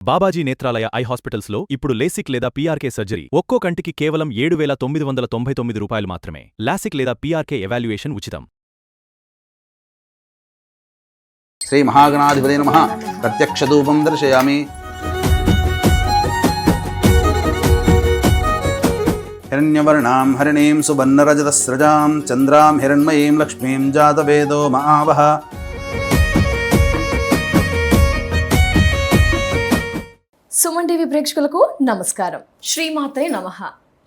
Babaji Netralaya I హాస్పిటల్స్లో ఇప్పుడు LASIK లేదా పీఆర్కే సర్జరీ ఒక్కో కంటికి కేవలం 7,999 రూపాయలు మాత్రమే. లాసిక్ లేదా పీఆర్కే ఎవాల్యుయేషన్ ఉచితం. శ్రీ మహాగణాధిపతే నమః. ప్రత్యక్ష ధూపం దర్శయామి. హిరణ్యవర్ణాం హరిణీం సువర్ణరజతస్రజాం చంద్రాం హిరణ్మయీం లక్ష్మీం జాతవేదో మహావహ. సుమన్ టీవీ ప్రేక్షకులకు నమస్కారం. శ్రీమాత్రే నమః.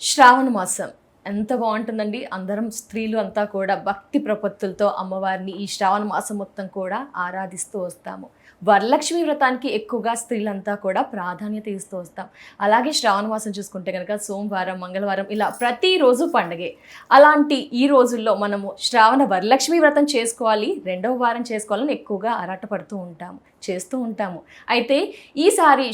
శ్రావణ మాసం ఎంత బాగుంటుందండి. అందరం స్త్రీలు అంతా కూడా భక్తి ప్రపత్తులతో అమ్మవారిని ఈ శ్రావణ మాసం మొత్తం కూడా ఆరాధిస్తూ వస్తాము. వరలక్ష్మి వ్రతానికి ఎక్కువగా స్త్రీలంతా కూడా ప్రాధాన్యత ఇస్తూ వస్తాం. అలాగే శ్రావణ మాసం చూసుకుంటే కనుక సోమవారం, మంగళవారం ఇలా ప్రతిరోజు పండగే. అలాంటి ఈ రోజుల్లో మనము శ్రావణ వరలక్ష్మి వ్రతం చేసుకోవాలి, రెండవ వారం చేసుకోవాలని ఎక్కువగా ఆరాటపడుతూ ఉంటాము, చేస్తూ ఉంటాము. అయితే ఈసారి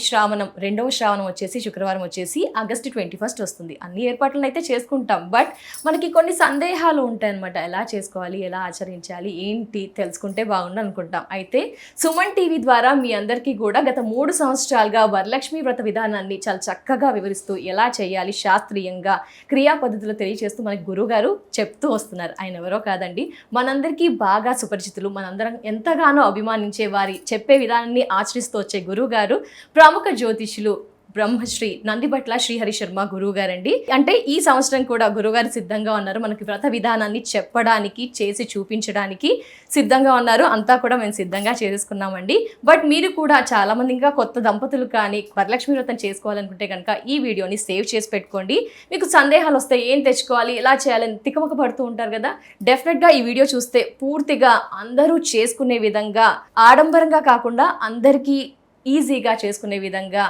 రెండవ శ్రావణం వచ్చేసి శుక్రవారం వచ్చేసి ఆగస్టు 21 వస్తుంది. అన్ని ఏర్పాట్లను అయితే చేసుకుంటాం, బట్ మనకి కొన్ని సందేహాలు ఉంటాయన్నమాట. ఎలా చేసుకోవాలి, ఎలా ఆచరించాలి, ఏంటి తెలుసుకుంటే బాగుండు అనుకుంటాం. అయితే సుమన్ టీవీ ద్వారా మీ అందరికీ కూడా గత 3 సంవత్సరాలుగా వరలక్ష్మి వ్రత విధానాన్ని చాలా చక్కగా వివరిస్తూ ఎలా చేయాలి శాస్త్రీయంగా క్రియా పద్ధతులు తెలియజేస్తూ మనకి గురువుగారు చెప్తూ వస్తున్నారు. ఆయన ఎవరో కాదండి, మనందరికీ బాగా సుపరిచితులు, మనందరం ఎంతగానో అభిమానించే వారి చెప్పే విధానాన్ని ఆచరిస్తూ వచ్చే గురువు గారు ప్రముఖ జ్యోతిష్యులు బ్రహ్మశ్రీ నందిబట్ల శ్రీహరి శర్మ గురువు గారండి. అంటే ఈ సంవత్సరం కూడా గురువుగారు సిద్ధంగా ఉన్నారు మనకి వ్రత విధానాన్ని చెప్పడానికి, చేసి చూపించడానికి సిద్ధంగా ఉన్నారు. అంతా కూడా మేము సిద్ధంగా చేసుకున్నామండి. బట్ మీరు కూడా చాలా మంది ఇంకా కొత్త దంపతులు కానీ వరలక్ష్మి వ్రతం చేసుకోవాలనుకుంటే కనుక ఈ వీడియోని సేవ్ చేసి పెట్టుకోండి. మీకు సందేహాలు వస్తాయి, ఏం తెచ్చుకోవాలి, ఎలా చేయాలని తికమక పడుతూ ఉంటారు కదా. డెఫినెట్గా ఈ వీడియో చూస్తే పూర్తిగా అందరూ చేసుకునే విధంగా, ఆడంబరంగా కాకుండా అందరికీ ఈజీగా చేసుకునే విధంగా,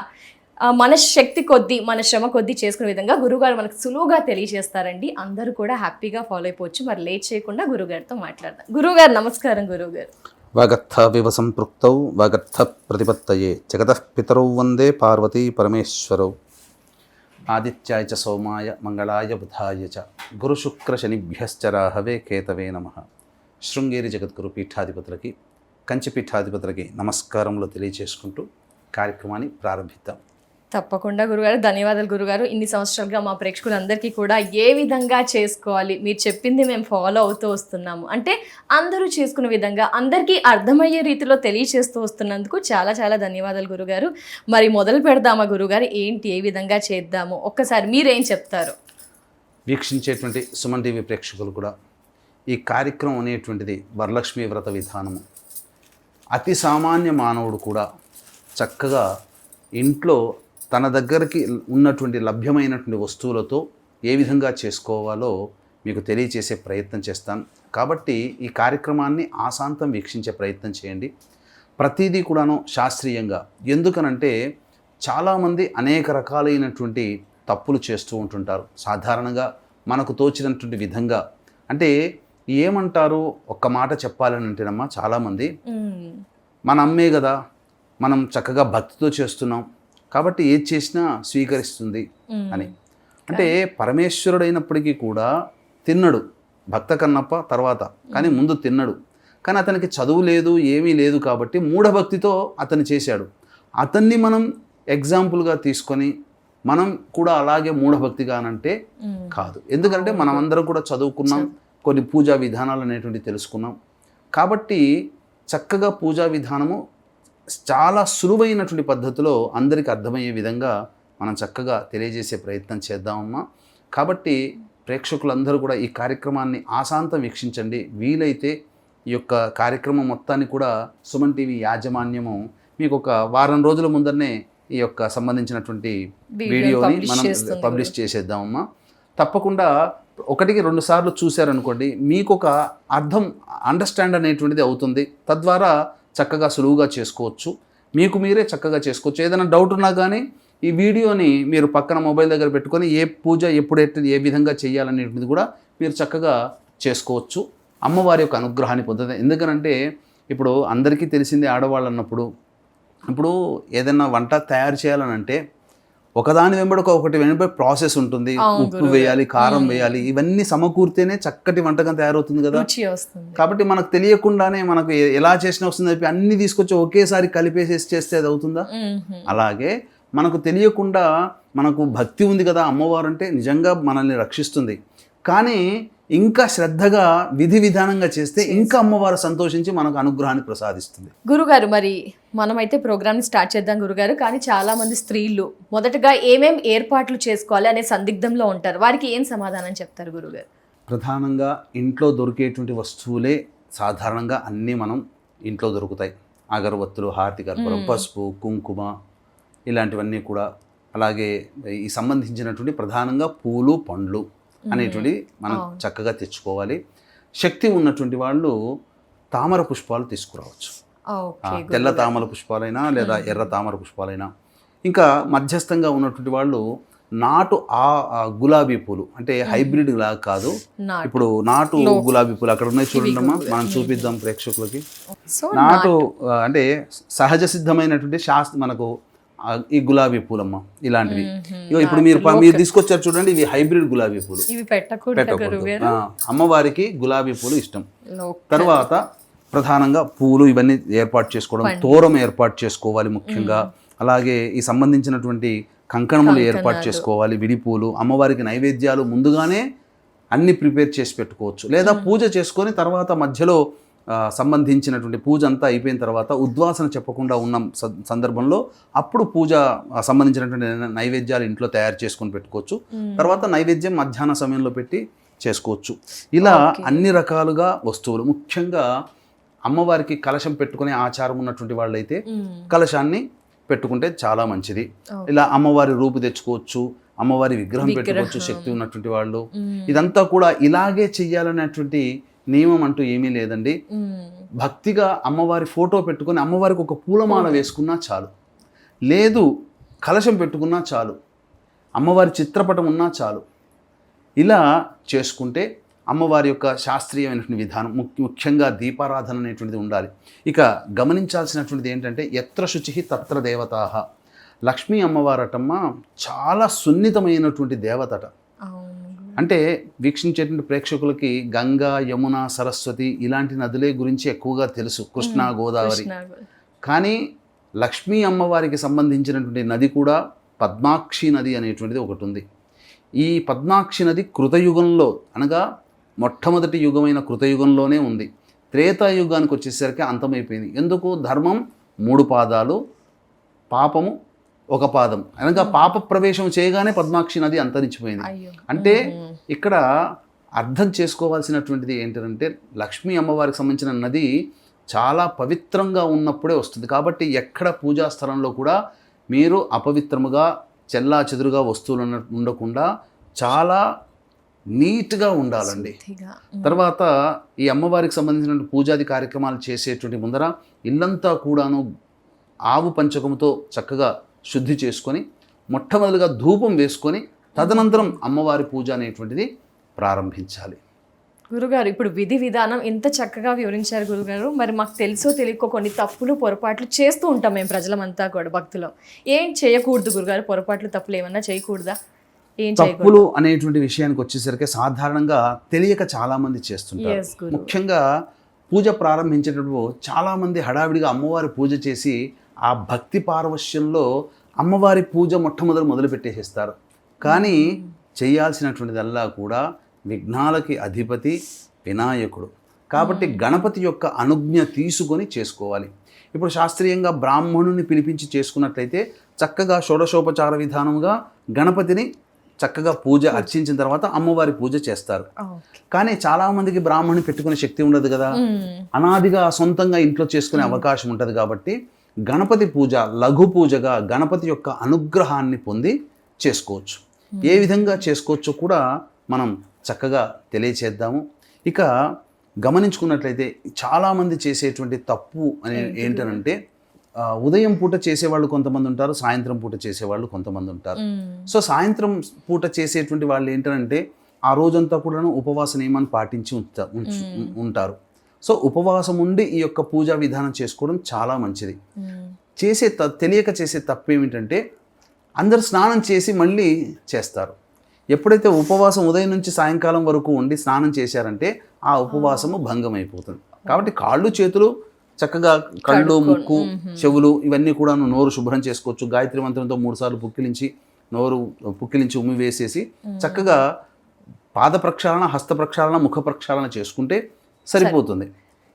మన శక్తి కొద్దీ, మన శ్రమ కొద్దీ చేసుకునే విధంగా గురువుగారు మనకు సులువుగా తెలియజేస్తారండి. అందరూ కూడా హ్యాపీగా ఫాలో అయిపోవచ్చు. మరి లేట్ చేయకుండా గురువుగారితో మాట్లాడదాం. గురువుగారు నమస్కారం. గురువుగారు వాగర్థ వివ సంపృక్తౌ వాగర్థ ప్రతిపత్తయే జగతః పితరౌ వందే పార్వతీ పరమేశ్వరౌ. ఆదిత్యాయ చ సోమాయ మంగళాయ బుధాయ చ గురుశుక్ర శనిభ్యశ్చ రాహవే కేతవే నమః. శృంగేరి జగద్గురు పీఠాధిపతులకి, కంచి పీఠాధిపతులకి నమస్కారములు తెలియజేసుకుంటూ కార్యక్రమాన్ని ప్రారంభిద్దాం. తప్పకుండా గురుగారు. ధన్యవాదాలు గురుగారు. ఇన్ని సంవత్సరాలుగా మా ప్రేక్షకులందరికీ కూడా ఏ విధంగా చేసుకోవాలి మీరు చెప్పింది మేము ఫాలో అవుతూ వస్తున్నాము. అంటే అందరూ చేసుకునే విధంగా అందరికీ అర్థమయ్యే రీతిలో తెలియచేస్తూ వస్తున్నందుకు చాలా చాలా ధన్యవాదాలు గురుగారు. మరి మొదలు పెడదామా గురుగారు? ఏంటి, ఏ విధంగా చేద్దాము ఒక్కసారి మీరేం చెప్తారు? వీక్షించేటువంటి సుమన్ టీవీ ప్రేక్షకులు కూడా ఈ కార్యక్రమం అనేటువంటిది వరలక్ష్మి వ్రత విధానము అతి సామాన్య మానవుడు కూడా చక్కగా ఇంట్లో తన దగ్గరికి ఉన్నటువంటి లభ్యమైనటువంటి వస్తువులతో ఏ విధంగా చేసుకోవాలో మీకు తెలియచేసే ప్రయత్నం చేస్తాను. కాబట్టి ఈ కార్యక్రమాన్ని ఆశాంతం వీక్షించే ప్రయత్నం చేయండి. ప్రతిదీ కూడాను శాస్త్రీయంగా. ఎందుకనంటే చాలామంది అనేక రకాలైనటువంటి తప్పులు చేస్తూ ఉంటుంటారు. సాధారణంగా మనకు తోచినటువంటి విధంగా, అంటే ఏమంటారు, ఒక్క మాట చెప్పాలని అంటేనమ్మా, చాలామంది మన అమ్మే కదా, మనం చక్కగా భక్తితో చేస్తున్నాం కాబట్టి ఏది చేసినా స్వీకరిస్తుంది అని. అంటే పరమేశ్వరుడైనప్పటికీ కూడా తిన్నడు, భక్త కన్నప్ప తర్వాత, కానీ ముందు తిన్నడు. కానీ అతనికి చదువు లేదు, ఏమీ లేదు కాబట్టి మూఢభక్తితో అతను చేశాడు. అతన్ని మనం ఎగ్జాంపుల్గా తీసుకొని మనం కూడా అలాగే మూఢభక్తిగా అనంటే కాదు. ఎందుకంటే మనం అందరం కూడా చదువుకున్నాం, కొన్ని పూజా విధానాలు అనేటువంటి తెలుసుకున్నాం. కాబట్టి చక్కగా పూజా విధానము చాలా సులువైనటువంటి పద్ధతిలో అందరికీ అర్థమయ్యే విధంగా మనం చక్కగా తెలియజేసే ప్రయత్నం చేద్దామమ్మా. కాబట్టి ప్రేక్షకులందరూ కూడా ఈ కార్యక్రమాన్ని ఆశాంతం వీక్షించండి. వీలైతే ఈ యొక్క కార్యక్రమం మొత్తాన్ని కూడా సుమన్ టీవీ యాజమాన్యము మీకు ఒక వారం రోజుల ముందరనే ఈ యొక్క సంబంధించినటువంటి వీడియోని మనం పబ్లిష్ చేసేద్దామమ్మా. తప్పకుండా 1-2 సార్లు చూశారనుకోండి, మీకు ఒక అండర్స్టాండ్ అనేటువంటిది అవుతుంది. తద్వారా చక్కగా సులువుగా చేసుకోవచ్చు, మీకు మీరే చక్కగా చేసుకోవచ్చు. ఏదైనా డౌట్ ఉన్నా కానీ ఈ వీడియోని మీరు పక్కన మొబైల్ దగ్గర పెట్టుకొని ఏ పూజ ఎప్పుడైతే ఏ విధంగా చేయాలనేటువంటిది కూడా మీరు చక్కగా చేసుకోవచ్చు. అమ్మవారి యొక్క అనుగ్రహాన్ని పొందుతుంది. ఎందుకనంటే ఇప్పుడు అందరికీ తెలిసిందే, ఆడవాళ్ళు అన్నప్పుడు ఇప్పుడు ఏదైనా వంట తయారు చేయాలని అంటే ఒకదాని వెంబడి ఒకటి వెంబడి ప్రాసెస్ ఉంటుంది. ఉప్పు వేయాలి, కారం వేయాలి, ఇవన్నీ సమకూరితేనే చక్కటి వంటకం తయారవుతుంది కదా. రుచి వస్తుంది. కాబట్టి మనకు తెలియకుండానే మనకు ఎలా చేసినా వస్తుంది చెప్పి అన్ని తీసుకొచ్చి ఒకేసారి కలిపేసేసి చేస్తే అది అవుతుందా? అలాగే మనకు తెలియకుండా మనకు భక్తి ఉంది కదా అమ్మవారు అంటే, నిజంగా మనల్ని రక్షిస్తుంది. కానీ ఇంకా శ్రద్ధగా విధి విధానంగా చేస్తే ఇంకా అమ్మవారు సంతోషించి మనకు అనుగ్రహాన్ని ప్రసాదిస్తుంది. గురుగారు, మరి మనమైతే ప్రోగ్రామ్ని స్టార్ట్ చేద్దాం గురుగారు. కానీ చాలా మంది స్త్రీలు మొదటగా ఏమేం ఏర్పాట్లు చేసుకోవాలి అనే సందిగ్ధంలో ఉంటారు. వారికి ఏం సమాధానం చెప్తారు గురుగారు? ప్రధానంగా ఇంట్లో దొరికేటువంటి వస్తువులే సాధారణంగా అన్నీ మనం ఇంట్లో దొరుకుతాయి. అగరవత్తులు, హారతి కర్పూరం, పసుపు, కుంకుమ, ఇలాంటివన్నీ కూడా. అలాగే ఈ సంబంధించినటువంటి ప్రధానంగా పూలు, పండ్లు అనేటువంటి మనం చక్కగా తెచ్చుకోవాలి. శక్తి ఉన్నటువంటి వాళ్ళు తామర పుష్పాలు తీసుకురావచ్చు. తెల్ల తామర పుష్పాలైనా లేదా ఎర్ర తామర పుష్పాలైనా. ఇంకా మధ్యస్థంగా ఉన్నటువంటి వాళ్ళు నాటు గులాబీ పూలు, అంటే హైబ్రిడ్ లాగా కాదు, ఇప్పుడు నాటు గులాబీ పూలు అక్కడ ఉన్నాయి చూడండమ్మా, మనం చూపిద్దాం ప్రేక్షకులకి. నాటు అంటే సహజ సిద్ధమైనటువంటి మనకు ఈ గులాబీ పూలమ్మ ఇలాంటివి. ఇప్పుడు మీరు తీసుకొచ్చారు చూడండి, ఇవి హైబ్రిడ్ గులాబీ పూలు. పెట్టకూడదు. అమ్మవారికి గులాబీ పూలు ఇష్టం. తర్వాత ప్రధానంగా పూలు ఇవన్నీ ఏర్పాటు చేసుకోవడం, తోరం ఏర్పాటు చేసుకోవాలి ముఖ్యంగా. అలాగే ఈ సంబంధించినటువంటి కంకణములు ఏర్పాటు చేసుకోవాలి, విడిపూలు. అమ్మవారికి నైవేద్యాలు ముందుగానే అన్ని ప్రిపేర్ చేసి పెట్టుకోవచ్చు. లేదా పూజ చేసుకొని తర్వాత మధ్యలో సంబంధించినటువంటి పూజ అంతా అయిపోయిన తర్వాత ఉద్వాసన చెప్పకుండా ఉన్న సందర్భంలో అప్పుడు పూజ సంబంధించినటువంటి నైవేద్యాలు ఇంట్లో తయారు చేసుకొని పెట్టుకోవచ్చు. తర్వాత నైవేద్యం మధ్యాహ్న సమయంలో పెట్టి చేసుకోవచ్చు. ఇలా అన్ని రకాలుగా వస్తువులు, ముఖ్యంగా అమ్మవారికి కలశం పెట్టుకునే ఆచారం ఉన్నటువంటి వాళ్ళైతే కలశాన్ని పెట్టుకుంటే చాలా మంచిది. ఇలా అమ్మవారి రూపు తెచ్చుకోవచ్చు, అమ్మవారి విగ్రహం పెట్టుకోవచ్చు శక్తి ఉన్నటువంటి వాళ్ళు. ఇదంతా కూడా ఇలాగే చెయ్యాలనేటువంటి నియమం అంటూ ఏమీ లేదండి. భక్తిగా అమ్మవారి ఫోటో పెట్టుకొని అమ్మవారికి ఒక పూలమాల వేసుకున్నా చాలు, లేదు కలశం పెట్టుకున్నా చాలు, అమ్మవారి చిత్రపటం ఉన్నా చాలు. ఇలా చేసుకుంటే అమ్మవారి యొక్క శాస్త్రీయమైనటువంటి విధానం, ముఖ్యంగా దీపారాధన అనేటువంటిది ఉండాలి. ఇక గమనించాల్సినటువంటిది ఏంటంటే, ఎత్ర శుచి తత్ర దేవతాః. లక్ష్మీ అమ్మవారటమ్మ చాలా సున్నితమైనటువంటి దేవతట. అంటే వీక్షించేటువంటి ప్రేక్షకులకి గంగా, యమున, సరస్వతి ఇలాంటి నదులే గురించి ఎక్కువగా తెలుసు, కృష్ణా, గోదావరి. కానీ లక్ష్మీ అమ్మవారికి సంబంధించినటువంటి నది కూడా పద్మాక్షి నది అనేటువంటిది ఒకటి ఉంది. ఈ పద్మాక్షి నది కృతయుగంలో, అనగా మొట్టమొదటి యుగమైన కృతయుగంలోనే ఉంది. త్రేతాయుగానికి వచ్చేసరికి అంతమైపోయింది. ఎందుకు? ధర్మం 3 పాదాలు, పాపము 1 పాదం, అనగా పాప ప్రవేశం చేయగానే పద్మాక్షి నది అంతరించిపోయింది. అంటే ఇక్కడ అర్థం చేసుకోవాల్సినటువంటిది ఏంటంటే, లక్ష్మీ అమ్మవారికి సంబంధించిన నది చాలా పవిత్రంగా ఉన్నప్పుడే వస్తుంది. కాబట్టి ఎక్కడ పూజా స్థలంలో కూడా మీరు అపవిత్రముగా చెల్లా చెదురుగా వస్తువులు ఉండకుండా చాలా నీట్గా ఉండాలండి. తర్వాత ఈ అమ్మవారికి సంబంధించిన పూజాది కార్యక్రమాలు చేసేటువంటి ముందర ఇల్లంతా కూడాను ఆవు పంచకముతో చక్కగా శుద్ధి చేసుకొని మొట్టమొదటిగా ధూపం వేసుకొని తదనంతరం అమ్మవారి పూజ అనేటువంటిది ప్రారంభించాలి. గురుగారు, ఇప్పుడు విధి విధానం ఇంత చక్కగా వివరించారు గురుగారు. మరి మాకు తెలుసో తెలియకో కొన్ని తప్పులు పొరపాట్లు చేస్తూ ఉంటాం మేము ప్రజలమంతా కూడా, భక్తులు. ఏం చేయకూడదు గురుగారు? పొరపాట్లు తప్పులు ఏమన్నా చేయకూడదా? ఏం తప్పులు అనేటువంటి విషయానికి వచ్చేసరికి సాధారణంగా తెలియక చాలామంది చేస్తుంటారు. ముఖ్యంగా పూజ ప్రారంభించేటప్పుడు చాలామంది హడావిడిగా అమ్మవారి పూజ చేసి ఆ భక్తి పారవశ్యంలో అమ్మవారి పూజ మొదలు పెట్టేసేస్తారు. కానీ చేయాల్సినటువంటిదల్లా కూడా విఘ్నాలకి అధిపతి వినాయకుడు. కాబట్టి గణపతి యొక్క అనుజ్ఞ తీసుకొని చేసుకోవాలి. ఇప్పుడు శాస్త్రీయంగా బ్రాహ్మణుని పిలిపించి చేసుకున్నట్లయితే చక్కగా షోడశోపచార విధానంగా గణపతిని చక్కగా పూజ అర్చించిన తర్వాత అమ్మవారి పూజ చేస్తారు. కానీ చాలామందికి బ్రాహ్మణుని పెట్టుకునే శక్తి ఉండదు కదా, అనాదిగా సొంతంగా ఇంట్లో చేసుకునే అవకాశం ఉంటుంది. కాబట్టి గణపతి పూజ లఘు పూజగా గణపతి యొక్క అనుగ్రహాన్ని పొంది చేసుకోవచ్చు. ఏ విధంగా చేసుకోవచ్చో కూడా మనం చక్కగా తెలియచేద్దాము. ఇక గమనించుకున్నట్లయితే చాలామంది చేసేటువంటి తప్పు అనే ఏంటంటే, ఉదయం పూట చేసేవాళ్ళు కొంతమంది ఉంటారు, సాయంత్రం పూట చేసేవాళ్ళు కొంతమంది ఉంటారు. సో సాయంత్రం పూట చేసేటువంటి వాళ్ళు ఏంటంటే ఆ రోజంతా కూడాను ఉపవాస నియమాన్ని పాటించి ఉంటారు. సో ఉపవాసం ఉండి ఈ యొక్క పూజా విధానం చేసుకోవడం చాలా మంచిది. తెలియక చేసే తప్పు ఏమిటంటే, అందరు స్నానం చేసి మళ్ళీ చేస్తారు. ఎప్పుడైతే ఉపవాసం ఉదయం నుంచి సాయంకాలం వరకు ఉండి స్నానం చేశారంటే ఆ ఉపవాసము భంగం అయిపోతుంది. కాబట్టి కాళ్ళు చేతులు చక్కగా కళ్ళు ముక్కు చెవులు ఇవన్నీ కూడా నోరు శుభ్రం చేసుకోవచ్చు. గాయత్రి మంత్రంతో 3 సార్లు పుక్కిలించి ఉమ్మి వేసేసి చక్కగా పాద ప్రక్షాళన, హస్త ప్రక్షాళన, ముఖ ప్రక్షాళన చేసుకుంటే సరిపోతుంది.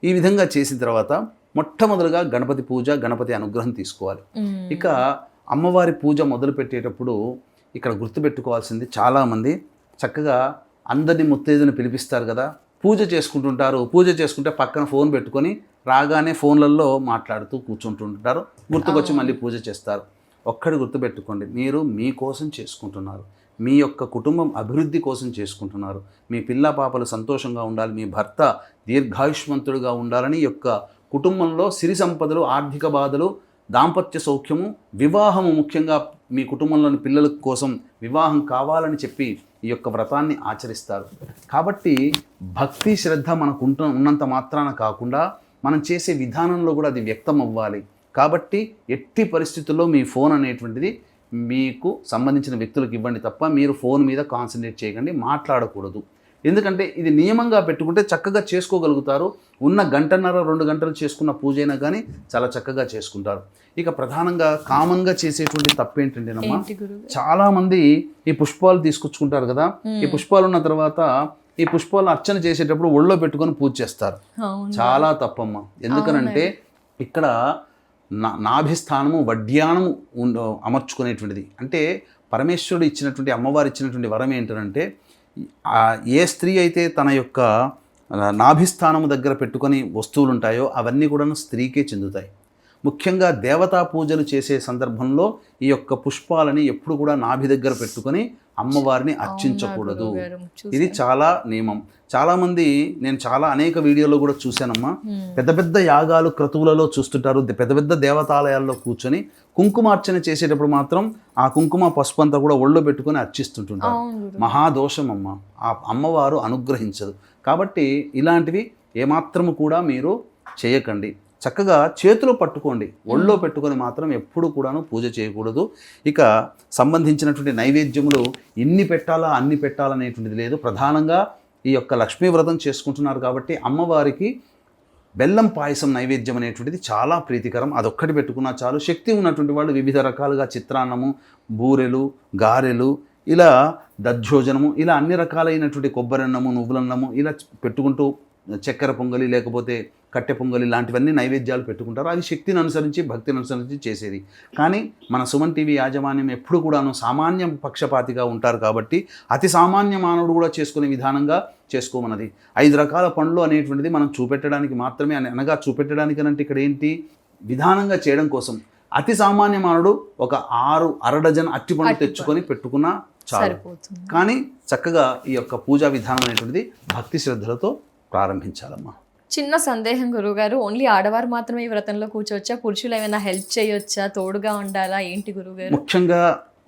ఈ విధంగా చేసిన తర్వాత మొట్టమొదలుగా గణపతి పూజ, గణపతి అనుగ్రహం తీసుకోవాలి. ఇక అమ్మవారి పూజ మొదలు పెట్టేటప్పుడు ఇక్కడ గుర్తుపెట్టుకోవాల్సింది, చాలామంది చక్కగా అందరినీ ముత్తైదుని పిలిపిస్తారు కదా, పూజ చేసుకుంటుంటారు. పూజ చేసుకుంటే పక్కన ఫోన్ పెట్టుకొని రాగానే ఫోన్లలో మాట్లాడుతూ కూర్చుంటుంటారు, గుర్తుకొచ్చి మళ్ళీ పూజ చేస్తారు. ఒక్కడి గుర్తుపెట్టుకోండి, మీరు మీకోసం చేసుకుంటున్నారు, మీ యొక్క కుటుంబం అభివృద్ధి కోసం చేసుకుంటున్నారు, మీ పిల్ల పాపలు సంతోషంగా ఉండాలి, మీ భర్త దీర్ఘాయుష్మంతుడుగా ఉండాలని యొక్క కుటుంబంలో సిరి సంపదలు, ఆర్థిక బాధలు, దాంపత్య సౌఖ్యము, వివాహము, ముఖ్యంగా మీ కుటుంబంలోని పిల్లల కోసం వివాహం కావాలని చెప్పి ఈ యొక్క వ్రతాన్ని ఆచరిస్తారు. కాబట్టి భక్తి శ్రద్ధ మనకు ఉన్నంత మాత్రాన కాకుండా మనం చేసే విధానంలో కూడా అది వ్యక్తం అవ్వాలి. కాబట్టి ఎట్టి పరిస్థితుల్లో మీ ఫోన్ అనేటువంటిది మీకు సంబంధించిన వ్యక్తులకు ఇవ్వండి తప్ప మీరు ఫోన్ మీద కాన్సన్ట్రేట్ చేయకండి, మాట్లాడకూడదు. ఎందుకంటే ఇది నియమంగా పెట్టుకుంటే చక్కగా చేసుకోగలుగుతారు. ఉన్న 1.5-2 గంటలు చేసుకున్న పూజ అయినా కానీ చాలా చక్కగా చేసుకుంటారు. ఇక ప్రధానంగా కామన్గా చేసేటువంటి తప్పేంటంటేనమ్మా, చాలామంది ఈ పుష్పాలు తీసుకొచ్చుకుంటారు కదా, ఈ పుష్పాలు ఉన్న తర్వాత ఈ పుష్పాలను అర్చన చేసేటప్పుడు ఒళ్ళో పెట్టుకొని పూజ చేస్తారు. చాలా తప్పమ్మా. ఎందుకనంటే ఇక్కడ నాభిస్థానము, వడ్యానము అమర్చుకునేటువంటిది. అంటే పరమేశ్వరుడు ఇచ్చినటువంటి, అమ్మవారు ఇచ్చినటువంటి వరం ఏంటంటే, ఏ స్త్రీ అయితే తన యొక్క నాభిస్థానము దగ్గర పెట్టుకొని వస్తువులు ఉంటాయో అవన్నీ కూడా స్త్రీకే చెందుతాయి. ముఖ్యంగా దేవతా పూజలు చేసే సందర్భంలో ఈ యొక్క పుష్పాలని ఎప్పుడు కూడా నాభి దగ్గర పెట్టుకొని అమ్మవారిని అర్చించకూడదు. ఇది చాలా నియమం. చాలామంది, నేను అనేక వీడియోలో కూడా చూశానమ్మా, పెద్ద పెద్ద యాగాలు క్రతువులలో చూస్తుంటారు, పెద్ద పెద్ద దేవతాలయాల్లో కూర్చొని కుంకుమార్చన చేసేటప్పుడు మాత్రం ఆ కుంకుమ పసుపు అంతా కూడా ఒళ్ళో పెట్టుకొని అర్చిస్తుంటుంటారు. మహాదోషం అమ్మ, ఆ అమ్మవారు అనుగ్రహించదు. కాబట్టి ఇలాంటివి ఏమాత్రము కూడా మీరు చేయకండి. చక్కగా చేతిలో పట్టుకోండి, ఒళ్ళో పెట్టుకొని మాత్రం ఎప్పుడు కూడాను పూజ చేయకూడదు. ఇక సంబంధించినటువంటి నైవేద్యములు ఇన్ని పెట్టాలా అన్ని పెట్టాలనేటువంటిది లేదు. ప్రధానంగా ఈ యొక్క లక్ష్మీ వ్రతం చేసుకుంటున్నారు కాబట్టి అమ్మవారికి బెల్లం పాయసం నైవేద్యం అనేటువంటిది చాలా ప్రీతికరం. అదొక్కటి పెట్టుకున్నా చాలు. శక్తి ఉన్నటువంటి వాళ్ళు వివిధ రకాలుగా చిత్రాన్నము, బూరెలు, గారెలు, ఇలా దధ్యోజనము, ఇలా అన్ని రకాలైనటువంటి కొబ్బరన్నము, నువ్వులన్నము ఇలా పెట్టుకుంటూ, చక్కెర పొంగలి లేకపోతే కట్టె పొంగలి లాంటివన్నీ నైవేద్యాలు పెట్టుకుంటారు. అది శక్తిని అనుసరించి, భక్తిని అనుసరించి చేసేది. కానీ మన సుమన్ టీవీ యాజమాన్యం ఎప్పుడు కూడాను సామాన్య పక్షపాతిగా ఉంటారు కాబట్టి అతి సామాన్య మానవుడు కూడా చేసుకునే విధానంగా చేసుకోమన్నది. 5 రకాల పండ్లు అనేటువంటిది మనం చూపెట్టడానికి మాత్రమే, అనగా చూపెట్టడానికి అంటే ఇక్కడ ఏంటి, విధానంగా చేయడం కోసం. అతి సామాన్య మానవుడు ఒక 6 అరడజన్ అరటిపండ్లు తెచ్చుకొని పెట్టుకున్నా చాలు. కానీ చక్కగా ఈ యొక్క పూజా విధానం అనేటువంటిది భక్తి శ్రద్ధలతో ప్రారంభించాలమ్మా. చిన్న సందేహం గురువుగారు, ఓన్లీ ఆడవారు మాత్రమే ఈ వ్రతంలో కూర్చోవచ్చా? పురుషులు ఏమైనా హెల్ప్ చేయొచ్చా? తోడుగా ఉండాలా? ఏంటి గురువుగారు? ముఖ్యంగా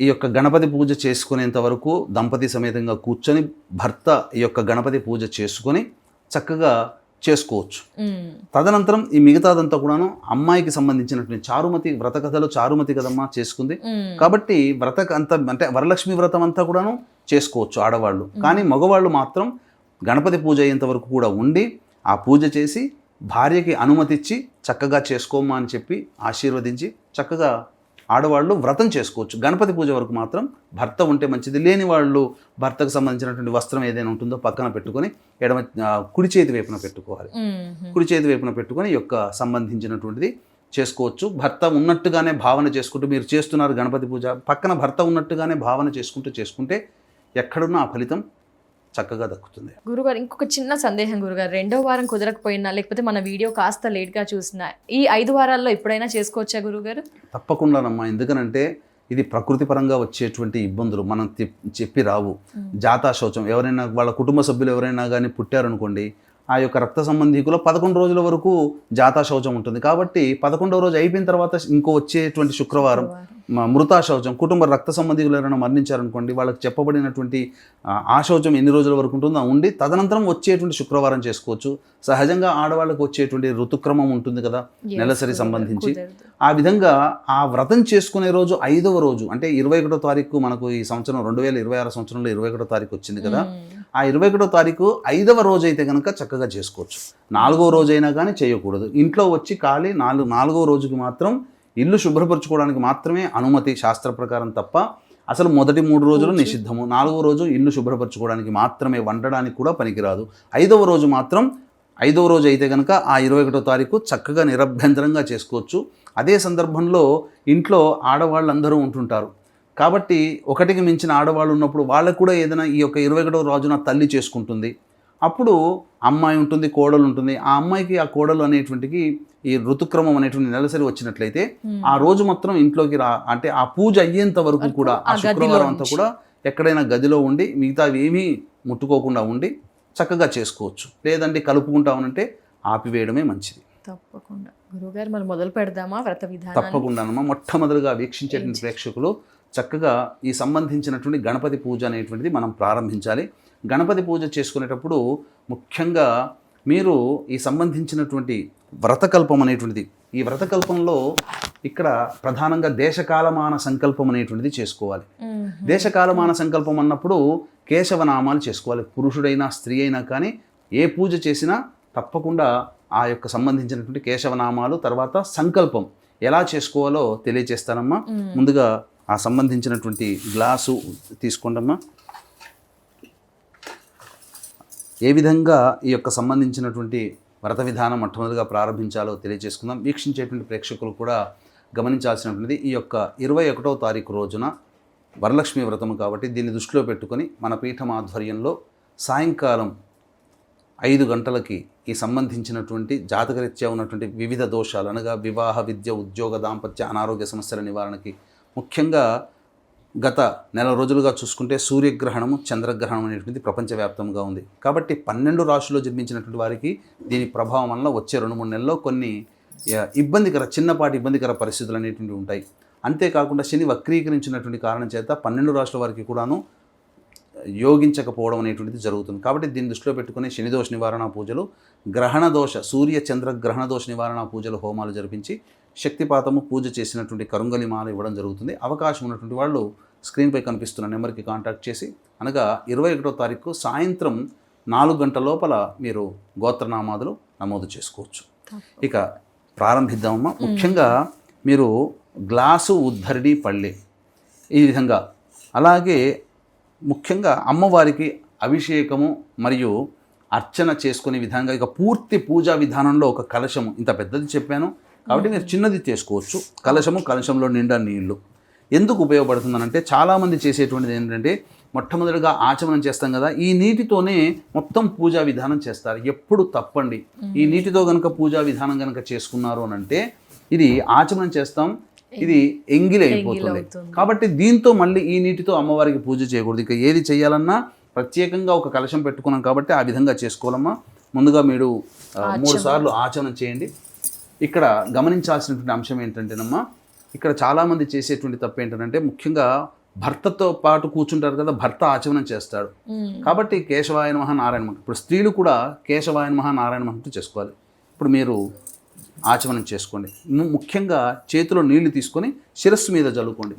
ఈ యొక్క గణపతి పూజ చేసుకునేంత వరకు దంపతి సమేతంగా కూర్చొని భర్త ఈ యొక్క గణపతి పూజ చేసుకొని చక్కగా చేసుకోవచ్చు. తదనంతరం ఈ మిగతాదంతా కూడాను అమ్మాయికి సంబంధించినటువంటి చారుమతి వ్రత కథలో చారుమతి కదమ్మా చేసుకుంది కాబట్టి అంటే వరలక్ష్మి వ్రతం అంతా కూడాను చేసుకోవచ్చు ఆడవాళ్ళు. కానీ మగవాళ్ళు మాత్రం గణపతి పూజ అయ్యేంత వరకు కూడా ఉండి ఆ పూజ చేసి భార్యకి అనుమతిచ్చి చక్కగా చేసుకోమ్మా అని చెప్పి ఆశీర్వదించి చక్కగా ఆడవాళ్ళు వ్రతం చేసుకోవచ్చు. గణపతి పూజ వరకు మాత్రం భర్త ఉంటే మంచిది. లేని వాళ్ళు భర్తకు సంబంధించినటువంటి వస్త్రం ఏదైనా ఉంటుందో పక్కన పెట్టుకొని కుడి చేతి వైపున పెట్టుకోవాలి. కుడి చేతి వైపున పెట్టుకొని యొక్క సంబంధించినటువంటిది చేసుకోవచ్చు. భర్త ఉన్నట్టుగానే భావన చేసుకుంటూ మీరు చేస్తున్నారు గణపతి పూజ, పక్కన భర్త ఉన్నట్టుగానే భావన చేసుకుంటే ఎక్కడున్నా ఆ ఫలితం చక్కగా దక్కుతుంది. గురుగారు, ఇంకొక చిన్న సందేహం గురుగారు, 2వ వారం కుదరకపోయినా లేకపోతే మన వీడియో కాస్త లేట్గా చూసినా ఈ 5 వారాల్లో ఎప్పుడైనా చేసుకోవచ్చా గురుగారు? తప్పకుండానమ్మా. ఎందుకనంటే ఇది ప్రకృతి పరంగా వచ్చేటువంటి ఇబ్బందులు మనం చెప్పి రావు. జాతా శౌచం, ఎవరైనా వాళ్ళ కుటుంబ సభ్యులు ఎవరైనా కానీ పుట్టారనుకోండి, ఆ యొక్క రక్త సంబంధీకులో 11 రోజుల వరకు జాతా శౌచం ఉంటుంది. కాబట్టి 11వ రోజు అయిపోయిన తర్వాత ఇంకో వచ్చేటువంటి శుక్రవారం మృతా శౌచం, కుటుంబ రక్త సంబంధికులు ఎవరైనా మరణించారనుకోండి, వాళ్ళకి చెప్పబడినటువంటి ఆ శౌచం ఎన్ని రోజుల వరకు ఉంటుందో ఉండి తదనంతరం వచ్చేటువంటి శుక్రవారం చేసుకోవచ్చు. సహజంగా ఆడవాళ్ళకు వచ్చేటువంటి ఋతుక్రమం ఉంటుంది కదా నెలసరి సంబంధించి, ఆ విధంగా ఆ వ్రతం చేసుకునే రోజు 5వ రోజు అంటే 21వ తారీఖు మనకు ఈ సంవత్సరం 2026 సంవత్సరంలో 21వ తారీఖు వచ్చింది కదా, ఆ 21వ తారీఖు 5వ రోజు అయితే కనుక చక్కగా చేసుకోవచ్చు. 4వ రోజు అయినా కానీ చేయకూడదు. ఇంట్లో వచ్చి ఖాళీ 4వ రోజుకి మాత్రం ఇల్లు శుభ్రపరచుకోవడానికి మాత్రమే అనుమతి శాస్త్ర ప్రకారం తప్ప అసలు మొదటి 3 రోజులు నిషిద్ధము. 4వ రోజు ఇల్లు శుభ్రపరచుకోవడానికి మాత్రమే, వండడానికి కూడా పనికిరాదు. 5వ రోజు మాత్రం 5వ రోజు అయితే కనుక ఆ 21వ తారీఖు చక్కగా నిరభ్యంతరంగా చేసుకోవచ్చు. అదే సందర్భంలో ఇంట్లో ఆడవాళ్ళందరూ ఉంటుంటారు కాబట్టి ఒకటికి మించిన ఆడవాళ్ళు ఉన్నప్పుడు వాళ్ళకు కూడా ఏదైనా ఈ యొక్క 21వ రోజున తల్లి చేసుకుంటుంది. అప్పుడు అమ్మాయి ఉంటుంది, కోడలు ఉంటుంది. ఆ అమ్మాయికి ఆ కోడలు అనేటువంటికి ఈ ఋతుక్రమం అనేటువంటి నెలసరి వచ్చినట్లయితే ఆ రోజు మాత్రం ఇంట్లోకి అంటే ఆ పూజ అయ్యేంత వరకు కూడా ఆ శుక్రవారం అంతా కూడా ఎక్కడైనా గదిలో ఉండి మిగతావి ఏమీ ముట్టుకోకుండా ఉండి చక్కగా చేసుకోవచ్చు. లేదంటే కలుపుకుంటామనంటే ఆపివేయడమే మంచిది. తప్పకుండా గురువుగారు మనం మొదలు పెడదామా వ్రత విధానం? తప్పకుండానమ్మా. మొట్టమొదటిగా వీక్షించేటువంటి ప్రేక్షకులు చక్కగా ఈ సంబంధించినటువంటి గణపతి పూజ అనేటువంటిది మనం ప్రారంభించాలి. గణపతి పూజ చేసుకునేటప్పుడు ముఖ్యంగా మీరు ఈ సంబంధించినటువంటి వ్రతకల్పం అనేటువంటిది, ఈ వ్రతకల్పంలో ఇక్కడ ప్రధానంగా దేశకాలమాన సంకల్పం అనేటువంటిది చేసుకోవాలి. దేశకాలమాన సంకల్పం అన్నప్పుడు కేశవనామాలు చేసుకోవాలి. పురుషుడైనా స్త్రీ అయినా కానీ ఏ పూజ చేసినా తప్పకుండా ఆ యొక్క సంబంధించినటువంటి కేశవనామాలు, తర్వాత సంకల్పం ఎలా చేసుకోవాలో తెలియజేస్తానమ్మా. ముందుగా ఆ సంబంధించినటువంటి గ్లాసు తీసుకోండమ్మా. ఏ విధంగా ఈ యొక్క సంబంధించినటువంటి వ్రత విధానం మొట్టమొదటిగా ప్రారంభించాలో తెలియజేసుకుందాం. వీక్షించేటువంటి ప్రేక్షకులు కూడా గమనించాల్సినటువంటిది, ఈ యొక్క 21వ తారీఖు రోజున వరలక్ష్మి వ్రతము కాబట్టి దీన్ని దృష్టిలో పెట్టుకొని మన పీఠం ఆధ్వర్యంలో సాయంకాలం 5 గంటలకి ఈ సంబంధించినటువంటి జాతకరీత్యా ఉన్నటువంటి వివిధ దోషాలు అనగా వివాహ, విద్య, ఉద్యోగ, దాంపత్య, అనారోగ్య సమస్యల నివారణకి, ముఖ్యంగా గత నెల రోజులుగా చూసుకుంటే సూర్యగ్రహణము, చంద్రగ్రహణం అనేటువంటిది ప్రపంచవ్యాప్తంగా ఉంది. కాబట్టి 12 రాశుల్లో జన్మించినటువంటి వారికి దీని ప్రభావం వల్ల వచ్చే 2-3 నెలల్లో కొన్ని చిన్నపాటి ఇబ్బందికర పరిస్థితులు అనేటువంటివి ఉంటాయి. అంతేకాకుండా శని వక్రీకరించినటువంటి కారణం చేత 12 రాశుల వారికి కూడాను యోగించకపోవడం అనేటువంటిది జరుగుతుంది. కాబట్టి దీన్ని దృష్టిలో పెట్టుకుని శనిదోష నివారణ పూజలు, గ్రహణదోష సూర్య చంద్ర గ్రహణదోష నివారణ పూజలు, హోమాలు జరిపించి శక్తిపాతము పూజ చేసినటువంటి కరుంగలి మాల ఇవ్వడం జరుగుతుంది. అవకాశం ఉన్నటువంటి వాళ్ళు స్క్రీన్పై కనిపిస్తున్న నెంబర్కి కాంటాక్ట్ చేసి, అనగా 21వ తారీఖు సాయంత్రం 4 గంటల లోపల మీరు గోత్రనామాదులు నమోదు చేసుకోవచ్చు. ఇక ప్రారంభిద్దామమ్మా. ముఖ్యంగా మీరు గ్లాసు, ఉద్ధరిడి, పళ్ళె ఈ విధంగా, అలాగే ముఖ్యంగా అమ్మవారికి అభిషేకము మరియు అర్చన చేసుకునే విధంగా ఇక పూర్తి పూజా విధానంలో ఒక కలశము, ఇంత పెద్దది చెప్పాను కాబట్టి మీరు చిన్నది చేసుకోవచ్చు. కలశంలో నిండా నీళ్లు ఎందుకు ఉపయోగపడుతుందనంటే, చాలామంది చేసేటువంటిది ఏంటంటే మొట్టమొదటిగా ఆచమనం చేస్తాం కదా, ఈ నీటితోనే మొత్తం పూజా విధానం చేస్తారు. ఎప్పుడు తప్పండి. ఈ నీటితో కనుక పూజా విధానం కనుక చేసుకున్నారు అని అంటే ఇది ఆచమనం చేస్తాం, ఇది ఎంగిలి అయిపోతుంది. కాబట్టి దీంతో మళ్ళీ ఈ నీటితో అమ్మవారికి పూజ చేయకూడదు. ఇక ఏది చేయాలన్నా ప్రత్యేకంగా ఒక కలశం పెట్టుకున్నాం కాబట్టి ఆ విధంగా చేసుకోవాలమ్మా. ముందుగా మీరు 3 సార్లు ఆచమనం చేయండి. ఇక్కడ గమనించాల్సినటువంటి అంశం ఏంటంటేనమ్మా, ఇక్కడ చాలామంది చేసేటువంటి తప్పు ఏంటంటే ముఖ్యంగా భర్తతో పాటు కూర్చుంటారు కదా, భర్త ఆచమనం చేస్తాడు కాబట్టి కేశవాయ నమః నారాయణ నమః. ఇప్పుడు స్త్రీలు కూడా కేశవాయ నమః నారాయణ నమః చేసుకోవాలి. ఇప్పుడు మీరు ఆచమనం చేసుకోండి. ముఖ్యంగా చేతిలో నీళ్లు తీసుకొని శిరస్సు మీద చల్లుకోండి.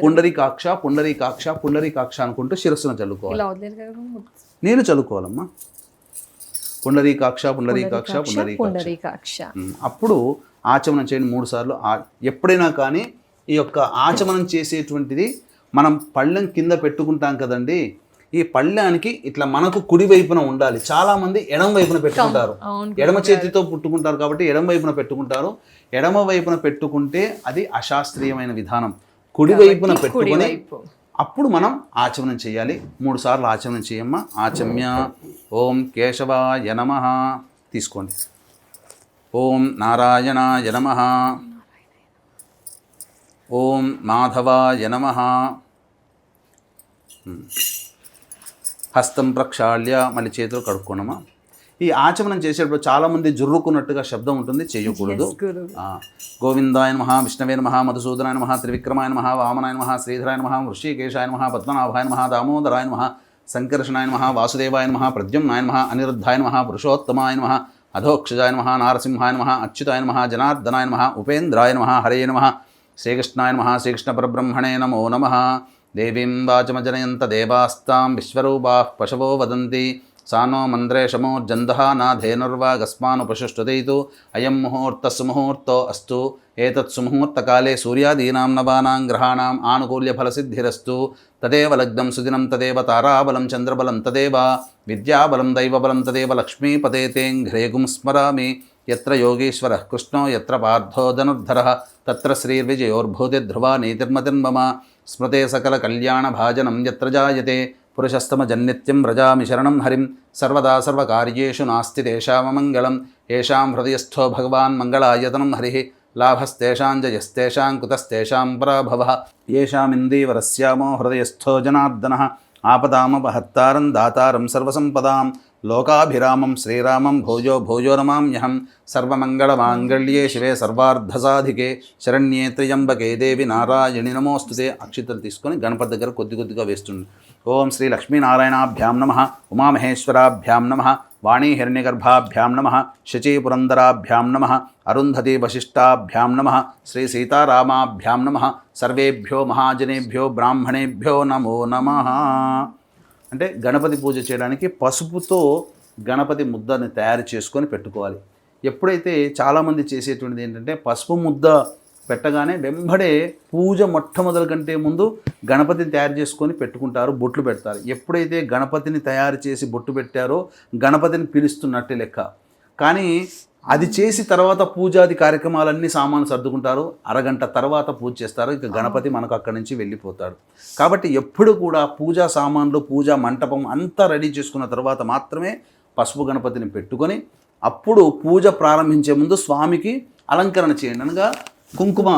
పుండరీకాక్ష పుండరీకాక్ష పుండరీకాక్ష అనుకుంటూ శిరస్సును చల్లుకోవాలి. నీళ్లు చల్లుకోవాలమ్మా. పుండరీకాక్ష పుండరీకాక్ష పుండరీకాక్ష. అప్పుడు ఆచమనం చేయండి 3 సార్లు. ఎప్పుడైనా కానీ ఈ యొక్క ఆచమనం చేసేటువంటిది మనం పళ్ళెం కింద పెట్టుకుంటాం కదండి, ఈ పళ్ళానికి ఇట్లా మనకు కుడి వైపున ఉండాలి. చాలా మంది ఎడమ వైపున పెట్టుకుంటారు, ఎడమ చేతితో పుట్టుకుంటారు కాబట్టి ఎడమ వైపున పెట్టుకుంటారు. ఎడమ వైపున పెట్టుకుంటే అది అశాస్త్రీయమైన విధానం. కుడి వైపున పెట్టుకుని అప్పుడు మనం ఆచమనం చేయాలి. 3 సార్లు ఆచమనం చేయమ్మా. ఆచమ్య ఓం కేశవాయ నమః తీసుకోండి. ఓం నారాయణాయ నమః, ఓం మాధవాయ నమః. హస్తం ప్రక్షాళ్య మళ్ళీ చేతులు కడుక్కోనమ్మా. ఈ ఆచమనం చేసేటప్పుడు చాలామంది జుర్రుకున్నట్టుగా శబ్దం ఉంటుంది, చేయకూడదు. గోవిందాయ నమః, విష్ణవే నమః, మధుసూదనాయ నమః, త్రివిక్రమాయ నమః, వామనాయ నమః, శ్రీధరాయ నమః, వృషికేశాయ నమః, పద్మనాభాయ నమః, దామోదరాయ నమః, సంకర్షణాయ నమః, వాసుదేవాయ నమః, ప్రద్యుమ్నాయ నమః, అనిరుద్ధాయ నమః, పురుషోత్తమాయ నమః, అధోక్షజాయ నమః, నారసింహాయ నమః, అచ్యుతాయ నమః, జనార్దనాయ నమః, ఉపేంద్రాయ నమః, హరయే నమః, శ్రీకృష్ణాయ నమః, శ్రీకృష్ణ పరబ్రహ్మణే నమో నమః. దేవీం వాచమజనయంత దేవాస్తాం విశ్వరూపాః పశవో వదంతి సానో మంద్రేషమోర్జందః నాధేనుర్వాగస్మానుపశుష్టుతైతు అయం ముహూర్తస్ ముహూర్తో అస్తు ఏతత్ సుముహూర్తకాలే సూర్యాదీనాం నవానాం గ్రహాణాం ఆనుకూల్యఫలసిద్ధిరస్తు తదేవ లగ్నం సుదినం తదేవ తారాబలం చంద్రబలం తదేవ విద్యాబలం దైవబలం తదేవ లక్ష్మీపతే తేంఘ్రేగుం స్మరామి. యత్ర యోగీశ్వరః కృష్ణో యత్ర పార్థో ధనుర్ధరః తత్ర శ్రీర్విజయోర్భూతి ధ్రువా నీతిర్మతిర్మమ స్మృతే సకల కళ్యాణ భాజనం యత్ర జాయతే పురుషస్తమజన్నిత్యం వ్రజామి శరణం హరిం సర్వదా సర్వకార్యేషు నాస్తి తేషామమంగళం ఏషాం హృదయస్థో భగవాన్ మంగళాయతనం హరిః లాభస్తేషాం జయస్తేషాం కుతస్తేషాం పరాభవః ఏషామిందీవరస్యామో హృదయస్థో జనార్దనః ఆపదామపహత్తారం దాతారం సర్వసంపదాం లోకాభిరామం శ్రీరామం భోజో భోజో నమామ్యహం సర్వమంగళమాంగళ్యే శివే సర్వార్ధసాధికే శరణ్యే త్ర్యంబకే దేవి నారాయణి నమోస్తుతే. అక్షితలు తీసుకొని గణపతి దగ్గర కొద్ది కొద్దిగా వేస్తుంది. ఓం శ్రీ లక్ష్మీనారాయణాభ్యాం నమః, ఉమామహేశ్వరాభ్యాం నమః, వాణీ హిరణ్యగర్భాభ్యాం నమః, శచీపురందరాభ్యాం నమః, అరుంధతి వశిష్టాభ్యాం నమః, శ్రీ సీతారామాభ్యాం నమః, సర్వేభ్యో మహాజనేభ్యో బ్రాహ్మణేభ్యో నమో నమః. అంటే గణపతి పూజ చేయడానికి పసుపుతో గణపతి ముద్దని తయారు చేసుకొని పెట్టుకోవాలి. ఎప్పుడైతే చాలామంది చేసేటువంటిది ఏంటంటే పసుపు ముద్ద పెట్టగానే వెంబడే పూజ మొట్టమొదటి కంటే ముందు గణపతిని తయారు చేసుకొని పెట్టుకుంటారు, బొట్లు పెడతారు. ఎప్పుడైతే గణపతిని తయారు చేసి బొట్టు పెట్టారో గణపతిని పిలుస్తున్నట్టే లెక్క. కానీ అది చేసి తర్వాత పూజాది కార్యక్రమాలన్నీ సామాను సర్దుకుంటారు, అరగంట తర్వాత పూజ చేస్తారు, ఇక గణపతి మనకు అక్కడి నుంచి వెళ్ళిపోతాడు. కాబట్టి ఎప్పుడు కూడా పూజా సామాన్లు పూజా మంటపం అంతా రెడీ చేసుకున్న తర్వాత మాత్రమే పసుపు గణపతిని పెట్టుకొని అప్పుడు పూజ ప్రారంభించే ముందు స్వామికి అలంకరణ చేయండి, అనగా కుంకుమ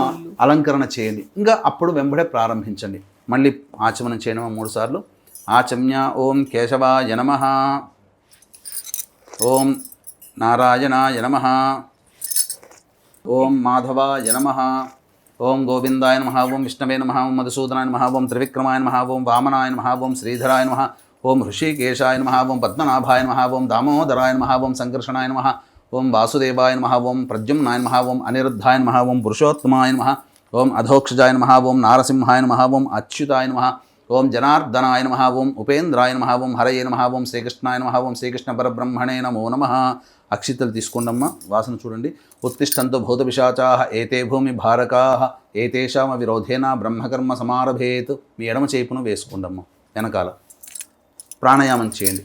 అలంకరణ చేయండి. ఇంకా అప్పుడు వెంబడే ప్రారంభించండి. మళ్ళీ ఆచమనం చేయడం 3 సార్లు. ఆచమ్య ఓం కేశవాయ నమః, ఓం నారాయణాయ నమః, ఓం మాధవాయ నమః, ఓం గోవిందాయ నమః, ఓం విష్ణవే నమః, ఓం మధుసూదనాయ నమః, ఓం త్రివిక్రమాయ నమః, ఓం వామనాయ నమః, ఓం శ్రీధరాయ నమః, ఓం హృషికేశాయ నమః, ఓం పద్మనాభాయ నమః, ఓం దామోదరాయ నమః, ఓం సంకర్షణాయ నమః, ఓం వాసుదేవాయ నమః, ఓం ప్రద్యుమ్నాయ నమః, ఓం అనిరుద్ధాయ నమః, ఓం పురుషోత్తమాయ నమః, ఓం అధోక్షజాయ నమః, ఓం నారసింహాయ నమః, ఓం అచ్యుతాయ నమః, ఓం జనార్దనాయ నమః, ఓం ఉపేంద్రాయ నమః, ఓం హరయే నమః, ఓం శ్రీకృష్ణాయ నమః, ఓం శ్రీకృష్ణ పరబ్రహ్మణే నమో నమః. అక్షితలు తీసుకోండమ్మా, వాసన చూడండి. ఉత్తిష్టంతో భూతపిశాచాః ఏతే భూమి భారకాః ఏతేషామ విరోధేన బ్రహ్మకర్మ సమారభేత్. మీ ఎడమ చేపును వేసుకోండమ్మా, వెనకాల ప్రాణాయామం చేయండి.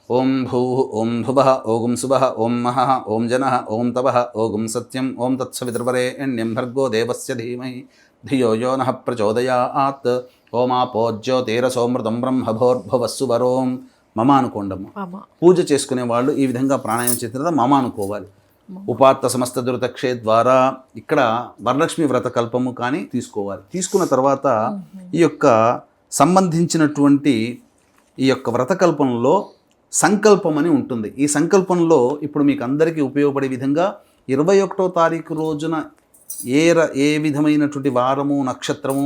ఓం భూః ఓం భువః ఓం శుభః ఓం మహః ఓం జనః ఓం తపః ఓం సత్యం ఓం తత్సవితుర్వరేణ్యం భర్గో దేవస్య ధీమహి ధియో యో నః ప్రచోదయాత్. ఓమాపో జ్యోతిరసోమృతం బ్రహ్మభోర్భువస్సు వరోం. మమ అనుకోండమ్మ. పూజ చేసుకునే వాళ్ళు ఈ విధంగా ప్రాణాయామం చేసిన తర్వాత మమ అనుకోవాలి. ఉపాత్త సమస్త దురితక్షే ద్వారా ఇక్కడ వరలక్ష్మి వ్రత కల్పము కానీ తీసుకోవాలి. తీసుకున్న తర్వాత ఈ యొక్క సంబంధించినటువంటి ఈ యొక్క వ్రతకల్పంలో సంకల్పం అని ఉంటుంది. ఈ సంకల్పంలో ఇప్పుడు మీకు అందరికీ ఉపయోగపడే విధంగా 21వ తారీఖు రోజున ఏ విధమైనటువంటి వారము నక్షత్రము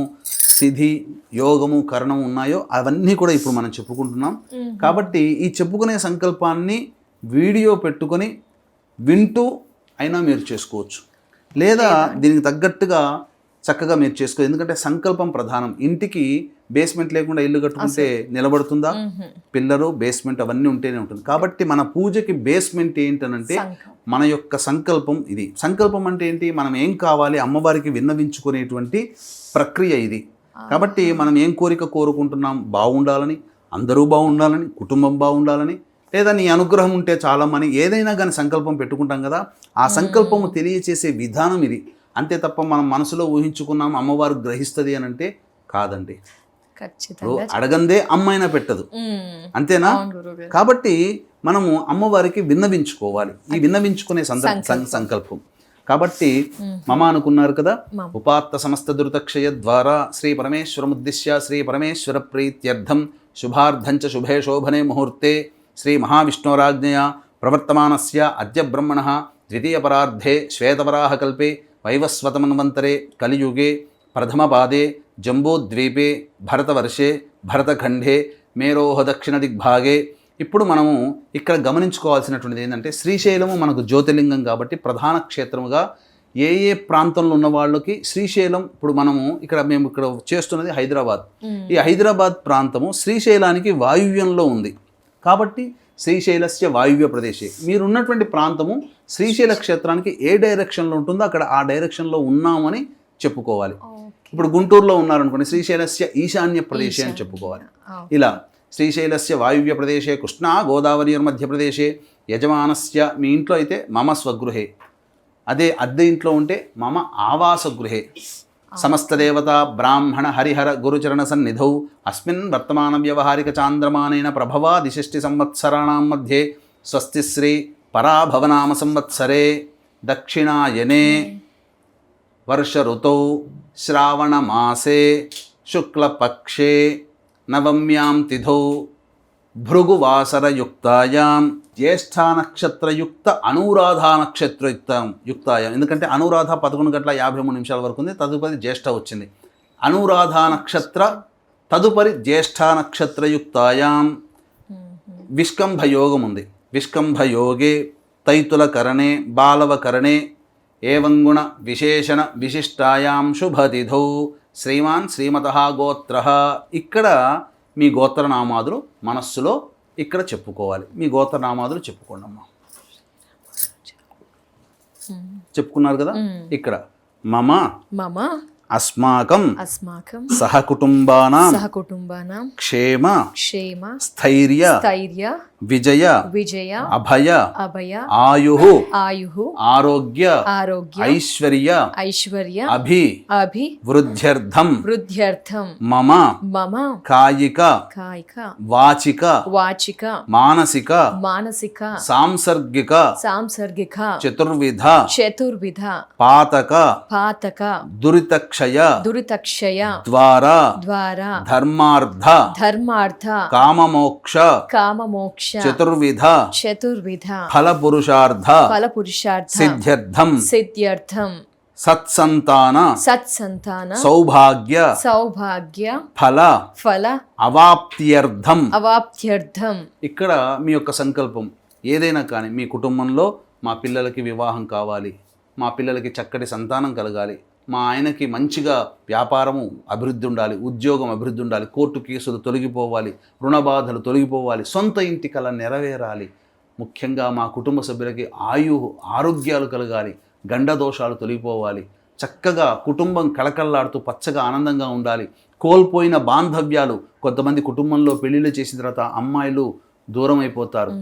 తిథి యోగము కరణము ఉన్నాయో అవన్నీ కూడా ఇప్పుడు మనం చెప్పుకుంటున్నాం. కాబట్టి ఈ చెప్పుకునే సంకల్పాన్ని వీడియో పెట్టుకొని వింటూ అయినా మీరు చేసుకోవచ్చు, లేదా దీనికి తగ్గట్టుగా చక్కగా మీరు చేసుకోవచ్చు. ఎందుకంటే సంకల్పం ప్రధానం. ఇంటికి బేస్మెంట్ లేకుండా ఇల్లు కట్టుకుంటే నిలబడుతుందా? పిల్లరు బేస్మెంట్ అవన్నీ ఉంటేనే ఉంటుంది. కాబట్టి మన పూజకి బేస్మెంట్ ఏంటనంటే మన యొక్క సంకల్పం. ఇది సంకల్పం అంటే ఏంటి? మనం ఏం కావాలి అమ్మవారికి విన్నవించుకునేటువంటి ప్రక్రియ ఇది. కాబట్టి మనం ఏం కోరిక కోరుకుంటున్నాం? బాగుండాలని, అందరూ బాగుండాలని, కుటుంబం బాగుండాలని, లేదా నీ అనుగ్రహం ఉంటే చాలమని ఏదైనా కానీ సంకల్పం పెట్టుకుంటాం కదా. ఆ సంకల్పము తెలియచేసే విధానం ఇది. అంతే తప్ప మనం మనసులో ఊహించుకున్నాం అమ్మవారు గ్రహిస్తుంది అని అంటే కాదండి. అడగందే అమ్మైనా పెట్టదు, అంతేనా? కాబట్టి మనము అమ్మవారికి విన్నవించుకోవాలి. ఈ విన్నవించుకునే సంకల్పం. కాబట్టి మమ అనుకున్నారు కదా. ఉపాత్త సమస్త దురితక్షయ ద్వారా శ్రీ పరమేశ్వరముద్దిశ్య శ్రీ పరమేశ్వర ప్రీత్యర్థం శుభార్థంచ శుభే శోభనే ముహూర్తే శ్రీ మహావిష్ణోరాజ్ఞయ ప్రవర్తమానస్య అద్య బ్రహ్మణః ద్వితీయపరార్ధే శ్వేతవరాహకల్పే వైవస్వతమన్వంతరే కలియుగే ప్రథమపాదే జంబూద్వీపే భరతవర్షే భరతఖండే మేరోహ దక్షిణ దిగ్భాగే. ఇప్పుడు మనము ఇక్కడ గమనించుకోవాల్సినటువంటిది ఏంటంటే, శ్రీశైలము మనకు జ్యోతిర్లింగం కాబట్టి ప్రధాన క్షేత్రముగా ఏ ఏ ప్రాంతంలో ఉన్న వాళ్ళకి శ్రీశైలం, ఇప్పుడు మనము మేము ఇక్కడ చేస్తున్నది హైదరాబాద్. ఈ హైదరాబాద్ ప్రాంతము శ్రీశైలానికి వాయువ్యంలో ఉంది కాబట్టి శ్రీశైలస్య వాయువ్య ప్రదేశే. మీరున్నటువంటి ప్రాంతము శ్రీశైల క్షేత్రానికి ఏ డైరెక్షన్లో ఉంటుందో అక్కడ ఆ డైరెక్షన్లో ఉన్నామని చెప్పుకోవాలి. ఇప్పుడు గుంటూరులో ఉన్నారనుకోండి, శ్రీశైలస్య ఈశాన్య ప్రదేశే అని చెప్పుకోవాలి. ఇలా శ్రీశైలస్య వాయువ్య ప్రదేశే కృష్ణా గోదావరిర్మధ్యప్రదేశే యజమానస్య, మీ ఇంట్లో అయితే మమ స్వగృహే, అదే అద్దె ఇంట్లో ఉంటే మమ ఆవాసగృహే, సమస్తదేవత బ్రాహ్మణ హరిహర గురుచరణ సన్నిధౌ అస్మిన్ వర్తమాన వ్యవహారిక చాంద్రమానేన ప్రభవాదిషష్టి సంవత్సరాణం మధ్యే స్వస్తి శ్రీ పరాభవనామ సంవత్సరే దక్షిణాయనే వర్ష ఋతౌ శ్రావణమాసే శుక్లపక్షే నవమ్యాం తిథౌ భృగువాసరయుక్తాయాం జ్యేష్ఠానక్షత్రయుక్త అనురాధా నక్షత్రయుక్తాయాం. ఎందుకంటే అనురాధ 11:53 వరకు ఉంది, తదుపరి జ్యేష్ఠ వచ్చింది. అనురాధా నక్షత్ర తదుపరి జ్యేష్ఠా నక్షత్రయుక్తాయాం విష్కంభయోగం ఉంది. విష్కంభయోగే తైతులకరణే బాలవకరణే ఏవంగుణ విశేషణ విశిష్టాయాం శుభతిథౌ శ్రీమాన్ శ్రీమతః గోత్రః. ఇక్కడ మీ గోత్రనామాదులు మనస్సులో ఇక్కడ చెప్పుకోవాలి. మీ గోత్రనామాదులు చెప్పుకోండి అమ్మా. చెప్పుకున్నారు కదా. ఇక్కడ మమ మమ అస్మాకం అస్మాకం సహకుటుంబానాం క్షేమ స్థైర్య విజయ అభయ ఆయుః ఆరోగ్య ఐశ్వర్య వృద్ధ్యర్థం మమ కాయిక వాచిక మానసిక సాంసర్గిక చతుర్విధ పాతక దురితక్షయ ద్వారా ధర్మార్థ కామమోక్ష చతుర్విధ ఫలపురుషార్థ సిద్ధ్యర్థం సత్సంతాన సౌభాగ్య ఫల అవాప్త్యర్థం. ఇక్కడ మీ యొక్క సంకల్పం ఏదైనా కానీ, మీ కుటుంబంలో మా పిల్లలకి వివాహం కావాలి, మా పిల్లలకి చక్కటి సంతానం కలగాలి, మా ఆయనకి మంచిగా వ్యాపారము అభివృద్ధి ఉండాలి, ఉద్యోగం అభివృద్ధి ఉండాలి, కోర్టు కేసులు తొలగిపోవాలి, రుణబాధలు తొలగిపోవాలి, సొంత ఇంటి కల నెరవేరాలి, ముఖ్యంగా మా కుటుంబ సభ్యులకి ఆరోగ్యాలు కలగాలి, గండదోషాలు తొలగిపోవాలి, చక్కగా కుటుంబం కళకళలాడుతూ పచ్చగా ఆనందంగా ఉండాలి, కోల్పోయిన బాంధవ్యాలు, కొంతమంది కుటుంబంలో పెళ్లిళ్ళు చేసిన తర్వాత అమ్మాయిలు దూరం అయిపోతారు,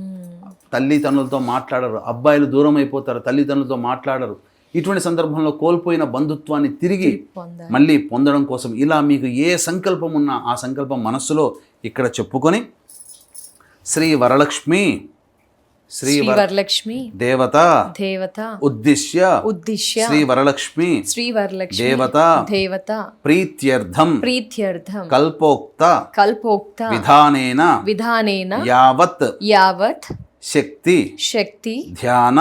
తల్లిదండ్రులతో మాట్లాడరు, అబ్బాయిలు దూరం అయిపోతారు, తల్లిదండ్రులతో మాట్లాడరు. ఇటువంటి సందర్భంలో కోల్పోయిన బంధుత్వాన్ని తిరిగి మళ్ళీ పొందడం కోసం ఇలా మీకు ఏ సంకల్పం ఉన్నా ఆ సంకల్పం మనస్సులో ఇక్కడ చెప్పుకొని శ్రీ వరలక్ష్మి దేవత ఉద్దిశ్య శ్రీ వరలక్ష్మి దేవత ప్రీత్యర్థం కల్పోక్త విధానేన యావత్ శక్తి ధ్యాన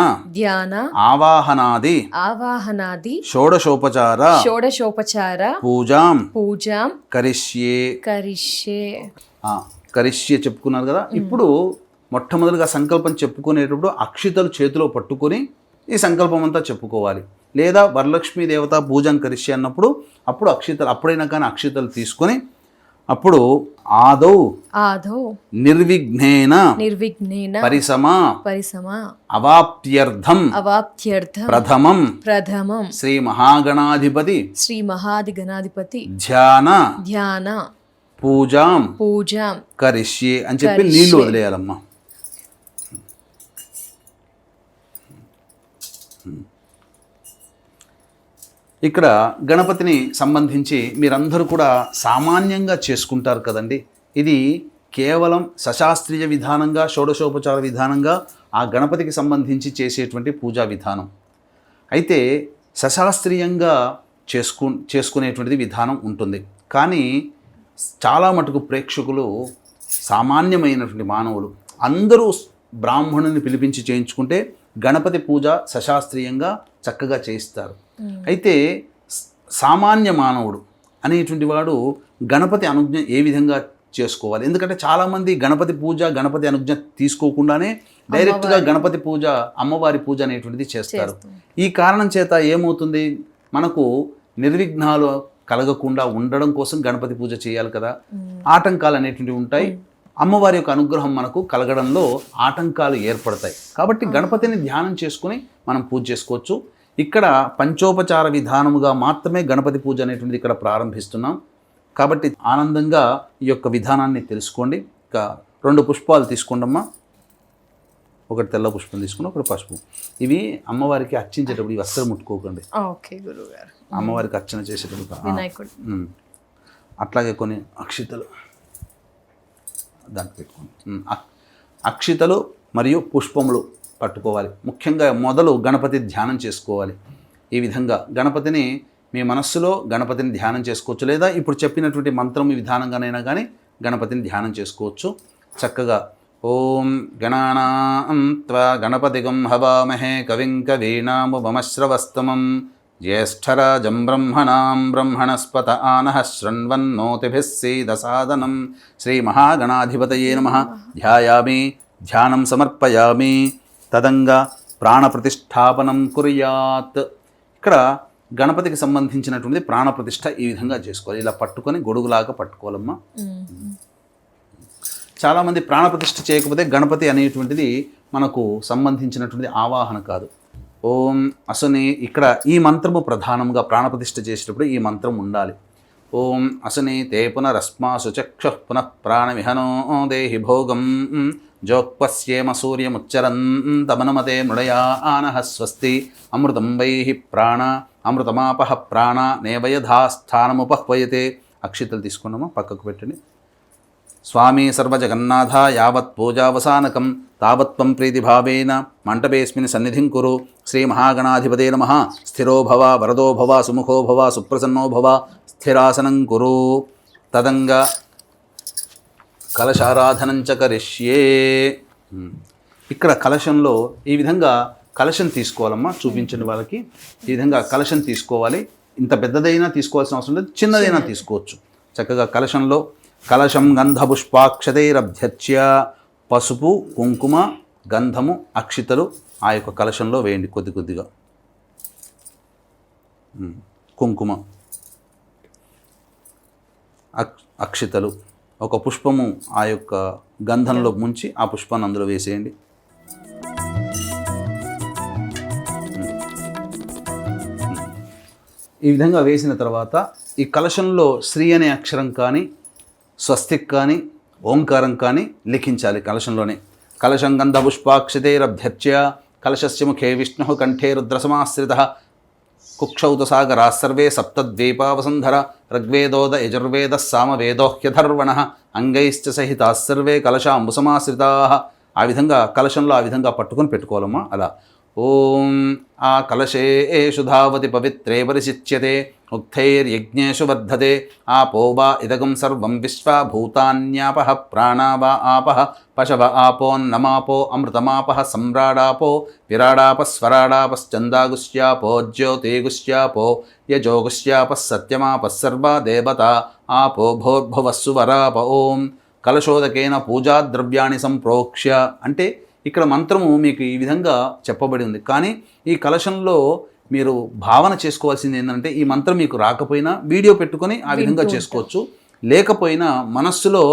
ఆవాహనాది షోడశోపచార పూజాం కరిష్యే చెప్పుకున్నారు కదా. ఇప్పుడు మొట్టమొదటిగా సంకల్పం చెప్పుకునేటప్పుడు అక్షితలు చేతిలో పట్టుకొని ఈ సంకల్పం అంతా చెప్పుకోవాలి. లేదా వరలక్ష్మీ దేవత పూజం కరిష్యే అన్నప్పుడు అప్పుడు అక్షితలు, అప్పుడైనా కానీ అక్షితలు తీసుకొని అప్పుడు ఆదౌ నిర్విఘ్నేన పరిసమా అవాప్త్యర్థం ప్రథమం శ్రీ మహాగణాధిపతి ధ్యాన పూజాం కరిష్యే అని చెప్పి నీళ్లు వదిలేయాలమ్మా. ఇక్కడ గణపతిని సంబంధించి మీరందరూ కూడా సామాన్యంగా చేసుకుంటారు కదండి. ఇది కేవలం సశాస్త్రీయ విధానంగా, షోడశోపచార విధానంగా ఆ గణపతికి సంబంధించి చేసేటువంటి పూజా విధానం. అయితే సశాస్త్రీయంగా చేసుకునేటువంటిది విధానం ఉంటుంది. కానీ చాలా మటుకు ప్రేక్షకులు సామాన్యమైనటువంటి మానవులు అందరూ బ్రాహ్మణుని పిలిపించి చేయించుకుంటే గణపతి పూజ సశాస్త్రీయంగా చక్కగా చేయిస్తారు. అయితే సామాన్య మానవుడు అనేటువంటి వాడు గణపతి అనుజ్ఞ ఏ విధంగా చేసుకోవాలి? ఎందుకంటే చాలామంది గణపతి పూజ గణపతి అనుజ్ఞ తీసుకోకుండానే డైరెక్ట్గా గణపతి పూజ అమ్మవారి పూజ అనేటువంటిది చేస్తారు. ఈ కారణం చేత ఏమవుతుంది, మనకు నిర్విఘ్నాలు కలగకుండా ఉండడం కోసం గణపతి పూజ చేయాలి కదా, ఆటంకాలు అనేటువంటివి ఉంటాయి. అమ్మవారి యొక్క అనుగ్రహం మనకు కలగడంలో ఆటంకాలు ఏర్పడతాయి. కాబట్టి గణపతిని ధ్యానం చేసుకుని మనం పూజ చేసుకోవచ్చు. ఇక్కడ పంచోపచార విధానముగా మాత్రమే గణపతి పూజ అనేటువంటిది ఇక్కడ ప్రారంభిస్తున్నాం. కాబట్టి ఆనందంగా ఈ యొక్క విధానాన్ని తెలుసుకోండి. ఇక 2 పుష్పాలు తీసుకోండమ్మా. ఒకటి తెల్ల పుష్పం తీసుకుని ఒకటి పసుపు. ఇవి అమ్మవారికి అర్చించేటప్పుడు ఇవి అస్సలు ముట్టుకోకండి. ఓకే గురువుగారు. అమ్మవారికి అర్చన చేసేటప్పుడు అట్లాగే కొన్ని అక్షితలు దానికి పెట్టుకోండి. అక్షితలు మరియు పుష్పములు పట్టుకోవాలి. ముఖ్యంగా మొదలు గణపతి ధ్యానం చేసుకోవాలి. ఈ విధంగా గణపతిని మీ మనస్సులో గణపతిని ధ్యానం చేసుకోవచ్చు, లేదా ఇప్పుడు చెప్పినటువంటి మంత్రం విధానంగానైనా కానీ గణపతిని ధ్యానం చేసుకోవచ్చు. చక్కగా ఓం గణానాం త్వా గణపతిగం హవామహే కవిం కవీనాముపమశ్రవస్తమం జ్యేష్ఠరాజం బ్రహ్మణాం బ్రహ్మణస్పత ఆనః శృణ్వన్నోతిభిः సీదసాదనం. శ్రీమహాగణాధిపతయే నమః. ధ్యాయామి, ధ్యానం సమర్పయామి. తదంగా ప్రాణప్రతిష్ఠాపనం కుర్యాత్. ఇక్కడ గణపతికి సంబంధించినటువంటిది ప్రాణప్రతిష్ఠ ఈ విధంగా చేసుకోవాలి. ఇలా పట్టుకొని గొడుగులాగా పట్టుకోవాలమ్మా. చాలామంది ప్రాణప్రతిష్ఠ చేయకపోతే గణపతి అనేటువంటిది మనకు సంబంధించినటువంటి ఆవాహన కాదు. ఓం అసుని, ఇక్కడ ఈ మంత్రము ప్రధానంగా ప్రాణప్రతిష్ఠ చేసేటప్పుడు ఈ మంత్రం ఉండాలి. ఓం అసుని తే పునరస్మాసు చక్షుః పునః ప్రాణవిహనో దేహి భోగం జోక్పశ్యేమ సూర్యముచ్చరంతమనుమతే మృడయా ఆనః స్వస్తి అమృతం వైహి ప్రాణ అమృతమాపహ ప్రాణ నేవయధాస్థానముపహ్వయతే. అక్షితలు తీసుకున్నామా, పక్కకు పెట్టండి. స్వామి సర్వజగన్నాథ యావత్ పూజావసానకం తావత్వం ప్రీతిభావేన మంటపేస్మిన్ సన్నిధిం కురు. శ్రీమహాగణాధిపతే నమః. స్థిరో భవ వరదో భవ సుముఖో భవ సుప్రసన్నో భవ స్థిరాసనం కురు. తదంగా కలశారాధనం చ కరిష్యే. ఇక్కడ కలశంలో ఈ విధంగా కలశం తీసుకోవాలమ్మా. చూపించండి వాళ్ళకి. ఈ విధంగా కలశం తీసుకోవాలి. ఇంత పెద్దదైనా తీసుకోవాల్సిన అవసరం లేదు, చిన్నదైనా తీసుకోవచ్చు. చక్కగా కలశంలో కలశం గంధపుష్పాక్షతైరభ్యర్చ్య, పసుపు కుంకుమ గంధము అక్షితలు ఆ యొక్క కలశంలో వేయండి. కొద్ది కొద్దిగా కుంకుమ అక్షితలు, ఒక పుష్పము ఆ యొక్క గంధంలో ముంచి ఆ పుష్పాన్ని అందులో వేసేయండి. ఈ విధంగా వేసిన తర్వాత ఈ కలశంలో శ్రీ అనే అక్షరం కానీ స్వస్తిక్ కానీ ఓంకారం కానీ లిఖించాలి కలశంలోనే. కలశం గంధపుష్పాక్షతైరభ్యర్చ్య కలశస్య ముఖే విష్ణు కంఠే రుద్రసమాశ్రితః కుక్షౌత సాగరా సర్వే సప్తద్వీపావసుంధర ఋగ్వేదోద యజుర్వేద సామవేదోహ్యధర్వణః అంగైశ్చ సహితాః సర్వే కలశాంబుసమాశ్రితాః. ఆ విధంగా కలశంలో ఆ విధంగా పట్టుకొని పెట్టుకోవాలమ్మా. అలా ఓం ఆ కలశేషు ధావతి పవిత్రే పరిశిచ్యతే ఉక్తైర్యజ్ఞేషు వర్ధతే ఆపో వా ఇదగం సర్వం విశ్వా భూతాన్యాపః ప్రాణా వా ఆపః పశవ ఆపోన్నమాపో అమృతమాపః సమ్రాడాపో విరాడాపస్వరాడాపశ్చందాగుశ్యాపో జ్యోతిగుశ్యాపో యజోగుశ్యాపः సత్యమాపः సర్వా దేవతా ఆపో భోర్భువస్సు వరాప. ఓం కలశోదకేన పూజాద్రవ్యాణి సంప్రోక్ష్య అంటే ఇక్కడ మంత్రము మీకు ఈ విధంగా చెప్పబడి ఉంది. కానీ ఈ కలశంలో మీరు భావన చేసుకోవాల్సింది ఏంటంటే ఈ మంత్రం మీకు రాకపోయినా వీడియో పెట్టుకొని ఆ విధంగా చేసుకోవచ్చు. లేకపోయినా మనస్సులో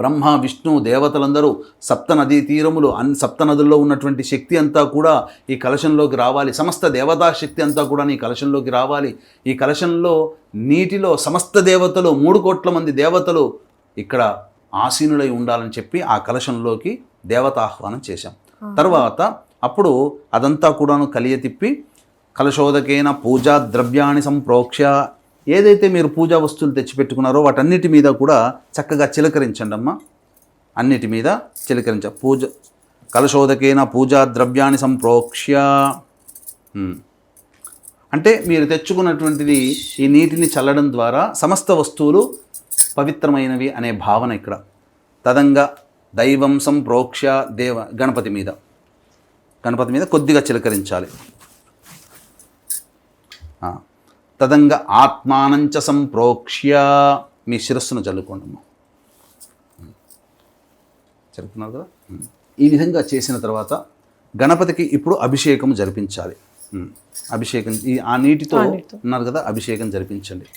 బ్రహ్మ విష్ణు దేవతలందరూ సప్తనదీ తీరములు సప్తనదుల్లో ఉన్నటువంటి శక్తి అంతా కూడా ఈ కలశంలోకి రావాలి. సమస్త దేవతా శక్తి అంతా కూడా ఈ కలశంలోకి రావాలి. ఈ కలశంలో నీటిలో సమస్త దేవతలు 3 కోట్ల మంది దేవతలు ఇక్కడ ఆసీనులై ఉండాలని చెప్పి ఆ కలశంలోకి దేవతాహ్వానం చేశాం. తర్వాత అప్పుడు అదంతా కూడాను కలియ తిప్పి కలశోదకేన పూజా ద్రవ్యాన్ని సంప్రోక్ష్య ఏదైతే మీరు పూజా వస్తువులు తెచ్చిపెట్టుకున్నారో వాటన్నిటి మీద కూడా చక్కగా చిలకరించండి అమ్మా. అన్నిటి మీద పూజ కలశోదకేన పూజా ద్రవ్యాన్ని సంప్రోక్ష్య అంటే మీరు తెచ్చుకున్నటువంటిది ఈ నీటిని చల్లడం ద్వారా సమస్త వస్తువులు పవిత్రమైనవి అనే భావన ఇక్కడ. తదంగా దైవం సంప్రోక్ష్య గణపతి మీద కొద్దిగా చిలకరించాలి. తదంగ ఆత్మానంచ సంప్రోక్ష్య మీ శిరస్సును చల్లుకోండి అమ్మ. చదువుతున్నారు కదా. ఈ విధంగా చేసిన తర్వాత గణపతికి ఇప్పుడు అభిషేకం జరిపించాలి. అభిషేకం ఆ నీటితో ఉన్నారు కదా, అభిషేకం జరిపించండి.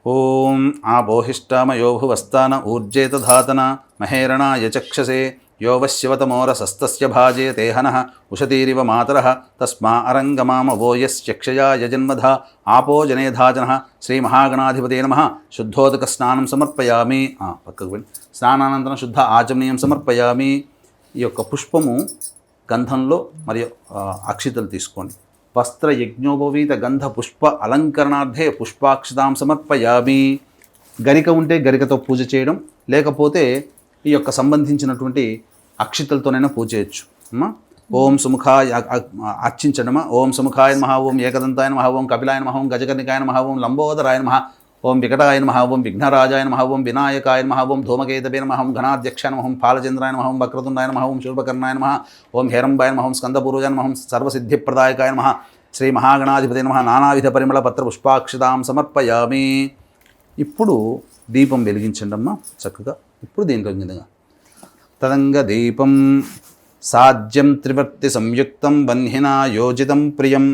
ఓం ఆపోహిష్టామయో భువస్థాన ఊర్జేత ధాతన మహేరణాయ చక్షసే యోవశివతమోరసస్తస్య భాజే తేహనః ఉషతీరివ మాతరః తస్మా అరంగమామవో యశ్చక్షయాయ జన్మధ ఆపో జనేధాజనః శ్రీమహాగణాధిపతే నమః. శుద్ధోదక స్నానం సమర్పయామి. పక్కకు వెళ్ళి స్నానానంతరం శుద్ధ ఆచమనీయం సమర్పయామి. ఈ యొక్క పుష్పము గంధంలో మరియు అక్షితలు తీసుకోండి. వస్త్ర యజ్ఞోపవీత గంధ పుష్ప అలంకరణార్థే పుష్పాక్షితాం సమర్పయామి. గరిక ఉంటే గరికతో పూజ చేయడం, లేకపోతే ఈ యొక్క సంబంధించినటువంటి అక్షితలతోనైనా పూజ చేయొచ్చు అమ్మా. ఓం సుముఖాయ అర్చించడమా. ఓం సుముఖాయ నమః, ఓం ఏకదంతాయ నమః, ఓం కపిలాయ నమః, ఓం గజకర్ణికాయ నమః, ఓం లంబోదరాయ నమః, ఓం వికటాయ నమః, ఓం విఘ్నరాజాయ నమః, ఓం వినాయకాయ నమః, ఓం ధూమకేతవే నమః, ఓం ఘనాధ్యక్షాయ నమః, ఓం పాలచంద్రాయ నమః, ఓం వక్రతుండాయ నమః, ఓం శూర్పకర్ణాయ నమః, ఓం హేరంబాయ నమః, ఓం స్కందపూర్వజాయ నమః, ఓం సర్వసిద్ధిప్రదాయకాయ నమః, శ్రీ మహాగణాధిపతే నమః. నానావిధ పరిమళ పత్ర పుష్పాక్షితాం సమర్పయామి. ఇప్పుడు దీపం వెలిగించండి అమ్మా చక్కగా. ఇప్పుడు దీంట్లో విధంగా తదంగ దీపం సాధ్యం త్రివర్తి సంయుక్తం వన్హినా యోజితం ప్రియం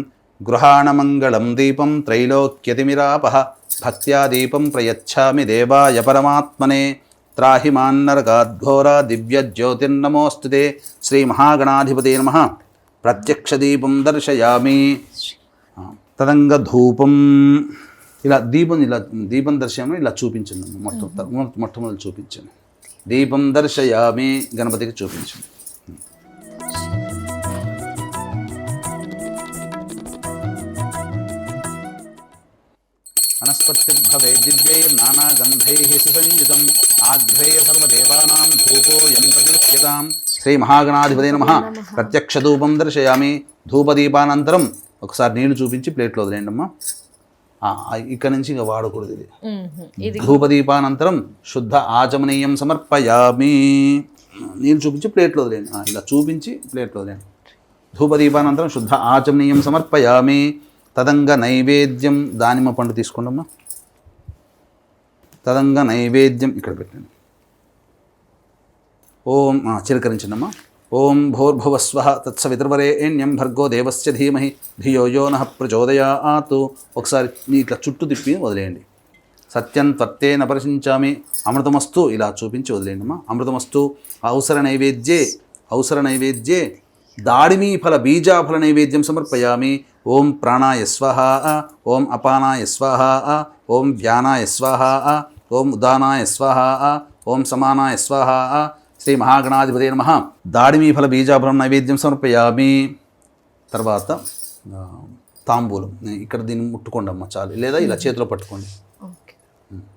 గృహాణమంగళం దీపం త్రైలోక్యతిమిరాపః భక్త్యా దీపం ప్రయచ్ఛామి దేవాయ పరమాత్మనే త్రాహి మాన్నరకాద్ఘోరా దివ్యజ్యోతిర్నమోస్తుతే. శ్రీ మహాగణాధిపతే నమః. ప్రత్యక్ష దీపం దర్శయామి. తదంగ ధూపం ఇలా దీపం దర్శయామి. ఇలా చూపించండి మొట్టమొదటి చూపించండి. దీపం దర్శయామి గణపతికి చూపించండి. వనస్పతిర్భవే దివ్యైర్నానాగంధైః సుసంయుతం ఆఘ్రేయ సర్వదేవానాం ధూపోయం ప్రతిష్ఠితాం. శ్రీ మహాగణాధిపతే నమః. ప్రత్యక్ష ధూపం దర్శయామి. ధూపదీపానంతరం ఒకసారి నీళ్లు చూపించి ప్లేట్లో వదిలేయండి అమ్మా. ఇక్కడ నుంచి ఇంకా వాడకూడదు ఇది. ధూపదీపానంతరం శుద్ధ ఆచమనీయం సమర్పయామి. నీళ్ళు చూపించి ప్లేట్లో వదిలేండి. ఇలా చూపించి ప్లేట్లో వదిలేండి. ధూపదీపానంతరం శుద్ధ ఆచమనీయం సమర్పయామి. తదంగ నైవేద్యం దానిమ్మ పండు తీసుకోండి అమ్మా. తదంగ నైవేద్యం ఇక్కడ పెట్టండి. ఓం చిలకరించండి అమ్మా. ఓం భూర్భువస్వః తత్సవితుర్వరేణ్యం భర్గో దేవస్య ధీమహి ధియో యో నః ప్రచోదయాత్. ఒకసారి ఇట్లా చుట్టూ తిప్పి వదిలేయండి. సత్యం త్వత్తేన పరిశించామి. అమృతమస్తు ఇలా చూపించి వదిలేయండి అమ్మా. అమృతమస్తు. ఔసర నైవేద్యే దాడిమీ ఫల బీజాఫల నైవేద్యం సమర్పయామి. ఓం ప్రాణాయ స్వాహ, ఓం అపానాయ స్వాహ, ఓం వ్యానాయ స్వాహ, ఓం ఉదానాయ స్వాహ, ఓం సమానాయ స్వాహ. శ్రీ మహాగణాధిపతే నమః. దాడిమీ ఫల బీజాఫలం నైవేద్యం సమర్పయామి. తర్వాత తాంబూలం. ఇక్కడ దీన్ని ముట్టుకోండి అమ్మ చాలు, లేదా ఇలా చేతిలో పట్టుకోండి.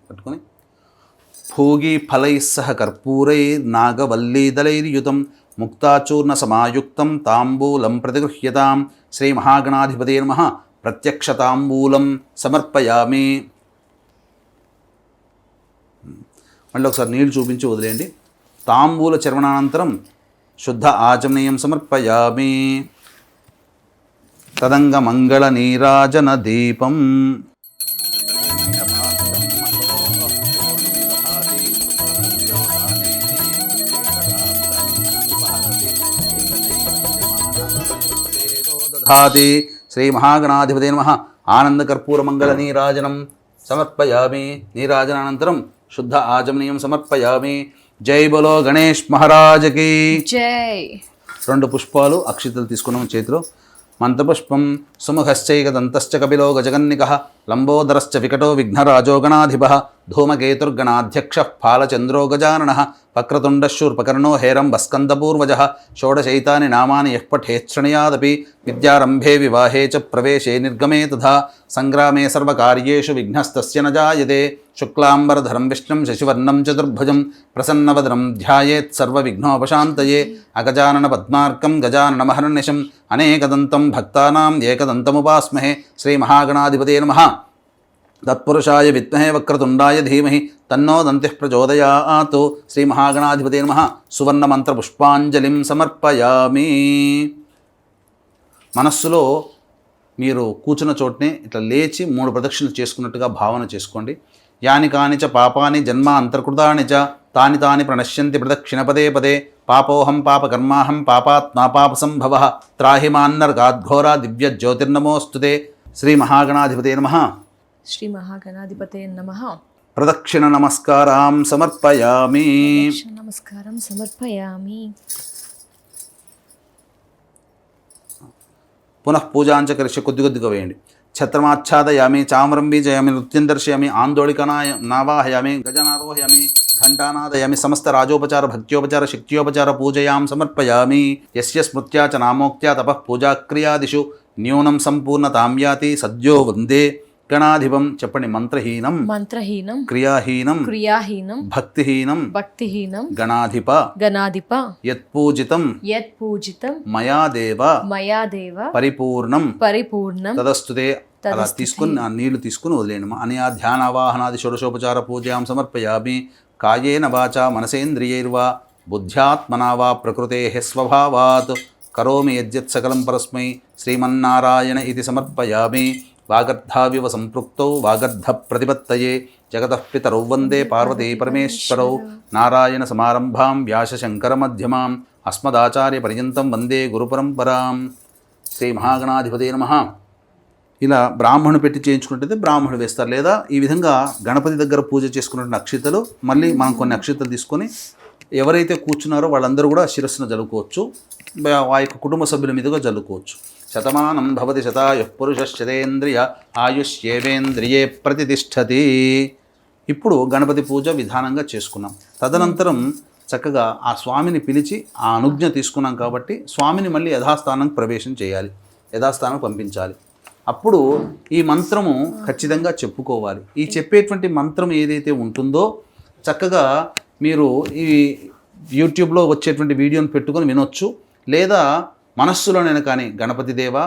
పట్టుకొని భోగి ఫలైస్సహ కర్పూరై నాగవల్లీదలైర్యుతం ముక్తాచూర్ణ సమాయుక్తం తాంబూలం ప్రతిగృహ్యతాం. శ్రీ మహాగణాధిపతే నమః. ప్రత్యక్ష తాంబూలం సమర్పయామి. మళ్ళీ ఒకసారి నీళ్ళు చూపించి వదిలేయండి. తాంబూల చర్వణానంతరం శుద్ధ ఆచమనీయం సమర్పయామి. తదంగ మంగళ నీరాజన దీపం. శ్రీ మహాగణాధిపతే నమః. ఆనంద కర్పూర మంగళ నీరాజనం సమర్పయామి. నీరాజనానంతరం శుద్ధ ఆచమనీయం సమర్పయామి. జై బలో గణేష్ మహారాజకి జై. 2 పుష్పాలు అక్షితలు తీసుకున్నాము చేతిలో. మంత్రపుష్పం సుముఖశ్చైకదంతశ్చ కపిలో గజగన్నికః లంబోదరశ్చ వికటో విఘ్నరాజో గణాధిపః ధూమకేతుర్గణాధ్యక్షః ఫాలచంద్రో గజాననః వక్రతుండశూర్పకర్ణో హేరంబస్కందపూర్వజः షోడశైతాని నామాని యః పఠేచ్చృణయాదపి విద్యారంభే వివాహే చ ప్రవేశే నిర్గమే తథా సంగ్రామే సర్వకార్యేషు విఘ్నస్తస్య న జాయతే. శుక్లాంబరధరం విష్ణుం శశివర్ణం చతుర్భుజం ప్రసన్నవదనం ధ్యాయేత్ సర్వవిఘ్నోపశాంతయే. అగజానన పద్మార్కం తత్పురుషాయ విద్మహే వక్రతుండాయ ధీమహి తన్నో దంతిః ప్రచోదయాత్. శ్రీ మహాగణాధిపతే నమః. సువర్ణ మంత్ర పుష్పాంజలిం సమర్పయామి. మనస్సులో మీరు కూర్చున్న చోటనే ఇట్లా లేచి 3 ప్రదక్షిణలు చేసుకున్నట్టుగా భావన చేసుకోండి. యాని కాని చ పాపాని జన్మ అంతర్కృతాని చ తాని తాని ప్రణశ్యంతి ప్రదక్షిణ పదే పదే. పాపోహం పాపకర్మాహం పాపాత్మా పాపసంభవ. త్రాహి మాన్నర్గాద్ఘోరా దివ్య జ్యోతిర్నమోస్తుతే. శ్రీ మహాగణాధిపతే నమః. శ్రీ మహాగణాధిపతే నమః. ప్రదక్షిణ నమస్కారం సమర్పయామి. నమస్కారం సమర్పయామి. పునః పూజాంచ కరిష్య కొద్దిగా వేయండి. ఛత్రమాచ్ఛాదయామి, చామరం బీజయామి, నృత్యం దర్శయామి, ఆందోళికనాయ నావాహయామి, గజనారోహయామి, ఘంటానాదయామి. సమస్త రాజోపచార భక్త్యోపచార శక్త్యోపచార పూజయాం సమర్పయామి. యస్య స్మృత్యా చ నామోక్త్యా తపః పూజాక్రియాదిషు న్యూనం సంపూర్ణతాం యాతి సద్యో వందే గణాధిపం. చెప్పండి. మంత్రహీనం మంత్రహీనం క్రియాహీనం క్రియాహీనం భక్తిహీనం భక్తిహీనం గణాధిప గణాధిప యత్పూజితం యత్పూజితం మయా దేవ మయా దేవ పరిపూర్ణం పరిపూర్ణం తదస్తుతే. అలా తీసుకుని ఆ నీళ్లు తీసుకుని వదిలేయండి. అనయా ధ్యానావాహనాది షోడశోపచార పూజయాం సమర్పయామి. కాయేన వాచా మనసేంద్రియైర్వా బుద్ధ్యాత్మనా వా ప్రకృతేః స్వభావాత్ కరోమి యద్యత్ సకలం పరస్మై శ్రీమన్నారాయణ ఇది సమర్పయామి. వాగర్ధావివ సంపృక్తౌ వాగర్ధ ప్రతిపత్తయే జగతః పితరౌ వందే పార్వతీ పరమేశ్వరౌ. నారాయణ సమారంభాం వ్యాసశంకర మధ్యమాం అస్మదాచార్య పర్యంతం వందే గురుపరంపరాం. శ్రీ మహాగణాధిపతే నమః. ఇలా బ్రాహ్మణు పెట్టి చేయించుకుంటే బ్రాహ్మణుడు వేస్తారు. లేదా ఈ విధంగా గణపతి దగ్గర పూజ చేసుకున్న అక్షితలు మళ్ళీ మనం కొన్ని అక్షితలు తీసుకొని ఎవరైతే కూర్చున్నారో వాళ్ళందరూ కూడా శిరస్సును జల్లుకోవచ్చు. ఆ యొక్క కుటుంబ సభ్యుల మీదుగా జల్లుకోవచ్చు. శతమానం భవతి శతాయుః పురుషశ్చతేంద్రియ ఆయుష్యేవేంద్రియే ప్రతిష్టతి. ఇప్పుడు గణపతి పూజ విధానంగా చేసుకున్నాం. తదనంతరం చక్కగా ఆ స్వామిని పిలిచి ఆ అనుజ్ఞ తీసుకున్నాం కాబట్టి స్వామిని మళ్ళీ యథాస్థానం ప్రవేశం చేయాలి, యథాస్థానం పంపించాలి. అప్పుడు ఈ మంత్రము ఖచ్చితంగా చెప్పుకోవాలి. ఈ చెప్పేటువంటి మంత్రం ఏదైతే ఉంటుందో చక్కగా మీరు ఈ యూట్యూబ్లో వచ్చేటువంటి వీడియోని పెట్టుకొని వినొచ్చు. లేదా మనస్సులోనైనా కానీ గణపతి దేవా,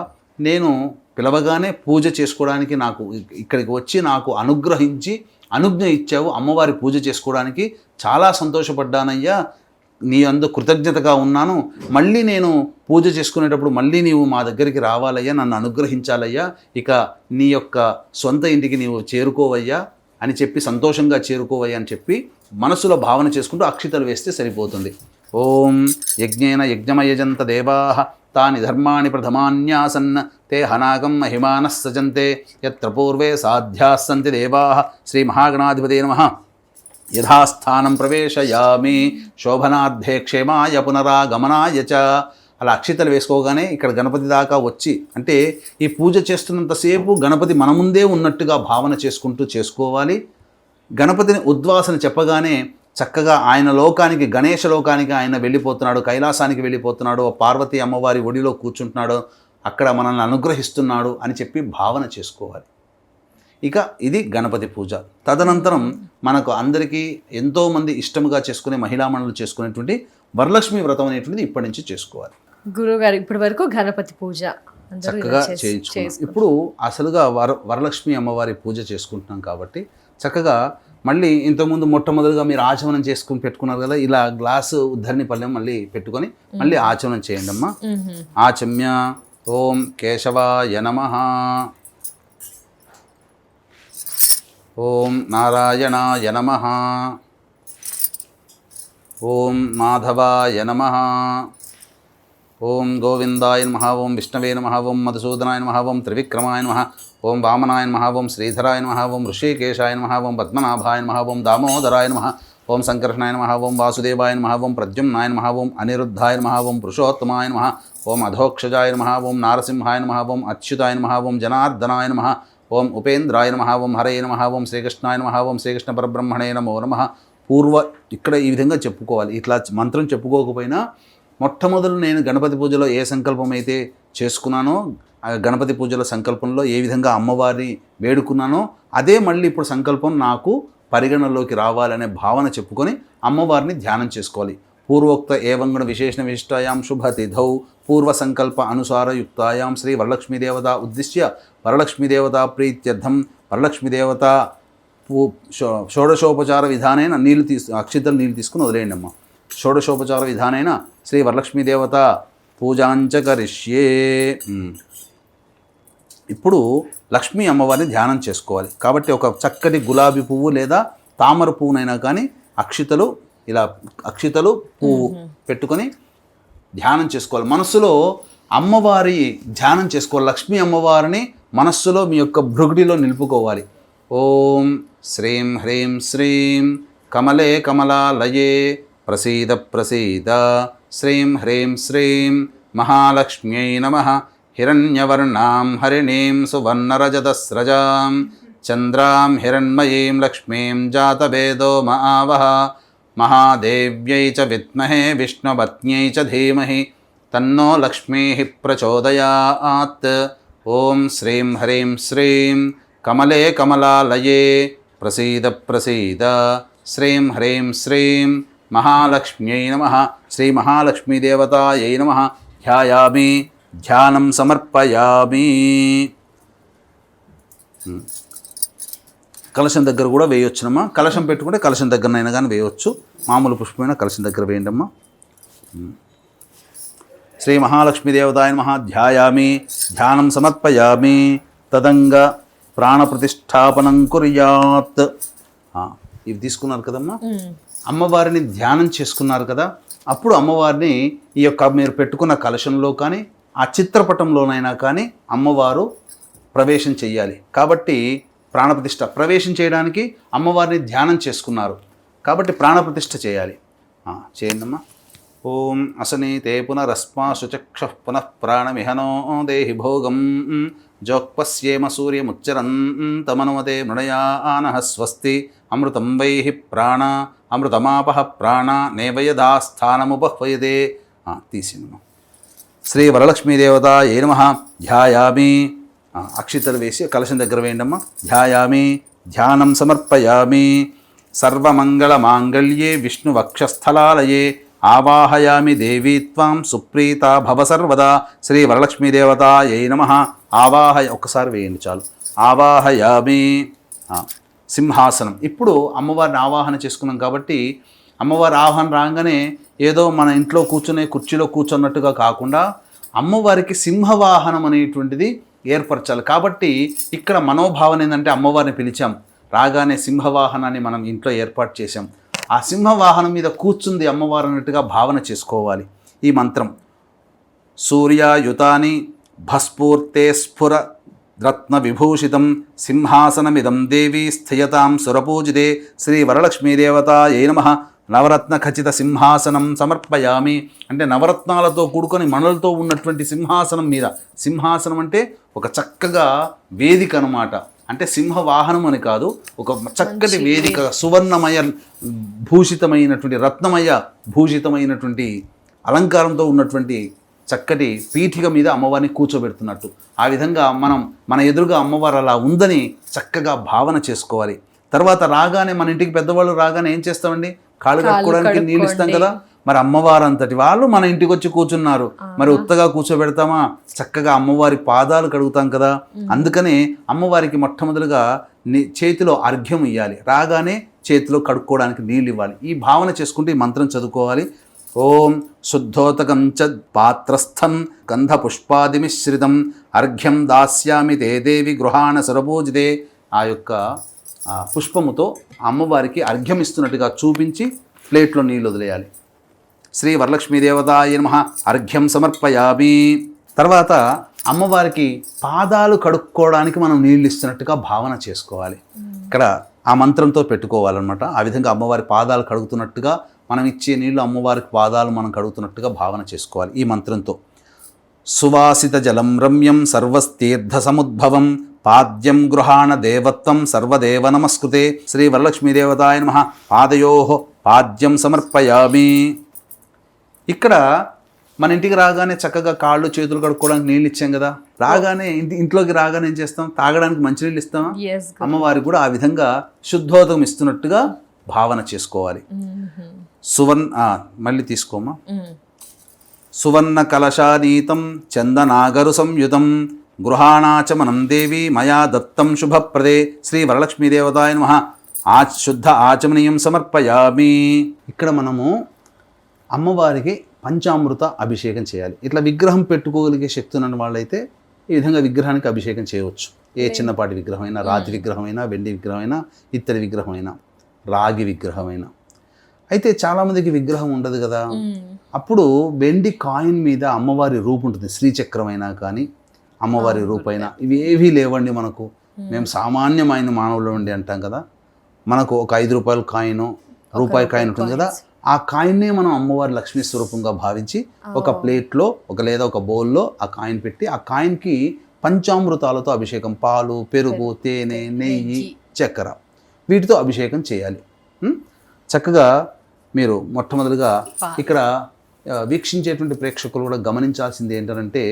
నేను పిలవగానే పూజ చేసుకోవడానికి నాకు ఇక్కడికి వచ్చి నాకు అనుగ్రహించి అనుజ్ఞ ఇచ్చావు, అమ్మవారి పూజ చేసుకోవడానికి చాలా సంతోషపడ్డానయ్యా, నీ అందు కృతజ్ఞతగా ఉన్నాను. మళ్ళీ నేను పూజ చేసుకునేటప్పుడు మళ్ళీ నీవు మా దగ్గరికి రావాలయ్యా, నన్ను అనుగ్రహించాలయ్యా, ఇక నీ యొక్క సొంత ఇంటికి నీవు చేరుకోవయ్యా అని చెప్పి సంతోషంగా చేరుకోవయ్యా అని చెప్పి మనసులో భావన చేసుకుంటూ అక్షితలు వేస్తే సరిపోతుంది. ఓం యజ్ఞేన యజ్ఞమయజంత దేవాః తాని ధర్మాణి ప్రథమాన్యాసన్ తే హనాగం మహిమానః సజంతే యత్ర పూర్వే సాధ్యాः సంతి దేవాః. శ్రీ మహాగణాధిపతే నమః. యథాస్థానం ప్రవేశయామి శోభనార్థే క్షేమాయ పునరాగమనాయ చ. అలా అక్షితలు వేసుకోగానే ఇక్కడ గణపతి దాకా వచ్చి, అంటే ఈ పూజ చేస్తున్నంతసేపు గణపతి మన ముందే ఉన్నట్టుగా భావన చేసుకుంటూ చేసుకోవాలి. గణపతిని ఉద్వాసన చెప్పగానే చక్కగా ఆయన లోకానికి, గణేష లోకానికి ఆయన వెళ్ళిపోతున్నాడు, కైలాసానికి వెళ్ళిపోతున్నాడు, పార్వతీ అమ్మవారి ఒడిలో కూర్చుంటున్నాడు, అక్కడ మనల్ని అనుగ్రహిస్తున్నాడు అని చెప్పి భావన చేసుకోవాలి. ఇక ఇది గణపతి పూజ. తదనంతరం మనకు అందరికీ ఎంతోమంది ఇష్టముగా చేసుకునే మహిళామణులు చేసుకునేటువంటి వరలక్ష్మి వ్రతం అనేటువంటిది ఇప్పటి నుంచి చేసుకోవాలి. గురువుగారు ఇప్పటి వరకు గణపతి పూజ చక్కగా చేయించుకున్నాం. ఇప్పుడు అసలుగా వరలక్ష్మి అమ్మవారి పూజ చేసుకుంటున్నాం కాబట్టి చక్కగా మళ్ళీ ఇంతకుముందు మొట్టమొదటిగా మీరు ఆచమనం చేసుకుని పెట్టుకున్నారు కదా, ఇలా గ్లాసు ఉద్ధరణి పళ్ళెం మళ్ళీ పెట్టుకొని మళ్ళీ ఆచమనం చేయండి అమ్మా. ఆచమ్య. ఓం కేశవాయ నమః. ఓం నారాయణాయ నమః. ఓం మాధవాయ నమః. ఓం గోవిందాయ నమః. ఓం విష్ణవే నమః. ఓం మధుసూదనాయ నమః. ఓం త్రివిక్రమాయ నమః. ఓం వామనాయ నమః. ఓం శ్రీధరాయ నమః. ఓం ఋషికేశాయ నమః. ఓం పద్మనాభాయ నమః. ఓం దామోదరాయ నమః. ఓం సంకర్షణాయ నమః. ఓం వాసుదేవాయ నమః. ఓం ప్రద్యుమ్నాయ నమః. ఓం అనిరుద్ధాయ నమః. ఓం పురుషోత్తమాయ నమః. ఓం అధోక్షజాయ నమః. ఓం నారసింహాయ నమః. ఓం అచ్యుతాయ నమః. ఓం జనార్దనాయ నమః. ఓం ఉపేంద్రాయ నమః. ఓం హరయ నమః. ఓం శ్రీకృష్ణాయ నమః. ఓం శ్రీకృష్ణ పరబ్రహ్మణే నమో నమః. ఇక్కడ ఈ విధంగా చెప్పుకోవాలి. ఇట్లా మంత్రం చెప్పుకోకపోయినా మొట్టమొదలు నేను గణపతి పూజలో ఏ సంకల్పం అయితే చేసుకున్నానో, ఆ గణపతి పూజల సంకల్పంలో ఏ విధంగా అమ్మవారిని వేడుకున్నానో అదే మళ్ళీ ఇప్పుడు సంకల్పం నాకు పరిగణలోకి రావాలనే భావన చెప్పుకొని అమ్మవారిని ధ్యానం చేసుకోవాలి. పూర్వోక్త ఏవంగుణ విశేషణ విశిష్టాయాం శుభతిథౌ పూర్వసంకల్ప అనుసారయుక్తాయాం శ్రీ వరలక్ష్మీదేవత ఉద్దిశ్య వరలక్ష్మీదేవత ప్రీత్యర్థం వరలక్ష్మీదేవత షోడశోపచార విధానైన అక్షింతలు నీళ్ళు తీసుకుని వదిలేయండి అమ్మ. షోడశోపచార విధానైన శ్రీ వరలక్ష్మీదేవత పూజాంచ కరిష్యే. ఇప్పుడు లక్ష్మీ అమ్మవారిని ధ్యానం చేసుకోవాలి కాబట్టి ఒక చక్కటి గులాబీ పువ్వు లేదా తామర పువ్వునైనా కానీ అక్షితలు పువ్వు పెట్టుకొని ధ్యానం చేసుకోవాలి. మనస్సులో అమ్మవారి ధ్యానం చేసుకోవాలి. లక్ష్మీ అమ్మవారిని మనస్సులో మీ యొక్క భృగుడిలో నిలుపుకోవాలి. ఓం శ్రీం హ్రీం శ్రీం కమలే కమలాలయే ప్రసీద ప్రసీద శ్రీం హ్రీం శ్రీం మహాలక్ష్మ్యై నమః హిరణ్యవర్ణాం హరిణీం సువర్ణరజతస్రజాం చంద్రాం హిరణ్మయీం లక్ష్మీం జాతవేదో మహావహ మహాదేవ్యై చ విద్మహే విష్ణుపత్న్యై చ ధీమహి తన్నో లక్ష్మీః ప్రచోదయాత్. ఓం శ్రీం హ్రీం శ్రీం కమలే కమలాలయే ప్రసీద ప్రసీద శ్రీం హ్రీం శ్రీం మహాలక్ష్మ్యై నమః శ్రీ మహాలక్ష్మీదేవతాయై నమః ధ్యాయామి ధ్యానం సమర్పయామి. కలశం దగ్గర కూడా వేయొచ్చునమ్మా. కలశం పెట్టుకుంటే కలశం దగ్గరనైనా కానీ వేయవచ్చు. మామూలు పుష్పమైన కలశం దగ్గర వేయండి అమ్మా. శ్రీ మహాలక్ష్మీదేవతాయ నమః ధ్యాయామి ధ్యానం సమర్పయామి. తదంగ ప్రాణప్రతిష్టాపనం కుర్యాత్. ఇవి తీసుకున్నారు కదమ్మా. అమ్మవారిని ధ్యానం చేసుకున్నారు కదా. అప్పుడు అమ్మవారిని ఈ యొక్క మీరు పెట్టుకున్న కలశంలో కానీ ఆ చిత్రపటంలోనైనా కానీ అమ్మవారు ప్రవేశం చెయ్యాలి. కాబట్టి ప్రాణప్రతిష్ఠ ప్రవేశం చేయడానికి అమ్మవారిని ధ్యానం చేసుకున్నారు కాబట్టి ప్రాణప్రతిష్ఠ చేయాలి. చేయండమ్మా. ఓం అసనీతే పునరస్మా శుచక్ష పునః ప్రాణమిహనో దేహి భోగం జోక్పశ్యేమ సూర్యముచ్చరంతమనుమతే మృణయానః స్వస్తి అమృతం వైహి ప్రాణ అమృతమాపహ ప్రాణ నేవయదాస్థానముపహ్వయతే. తీసిందమ్మా. శ్రీ వరలక్ష్మీదేవతాయై నమః ధ్యాయామి. అక్షితలు వేసి కలశం దగ్గర వేయండమ్మా. ధ్యాయామి ధ్యానం సమర్పయామి. సర్వమంగళమాంగళ్యే విష్ణువక్షస్థలాలయే ఆవాహయామి దేవీ త్వాం సుప్రీతా భవ సర్వదా. శ్రీ వరలక్ష్మీదేవతాయై నమః ఒక్కసారి వేయండి చాలు. ఆవాహయామి. సింహాసనం. ఇప్పుడు అమ్మవారిని ఆవాహన చేసుకున్నాం కాబట్టి అమ్మవారి ఆహ్వానం రాగానే ఏదో మన ఇంట్లో కూర్చునే కుర్చీలో కూర్చున్నట్టుగా కాకుండా అమ్మవారికి సింహవాహనం అనేటువంటిది ఏర్పరచాలి. కాబట్టి ఇక్కడ మనోభావన ఏంటంటే అమ్మవారిని పిలిచాం, రాగానే సింహవాహనాన్ని మనం ఇంట్లో ఏర్పాటు చేశాం. ఆ సింహవాహనం మీద కూర్చుంది అమ్మవారు అన్నట్టుగా భావన చేసుకోవాలి. ఈ మంత్రం సూర్యాయుతాని భస్ఫూర్తే స్ఫుర రత్న విభూషితం సింహాసనమిదం దేవీ స్థియతాం సురపూజితే శ్రీ వరలక్ష్మీదేవతాయై నమః నవరత్న ఖచ్చిత సింహాసనం సమర్పయామి. అంటే నవరత్నాలతో కూడుకొని మణులతో ఉన్నటువంటి సింహాసనం మీద, సింహాసనం అంటే ఒక చక్కగా వేదిక అన్నమాట. అంటే సింహవాహనం అని కాదు, ఒక చక్కటి వేదిక, సువర్ణమయ భూషితమైనటువంటి రత్నమయ భూషితమైనటువంటి అలంకారంతో ఉన్నటువంటి చక్కటి పీఠిక మీద అమ్మవారిని కూర్చోబెడుతున్నట్టు. ఆ విధంగా మన ఎదురుగా అమ్మవారు అలా ఉందని చక్కగా భావన చేసుకోవాలి. తర్వాత రాగానే మన ఇంటికి పెద్దవాళ్ళు రాగానే ఏం చేస్తామండి? కాళ్ళు కట్టుకోవడానికి నీళ్ళు ఇస్తాం కదా. మరి అమ్మవారు అంతటి వాళ్ళు మన ఇంటికి వచ్చి కూర్చున్నారు, మరి ఉత్తగా కూర్చోబెడతామా? చక్కగా అమ్మవారి పాదాలు కడుగుతాం కదా. అందుకనే అమ్మవారికి మొట్టమొదలుగా చేతిలో అర్ఘ్యం ఇవ్వాలి, రాగానే చేతిలో కడుక్కోవడానికి నీళ్ళు ఇవ్వాలి. ఈ భావన చేసుకుంటే ఈ మంత్రం చదువుకోవాలి. ఓం శుద్ధోతకం చ పాత్రస్థం గంధపుష్పాదిమిశ్రితం అర్ఘ్యం దాస్యామి తే దేవి గృహాణ సురపూజితే. ఆ యొక్క పుష్పముతో అమ్మవారికి అర్ఘ్యం ఇస్తున్నట్టుగా చూపించి ప్లేట్లో నీళ్ళు వదిలేయాలి. శ్రీ వరలక్ష్మీదేవతాయ నమః అర్ఘ్యం సమర్పయామి. తర్వాత అమ్మవారికి పాదాలు కడుక్కోవడానికి మనం నీళ్ళు ఇస్తున్నట్టుగా భావన చేసుకోవాలి. ఇక్కడ ఆ మంత్రంతో పెట్టుకోవాలన్నమాట. ఆ విధంగా అమ్మవారి పాదాలు కడుగుతున్నట్టుగా మనం ఇచ్చే నీళ్ళు అమ్మవారికి పాదాలు మనం కడుగుతున్నట్టుగా భావన చేసుకోవాలి ఈ మంత్రంతో. సువాసిత జలం రమ్యం సర్వస్తీర్థ సముద్భవం పాద్యం గృహాణ దేవత్వం సర్వదేవ నమస్కృతే. శ్రీ వరలక్ష్మీదేవతాయ నమః పాదయోః పాద్యం సమర్పయామి. ఇక్కడ మన ఇంటికి రాగానే చక్కగా కాళ్ళు చేతులు కడుక్కోవడానికి నీళ్ళు ఇచ్చాం కదా. రాగానే ఇంట్లోకి రాగానే ఏం చేస్తాం? తాగడానికి మంచినీళ్ళు ఇస్తామా? అమ్మవారికి కూడా ఆ విధంగా శుద్ధోదకం ఇస్తున్నట్టుగా భావన చేసుకోవాలి. మళ్ళీ తీసుకోమా. సువర్ణ కలశానీతం చందనాగరు సంయుతం గృహాణాచమనం దేవి మయా దత్తం శుభప్రదే శ్రీ వరలక్ష్మీదేవతాయ నమః శుద్ధ ఆచమనీయం సమర్పయామి. ఇక్కడ మనము అమ్మవారికి పంచామృత అభిషేకం చేయాలి. ఇట్లా విగ్రహం పెట్టుకోగలిగే శక్తి ఉన్న వాళ్ళైతే ఈ విధంగా విగ్రహానికి అభిషేకం చేయవచ్చు. ఏ చిన్నపాటి విగ్రహం అయినా, రాతి విగ్రహం అయినా, వెండి విగ్రహం అయినా, ఇత్తడి విగ్రహం అయినా, రాగి విగ్రహం అయినా. అయితే చాలామందికి విగ్రహం ఉండదు కదా, అప్పుడు వెండి కాయిన్ మీద అమ్మవారి రూపు ఉంటుంది. శ్రీచక్రం అయినా కానీ అమ్మవారి రూపైనా, ఇవి ఏవీ లేవండి మనకు. మేము సామాన్యమైన మానవులు ఉండి అంటాం కదా, మనకు ఒక 5 రూపాయల కాయిన్, రూపాయి కాయిన్ ఉంటుంది కదా, ఆ కాయిన్నే మనం అమ్మవారి లక్ష్మీ స్వరూపంగా భావించి ఒక ప్లేట్లో లేదా ఒక బౌల్లో ఆ కాయిన్ పెట్టి ఆ కాయిన్కి పంచామృతాలతో అభిషేకం, పాలు, పెరుగు, తేనె, నెయ్యి, చక్కెర, వీటితో అభిషేకం చేయాలి. చక్కగా మీరు మొట్టమొదటిగా ఇక్కడ వీక్షించేటువంటి ప్రేక్షకులు కూడా గమనించాల్సింది ఏంటంటే,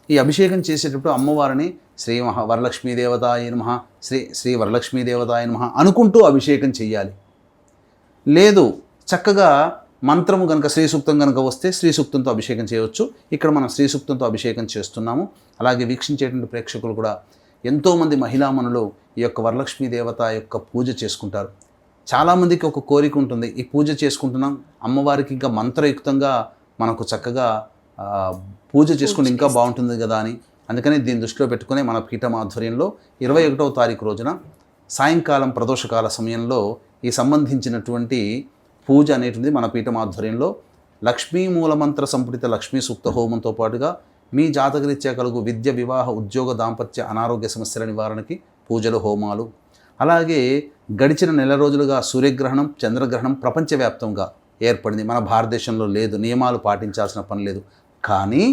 ఈ అభిషేకం చేసేటప్పుడు అమ్మవారిని శ్రీ వరలక్ష్మీదేవతాయ నమః, శ్రీ వరలక్ష్మీదేవతాయ నమః అనుకుంటూ అభిషేకం చేయాలి. లేదు చక్కగా మంత్రము కనుక, శ్రీ సూక్తం కనుక వస్తే శ్రీ సూక్తంతో అభిషేకం చేయవచ్చు. ఇక్కడ మనం శ్రీ సూక్తంతో అభిషేకం చేస్తున్నాము. అలాగే వీక్షించేటువంటి ప్రేక్షకులు కూడా ఎంతోమంది మహిళామణులు ఈ యొక్క వరలక్ష్మీదేవత యొక్క పూజ చేసుకుంటారు. చాలామందికి ఒక కోరిక ఉంటుంది, ఈ పూజ చేసుకుంటున్నాం అమ్మవారికి ఇంకా మంత్రయుక్తంగా మనకు చక్కగా పూజ చేసుకుంటే ఇంకా బాగుంటుంది కదా అని. అందుకని దీన్ని దృష్టిలో పెట్టుకుని మన పీఠం ఆధ్వర్యంలో 21వ తారీఖు రోజున సాయంకాలం ప్రదోషకాల సమయంలో ఈ సంబంధించినటువంటి పూజ అనేటువంటిది మన పీఠం ఆధ్వర్యంలో లక్ష్మీ మూలమంత్ర సంపుటిత లక్ష్మీ సూక్త హోమంతో పాటుగా మీ జాతకరీత్యా కలుగు విద్య, వివాహ, ఉద్యోగ, దాంపత్య, అనారోగ్య సమస్యల నివారణకి పూజలు, హోమాలు. అలాగే గడిచిన నెల రోజులుగా సూర్యగ్రహణం, చంద్రగ్రహణం ప్రపంచవ్యాప్తంగా ఏర్పడింది. మన భారతదేశంలో లేదు, నియమాలు పాటించాల్సిన పని లేదు. కానీ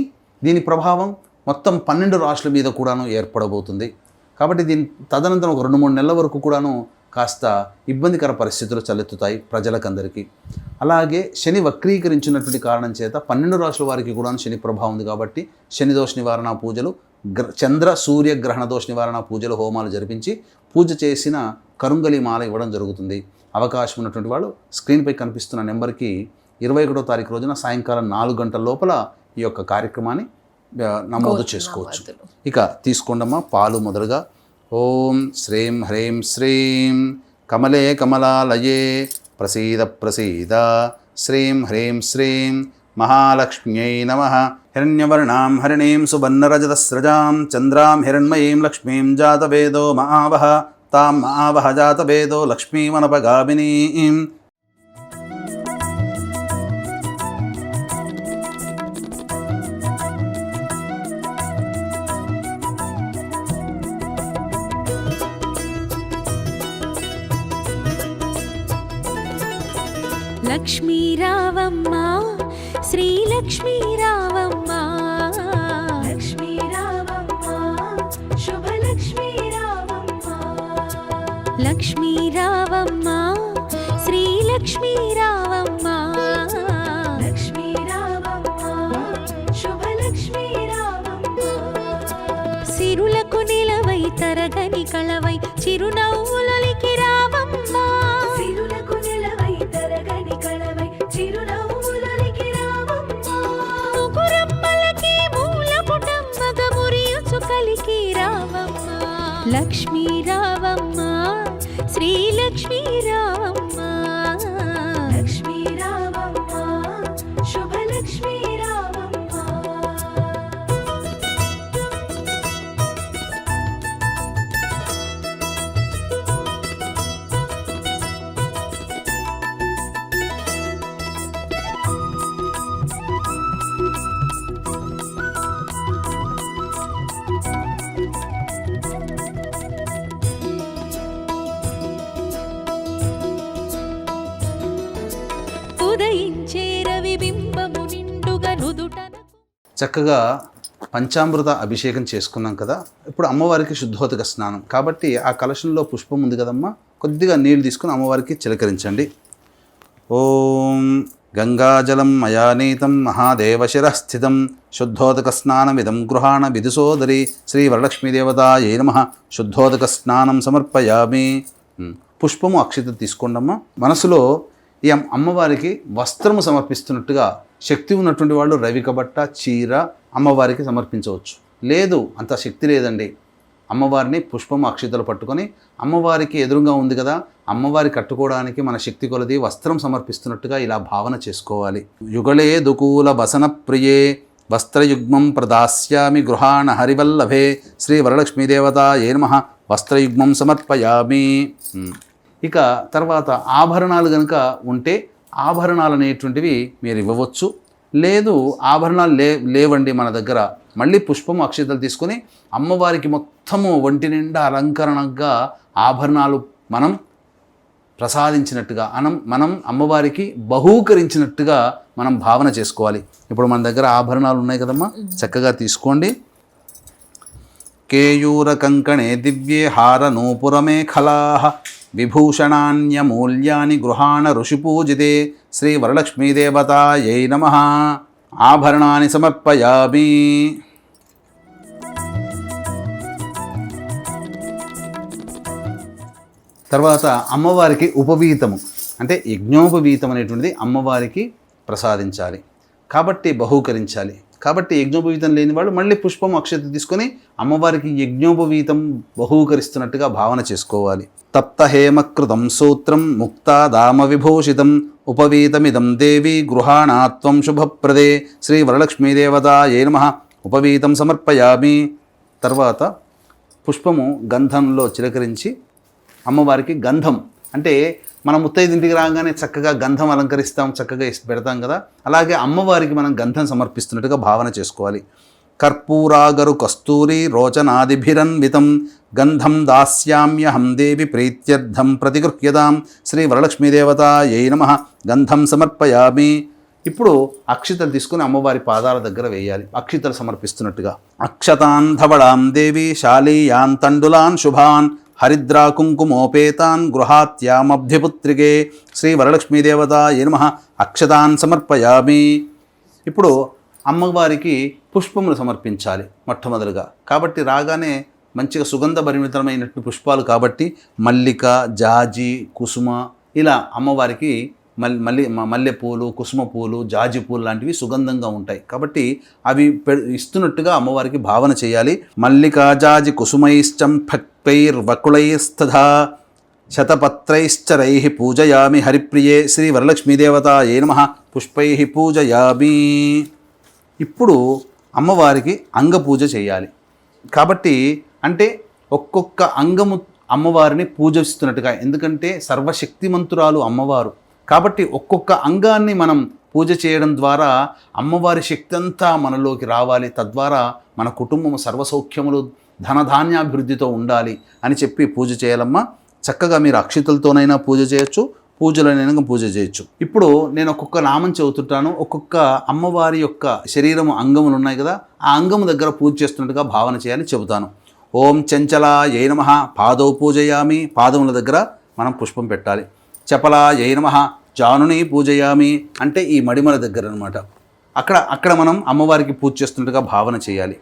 దీని ప్రభావం మొత్తం 12 రాష్ట్రాల మీద కూడాను ఏర్పడబోతుంది. కాబట్టి దీని తదనంతరం ఒక 2-3 నెలల వరకు కూడాను కాస్త ఇబ్బందికర పరిస్థితులు తలెత్తుతాయి ప్రజలకందరికీ. అలాగే శని వక్రీకరించినటువంటి కారణం చేత 12 రాశుల వారికి కూడా శని ప్రభావం ఉంది. కాబట్టి శని దోష నివారణ పూజలు, చంద్ర సూర్య గ్రహణ దోష నివారణ పూజలు, హోమాలు జరిపించి పూజ చేసిన కరుంగలి మాల ఇవ్వడం జరుగుతుంది. అవకాశం ఉన్నటువంటి వాళ్ళు స్క్రీన్పై కనిపిస్తున్న నెంబర్కి 21వ తారీఖు రోజున సాయంకాలం 4 గంటల లోపల ఈ యొక్క కార్యక్రమాన్ని నమోదు చేసుకోవచ్చు. ఇక తీసుకోండమ్మా పాలు. మొదలుగా ఓం శ్రీం హ్రీం శ్రీం కమలే కమలాలయే ప్రసీద ప్రసీద శ్రీం హ్రీం శ్రీం మహాలక్ష్మ్యై నమః. హిరణ్యవర్ణాం హరిణీం సువర్ణరజతస్రజాం చంద్రాం హిరణ్మయీం లక్ష్మీం జాతవేదో మహావహ తాం మహావహ జాతవేదో లక్ష్మీమనపగామినీం. లక్ష్మీ రావమ్మ, శ్రీ లక్ష్మీ రావమ్మ, లక్ష్మీ రావమ్మ, శుభ లక్ష్మీ రావమ్మ, లక్ష్మీ రావమ్మ, శ్రీ లక్ష్మీ రావమ్మ, లక్ష్మీ రావమ్మ, శుభ లక్ష్మీ రావమ్మ. సిరులకు నిలవై తరగని కళవై చిరునవ్వులకి రావమ్మ, సిరులకు నిలవై తరగని కళవై చిరునవ్వులకి రావమ్మ. ముగురమ్మలకి మూలపుటం మగమురియుచు కలికి రావమ్మ, లక్ష్మీ రావమ్మ, శ్రీ లక్ష్మీ రావమ్మ, లక్ష్మీ రావమ్మ, శుభ లక్ష్మీ రావమ్మ. చక్కగా పంచామృత అభిషేకం చేసుకున్నాం కదా. ఇప్పుడు అమ్మవారికి శుద్ధోదక స్నానం కాబట్టి ఆ కలశంలో పుష్పం ఉంది కదమ్మా, కొద్దిగా నీళ్ళు తీసుకుని అమ్మవారికి చిలకరించండి. ఓం గంగాజలం మయానీతం మహాదేవశిరస్థితం శుద్ధోదక స్నానమిదం గృహాణ విదుసోదరి శ్రీ వరలక్ష్మీదేవతాయై నమః. శుద్ధోదక స్నానం సమర్పయామి. పుష్పము, అక్షత తీసుకోండమ్మా. మనసులో ఈ అమ్మవారికి వస్త్రము సమర్పిస్తున్నట్టుగా శక్తి ఉన్నటువంటి వాళ్ళు రవికబట్ట చీర అమ్మవారికి సమర్పించవచ్చు. లేదు అంత శక్తి లేదండి, అమ్మవారిని పుష్పం అక్షితలు పట్టుకొని అమ్మవారికి ఎదురుగా ఉంది కదా, అమ్మవారి కట్టుకోవడానికి మన శక్తి కొలది వస్త్రం సమర్పిస్తున్నట్టుగా ఇలా భావన చేసుకోవాలి. యుగళే దుకూల వసన ప్రియే వస్త్రయుగ్మం ప్రదాస్యామి గృహాణ హరివల్లభే శ్రీ వరలక్ష్మీదేవతాయై నమః వస్త్రయుగ్మం సమర్పయామి. ఇక తర్వాత ఆభరణాలు కనుక ఉంటే ఆభరణాలు అనేటువంటివి మీరు ఇవ్వవచ్చు. లేదు ఆభరణాలు లేవండి మన దగ్గర, మళ్ళీ పుష్పము అక్షితలు తీసుకొని అమ్మవారికి మొత్తము ఒంటి నిండా అలంకరణగా ఆభరణాలు మనం ప్రసాదించినట్టుగా మనం అమ్మవారికి బహూకరించినట్టుగా మనం భావన చేసుకోవాలి. ఇప్పుడు మన దగ్గర ఆభరణాలు ఉన్నాయి కదమ్మా, చక్కగా తీసుకోండి. కేయూర కంకణే దివ్యే హార నూపురమేఖలాః విభూషణాన్యమూల్యాని గృహాణ ఋషిపూజితే శ్రీ వరలక్ష్మీదేవతాయై నమః ఆభరణాన్ని సమర్పయామి. తర్వాత అమ్మవారికి ఉపవీతము అంటే యజ్ఞోపవీతం అనేటువంటిది అమ్మవారికి ప్రసాదించాలి కాబట్టి బహూకరించాలి. కాబట్టి యజ్ఞోపవీతం లేని వాళ్ళు మళ్ళీ పుష్పం అక్షత తీసుకొని అమ్మవారికి యజ్ఞోపవీతం బహూకరిస్తున్నట్టుగా భావన చేసుకోవాలి. తప్త హేమకృతం సూత్రం ముక్తా దామ విభూషితం ఉపవీతమిదం దేవి గృహాణాత్వం శుభప్రదే శ్రీ వరలక్ష్మీదేవతాయై నమః ఉపవీతం సమర్పయామి. తర్వాత పుష్పము గంధంలో చిలకరించి అమ్మవారికి గంధం అంటే మనం ముత్తైదింటికి రాగానే చక్కగా గంధం అలంకరిస్తాం, చక్కగా పెడతాం కదా, అలాగే అమ్మవారికి మనం గంధం సమర్పిస్తున్నట్టుగా భావన చేసుకోవాలి. కర్పూరాగరు కస్తూరి రోచనాదిభిరన్వితం గంధం దాస్యామ్యహం దేవి ప్రీత్యర్థం ప్రతిగృహ్యతాం శ్రీ వరలక్ష్మీదేవతాయై నమః గంధం సమర్పయామి. ఇప్పుడు అక్షితలు తీసుకుని అమ్మవారి పాదాల దగ్గర వేయాలి, అక్షితలు సమర్పిస్తున్నట్టుగా. అక్షతాన్ ధవళాం దేవి శాలీయాన్ తండులాన్ శుభాన్ హరిద్రా కుంకుమోపేతాన్ గృహాత్యామభ్యపుత్రికే శ్రీ వరలక్ష్మీదేవతాయై నమః అక్షతాన్ సమర్పయామి. ఇప్పుడు అమ్మవారికి పుష్పములు సమర్పించాలి మొట్టమొదలుగా. కాబట్టి రాగానే మంచిగా సుగంధ భరిమితమైనటువంటి పుష్పాలు కాబట్టి మల్లిక, జాజి, కుసుమ ఇలా అమ్మవారికి మల్లెపూలు, కుసుమ పూలు, జాజి పూలు లాంటివి సుగంధంగా ఉంటాయి కాబట్టి అవి ఇస్తున్నట్టుగా అమ్మవారికి భావన చేయాలి. మల్లికా జాజి కుసుమైశ్చం భక్తైర్వకుళైస్తథా శతపత్రైశ్చరైః పూజయామి హరిప్రియే శ్రీ వరలక్ష్మీదేవతాయై నమః పుష్పైః పూజయామి. ఇప్పుడు అమ్మవారికి అంగపూజ చేయాలి కాబట్టి అంటే ఒక్కొక్క అంగము అమ్మవారిని పూజిస్తున్నట్టుగా, ఎందుకంటే సర్వశక్తిమంతురాలు అమ్మవారు కాబట్టి ఒక్కొక్క అంగాన్ని మనం పూజ చేయడం ద్వారా అమ్మవారి శక్తి అంతా మనలోకి రావాలి, తద్వారా మన కుటుంబము సర్వసౌఖ్యములు ధనధాన్యాభివృద్ధితో ఉండాలి అని చెప్పి పూజ చేయాలమ్మా. చక్కగా మీరు అక్షితలతోనైనా పూజ చేయొచ్చు, పూజలనైనా పూజ చేయొచ్చు. ఇప్పుడు నేను ఒక్కొక్క నామం చెబుతుంటాను, ఒక్కొక్క అమ్మవారి యొక్క శరీరము అంగములు ఉన్నాయి కదా, ఆ అంగము దగ్గర పూజ చేస్తున్నట్టుగా భావన చేయాలి చెబుతాను. ఓం చంచలాయై నమః పాదౌ పూజయామి, పాదముల దగ్గర మనం పుష్పం పెట్టాలి. చపలాయై నమః జానుని పూజయామి అంటే ఈ మడిమల దగ్గర అనమాట, అక్కడ మనం అమ్మవారికి పూజ చేస్తున్నట్టుగా భావన చేయాలి.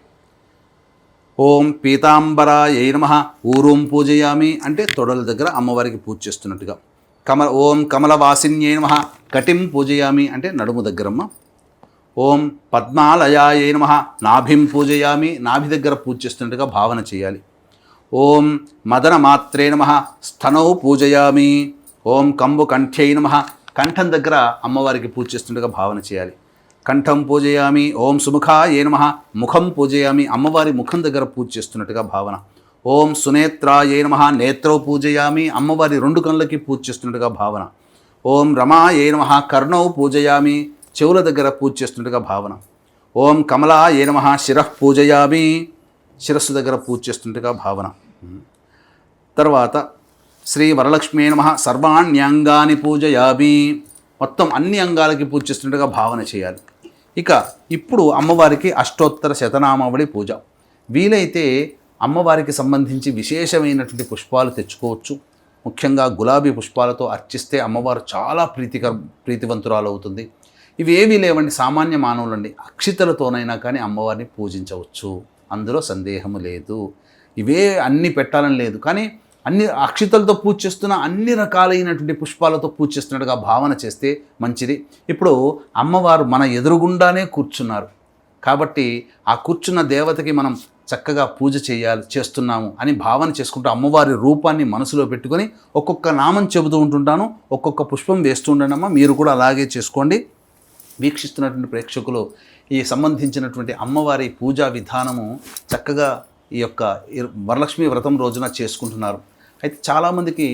ఓం పీతాంబరాయై నమః ఊరూం పూజయామి అంటే తొడల దగ్గర అమ్మవారికి పూజ చేస్తున్నట్టుగా. ఓం కమలవాసిన్యై నమః కటిం పూజయామి అంటే నడుము దగ్గరమ్మ. ఓం పద్మాలయాయై నమః నాభిం పూజయామి నాభి దగ్గర పూజ చేస్తున్నట్టుగా భావన చేయాలి. ఓం మదనమాత్రే నమః స్థనౌ పూజయామి. ఓం కంబుకంఠ్యై నమః కంఠం దగ్గర అమ్మవారికి పూజ చేస్తుండగా భావన చేయాలి. కంఠం పూజయామి. ఓం సుముఖాయై నమః ముఖం పూజయామి అమ్మవారి ముఖం దగ్గర పూజ చేస్తున్నట్టుగా భావన. ఓం సునేత్రాయై నమః నేత్రౌ పూజయామి అమ్మవారి రెండు కళ్ళకి పూజ చేస్తున్నట్టుగా భావన. ఓం రమాయై నమః కర్ణౌ పూజయామి చెవుల దగ్గర పూజ చేస్తున్నట్టుగా భావన. ఓం కమలాయై నమః శిరః పూజయామి శిరస్సు దగ్గర పూజ చేస్తున్నట్టుగా భావన. తర్వాత శ్రీ వరలక్ష్మీ నమః సర్వాణ్యంగాని పూజయామి మొత్తం అన్ని అంగాలకి పూజ చేస్తున్నట్టుగా భావన చేయాలి. ఇక ఇప్పుడు అమ్మవారికి అష్టోత్తర శతనామావళి పూజ. వీలైతే అమ్మవారికి సంబంధించి విశేషమైనటువంటి పుష్పాలు తెచ్చుకోవచ్చు. ముఖ్యంగా గులాబీ పుష్పాలతో అర్చిస్తే అమ్మవారు చాలా ప్రీతివంతురాలు అవుతుంది. ఇవి ఏవీ లేవండి, సామాన్య మానవులండి, అక్షితలతోనైనా కానీ అమ్మవారిని పూజించవచ్చు, అందులో సందేహము లేదు. ఇవే అన్నీ పెట్టాలని లేదు, కానీ అన్ని అక్షితలతో పూజ చేస్తున్న అన్ని రకాలైనటువంటి పుష్పాలతో పూజ చేస్తున్నట్టుగా భావన చేస్తే మంచిది. ఇప్పుడు అమ్మవారు మన ఎదురుగుండానే కూర్చున్నారు కాబట్టి ఆ కూర్చున్న దేవతకి మనం చక్కగా పూజ చేస్తున్నాము అని భావన చేసుకుంటూ అమ్మవారి రూపాన్ని మనసులో పెట్టుకొని ఒక్కొక్క నామం చెబుతూ ఉంటుంటాను, ఒక్కొక్క పుష్పం వేస్తూ ఉండనమ్మా. మీరు కూడా అలాగే చేసుకోండి. వీక్షిస్తున్నటువంటి ప్రేక్షకులు ఈ సంబంధించినటువంటి అమ్మవారి పూజా విధానము చక్కగా ఈ యొక్క వరలక్ష్మి వ్రతం రోజున చేసుకుంటున్నారు. అయితే చాలామందికి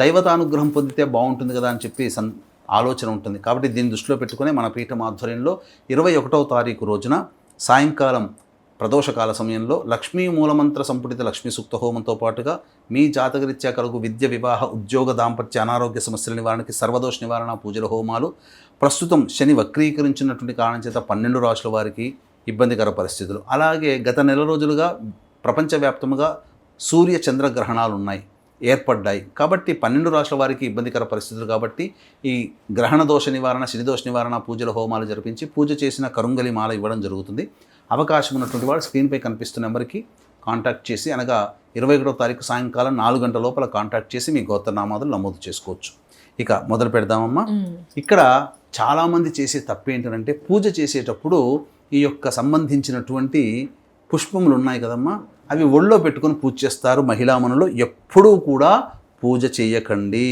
దైవతానుగ్రహం పొందితే బాగుంటుంది కదా అని చెప్పి ఆలోచన ఉంటుంది. కాబట్టి దీన్ని దృష్టిలో పెట్టుకుని మన పీఠం ఆధ్వర్యంలో 21వ తారీఖు రోజున సాయంకాలం ప్రదోషకాల సమయంలో లక్ష్మీ మూలమంత్ర సంపుటిత లక్ష్మీ సూక్త హోమంతో పాటుగా మీ జాతకరీత్యా కలుగు విద్య, వివాహ, ఉద్యోగ, దాంపత్య, అనారోగ్య సమస్యల నివారణకి సర్వదోష నివారణ పూజల హోమాలు, ప్రస్తుతం శని వక్రీకరించినటువంటి కారణం చేత 12 రాశుల వారికి ఇబ్బందికర పరిస్థితులు, అలాగే గత నెల రోజులుగా ప్రపంచవ్యాప్తంగా సూర్య చంద్రగ్రహణాలు ఏర్పడ్డాయి. కాబట్టి 12 రాశుల వారికి ఇబ్బందికర పరిస్థితులు కాబట్టి ఈ గ్రహణ దోష నివారణ, శని దోష నివారణ పూజల హోమాలు జరిపించి పూజ చేసిన కరుంగలి మాల ఇవ్వడం జరుగుతుంది. అవకాశం ఉన్నటువంటి వాడు స్క్రీన్పై కనిపిస్తున్న నెంబర్కి కాంటాక్ట్ చేసి, అనగా 21వ తారీఖు సాయంకాలం 4 గంటల లోపల కాంటాక్ట్ చేసి మీ గోత్రనామాదులు నమోదు చేసుకోవచ్చు. ఇక మొదలు పెడదామమ్మా. ఇక్కడ చాలామంది చేసే తప్పు ఏంటంటే పూజ చేసేటప్పుడు ఈ యొక్క సంబంధించినటువంటి పుష్పములు ఉన్నాయి కదమ్మా, అవి ఒళ్ళో పెట్టుకొని పూజ చేస్తారు మహిళామణులు. ఎప్పుడూ కూడా పూజ చేయకండి,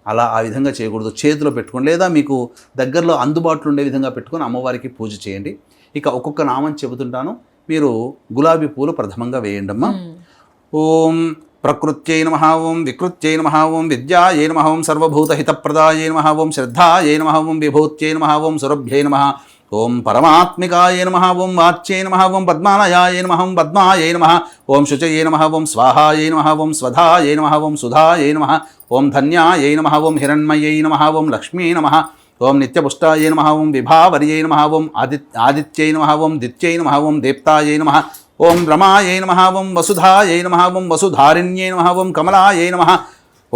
అలా ఆ విధంగా చేయకూడదు. చేతిలో పెట్టుకోండి, లేదా మీకు దగ్గరలో అందుబాటులో ఉండే విధంగా పెట్టుకొని అమ్మవారికి పూజ చేయండి. ఇక ఒక్కొక్క నామం చెబుతుంటాను, మీరు గులాబీ పూలు ప్రథమంగా వేయండి అమ్మా. ఓం ప్రకృత్యై నమః, ఓం వికృత్యై నమః, ఓం విద్యాయై నమః, ఓం సర్వభూతహితప్రదాయై నమః, ఓం శ్రద్ధాయై నమః, ఓం విభూత్యై నమః, ఓం సురభ్యై నమః, ఓం పరమాత్మికాయ నమః, ఓం వాచ్యై నమః, ఓం పద్మాలయాయ నమః, ఓం పద్మాయై నమః, ఓం శుచయై నమః, ఓం స్వాహాయై నమః, ఓం స్వధాయై నమః, ఓం సుధాయై నమః, ఓం ధన్యాయై నమః, ఓం హిరణ్మయై నమః, ఓం లక్ష్మీ నమః, ఓం నిత్యపుష్టాయై నమః, ఓం విభావర్యై నమః, ఓం ఆదిత్యై నమః, ఓం దిత్యై నమః, ఓం దీప్తాయై నమః, ఓం రమాయై నమః, ఓం వసుధాయై నమః, ఓం వసుధారిణ్యై నమః, ఓం కమలాయై నమః,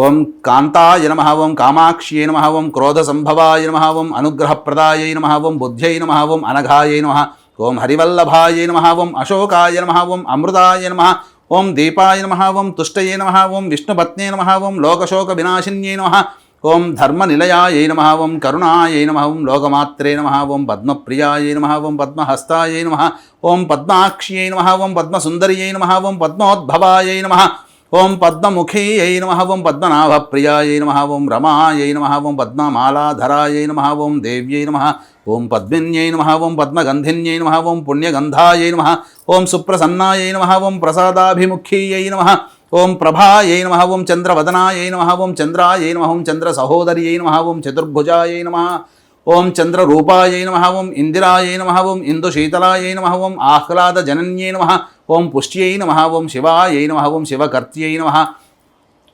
ఓం కాంతాయ నమః, ఓం కామాక్ష్యై నమః, ఓం క్రోధసంభవాయ నమః, ఓం అనుగ్రహప్రదాయై నమః, ఓం బుద్ధ్యై నమః, ఓం అనఘాయై నమః, ఓం హరివల్లభాయై నమః, ఓం అశోకాయ నమః, ఓం అమృతాయ నమః, ఓం దీపాయ నమః, ఓం తుష్టయై నమః, ఓం విష్ణుపత్నే నమః, ఓం లోకశోక వినాశిన్యై నమః, ఓం ధర్మనిలయాయై నమః, ఓం కరుణాయై నమః, ఓం లోకమాత్రే నమః, ఓం పద్మప్రియాయై నమః, ఓం పద్మహస్తాయై నమః, ఓం పద్మాక్ష్యై నమః, ఓం పద్మసుందర్యై నమః, ఓం పద్మోద్భవాయై నమః, ఓం పద్మముఖీయై నమః, ఓం పద్మనాభప్రియాయై నమః, ఓం రమాయై నమః, ఓం పద్మమాలాధరాయై నమః, ఓం దేవ్యై నమః, ఓం పద్మిన్యై నమః, ఓం పద్మగంధిన్యై నమః, ఓం పుణ్యగంధాయై నమః, ఓం సుప్రసన్నాయై నమః, ఓం ప్రసాదాభిముఖ్యై నమః, ఓం ప్రభాయై నమః, ఓం చంద్రవదనాయై నమః, ఓం చంద్రాయై నమః, ఓం చంద్రసహోదర్యై నమః, ఓం చతుర్భుజాయై నమః, ఓం చంద్రరూపాయై నమః, ఓం ఇందిరాయై నమః, ఓం ఇందుశీతలాయై నమః, ఓం ఆహ్లాదజనన్యై నమః, ఓం పుష్ట్యై నమః, ఓం శివాయై నమః, ఓం శివకర్త్యై నమః,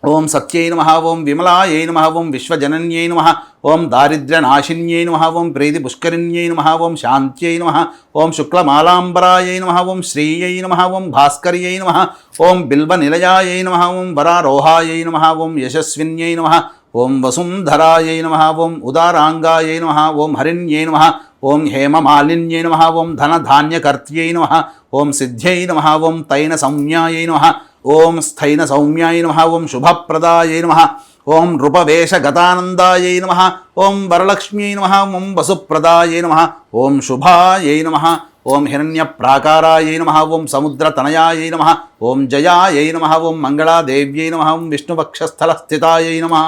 ఓం సత్యై నమః, ఓం విమలాయై నమః, ఓం విశ్వజనన్యై నమః, ఓం దారిద్ర్యనాశిన్యై నమః, ఓం ప్రీతిపుష్కరిణ్యై నమః, ఓం శాంత్యై నమః, ఓం శుక్లమాలాంబరాయై నమః, ఓం శ్రీయై నమః, ఓం భాస్కర్యై నమః, ఓం బిల్వనిలయాయై నమః, ఓం వరారోహాయై నమః, ఓం యశస్విన్యై నమః, ఓం వసుంధరాయై నమః, ఓం ఉదారాంగాయై నమః, ఓం హరిణ్యై నమః, ఓం హేమమాలిన్యై నమః, ఓం ధనధాన్యకర్త్యై నమః, ఓం సిద్ధ్యై నమః, ఓం తైన సౌమ్యాయై నమః, ఓం స్థైన సౌమ్యాయ నమః, ఓం శుభప్రదాయై నమః, ఓం నృపవేషగతానందాయై నమః, ఓం వరలక్ష్మ్యై నమః, ఓం వసుప్రదాయై నమః, ఓం శుభాయై నమః, ఓం హిరణ్యప్రాకారాయై నమః, ఓం సముద్రతనయాయై నమః, ఓం జయాయై నమః, ఓం మంగళాదేవ్యై నమః, ఓం విష్ణువక్షస్థలస్థితాయై నమః,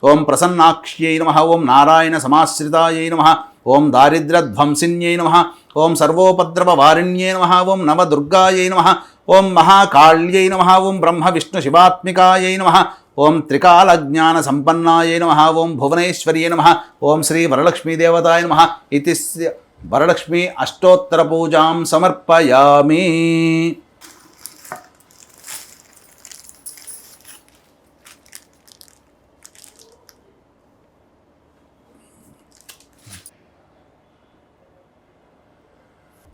ఓం ప్రసన్నాక్ష్యై నమః, ఓం నారాయణ సమాశ్రితాయై నమః, ఓం దారిద్ర్యధ్వంసిన్యై నమః, ఓం సర్వోపద్రవవారిణ్యై నమః, ఓం నవదుర్గాయై నమః, ఓం మహాకాళ్యై నమః, ఓం బ్రహ్మ విష్ణు శివాత్మికాయై నమః, ఓం త్రికాలజ్ఞాన సంపన్నాయై నమః, ఓం భువనేశ్వర్యై నమః, ఓం శ్రీ వరలక్ష్మీదేవతాయ నమః ఇతి వరలక్ష్మీ అష్టోత్తర పూజాం సమర్పయామి.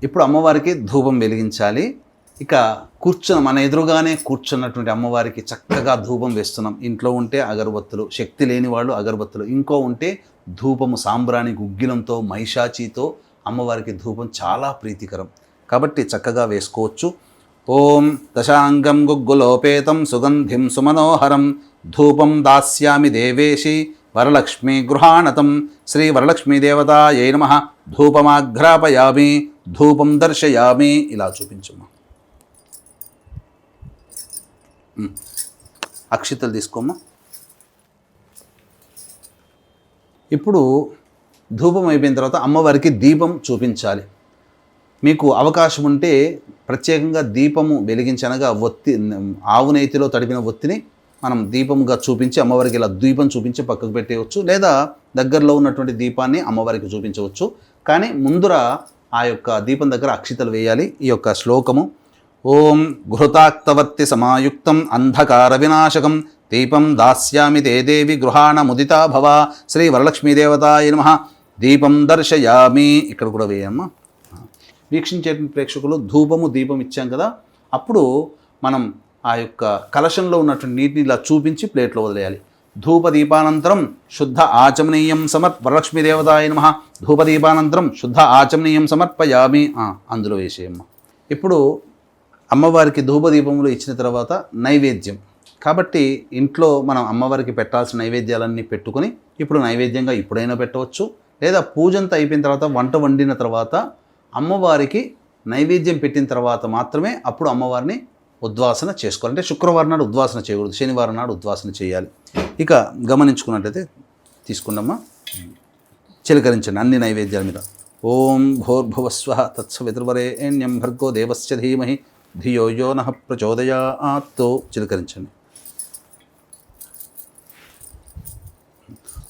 ఇప్పుడు అమ్మవారికి ధూపం వెలిగించాలి. ఇక మన ఎదురుగానే కూర్చున్నటువంటి అమ్మవారికి చక్కగా ధూపం వేస్తున్నాం. ఇంట్లో ఉంటే అగరబత్తులు, శక్తి లేని వాళ్ళు అగరబత్తులు, ఇంకో ఉంటే ధూపము సాంబ్రాణి గుగ్గిలంతో మైషాచీతో అమ్మవారికి ధూపం చాలా ప్రీతికరం కాబట్టి చక్కగా వేసుకోవచ్చు. ఓం దశాంగం గుగ్గులోపేతం సుగంధిం సుమనోహరం ధూపం దాస్యామి దేవేశి వరలక్ష్మీ గృహాణతం శ్రీ వరలక్ష్మీదేవతాయై నమః ధూపమాఘ్రాపయామి ధూపం దర్శయామి. ఇలా చూపించమ్మా. అక్షితలు తీసుకోమ్మా. ఇప్పుడు ధూపం అయిపోయిన తర్వాత అమ్మవారికి దీపం చూపించాలి. మీకు అవకాశం ఉంటే ప్రత్యేకంగా దీపము వెలిగించనగా ఒత్తి ఆవు నేతిలో తడిపిన ఒత్తిని మనం దీపంగా చూపించి అమ్మవారికి ఇలా దీపం చూపించి పక్కకు పెట్టేయవచ్చు, లేదా దగ్గరలో ఉన్నటువంటి దీపాన్ని అమ్మవారికి చూపించవచ్చు. కానీ ముందర ఆ యొక్క దీపం దగ్గర అక్షితలు వేయాలి. ఈ యొక్క శ్లోకము ఓం ఘృతాక్తవర్తి సమాయుక్తం అంధకార వినాశకం దీపం దాస్యామి తే దేవి గృహాణ ముదితా భవ శ్రీ వరలక్ష్మీదేవతాయ నమః దీపం దర్శయామి. ఇక్కడ కూడా వేయమ్మా. వీక్షించే ప్రేక్షకులు ధూపము దీపం ఇచ్చాం కదా, అప్పుడు మనం ఆ యొక్క కలశంలో ఉన్నటువంటి నీటిని ఇలా చూపించి ప్లేట్లో వదిలేయాలి. ధూపదీపానంతరం శుద్ధ ఆచమనీయం వరలక్ష్మీదేవతాయ నమః ధూపదీపానంతరం శుద్ధ ఆచమనీయం సమర్పయామి. అందులో వేసేయమ్మ. ఇప్పుడు అమ్మవారికి ధూపదీపములు ఇచ్చిన తర్వాత నైవేద్యం కాబట్టి ఇంట్లో మనం అమ్మవారికి పెట్టాల్సిన నైవేద్యాలన్నీ పెట్టుకొని ఇప్పుడు నైవేద్యంగా ఇప్పుడైనా పెట్టవచ్చు, లేదా పూజంతా అయిపోయిన తర్వాత వంట వండిన తర్వాత అమ్మవారికి నైవేద్యం పెట్టిన తర్వాత మాత్రమే అప్పుడు అమ్మవారిని ఉద్వాసన చేసుకోవాలి. అంటే శుక్రవారం నాడు ఉద్వాసన చేయకూడదు, శనివారం నాడు ఉద్వాసన చేయాలి. ఇక గమనించుకున్నట్లయితే తీసుకున్నామా, చిలకరించండి అన్ని నైవేద్యాల మీద. ఓం భోర్భువస్వః తత్సవితుర్వరేణ్యం భర్గో దేవస్య ధీమహి ధియో యో నః ప్రచోదయాత్. చిలకరించండి.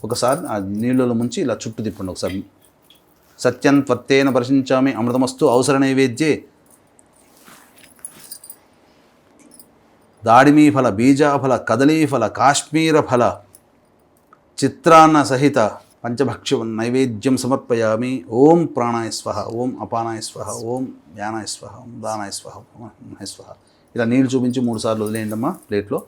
ఒకసారి ఆ నీళ్ళలో ముంచి ఇలా చుట్టూ తిప్పండి ఒకసారి. సత్యం త్వత్తేన పరిశించామి అమృతమస్తు అవసర నైవేద్యే దాడిమీ ఫల బీజాఫల కదలీఫల కాశ్మీర ఫల చిత్రాన్న సహిత పంచభక్ష్య నైవేద్యం సమర్పయామి. ఓం ప్రాణాయ స్వహ, ఓం అపానాయ స్వహ, ఓం యానాయ స్వహ, ఓం దానాయ స్వహ, ఓం స్వహ. ఇలా నీళ్ళు చూపించి 3 సార్లు వదిలేయండమ్మా ప్లేట్లో.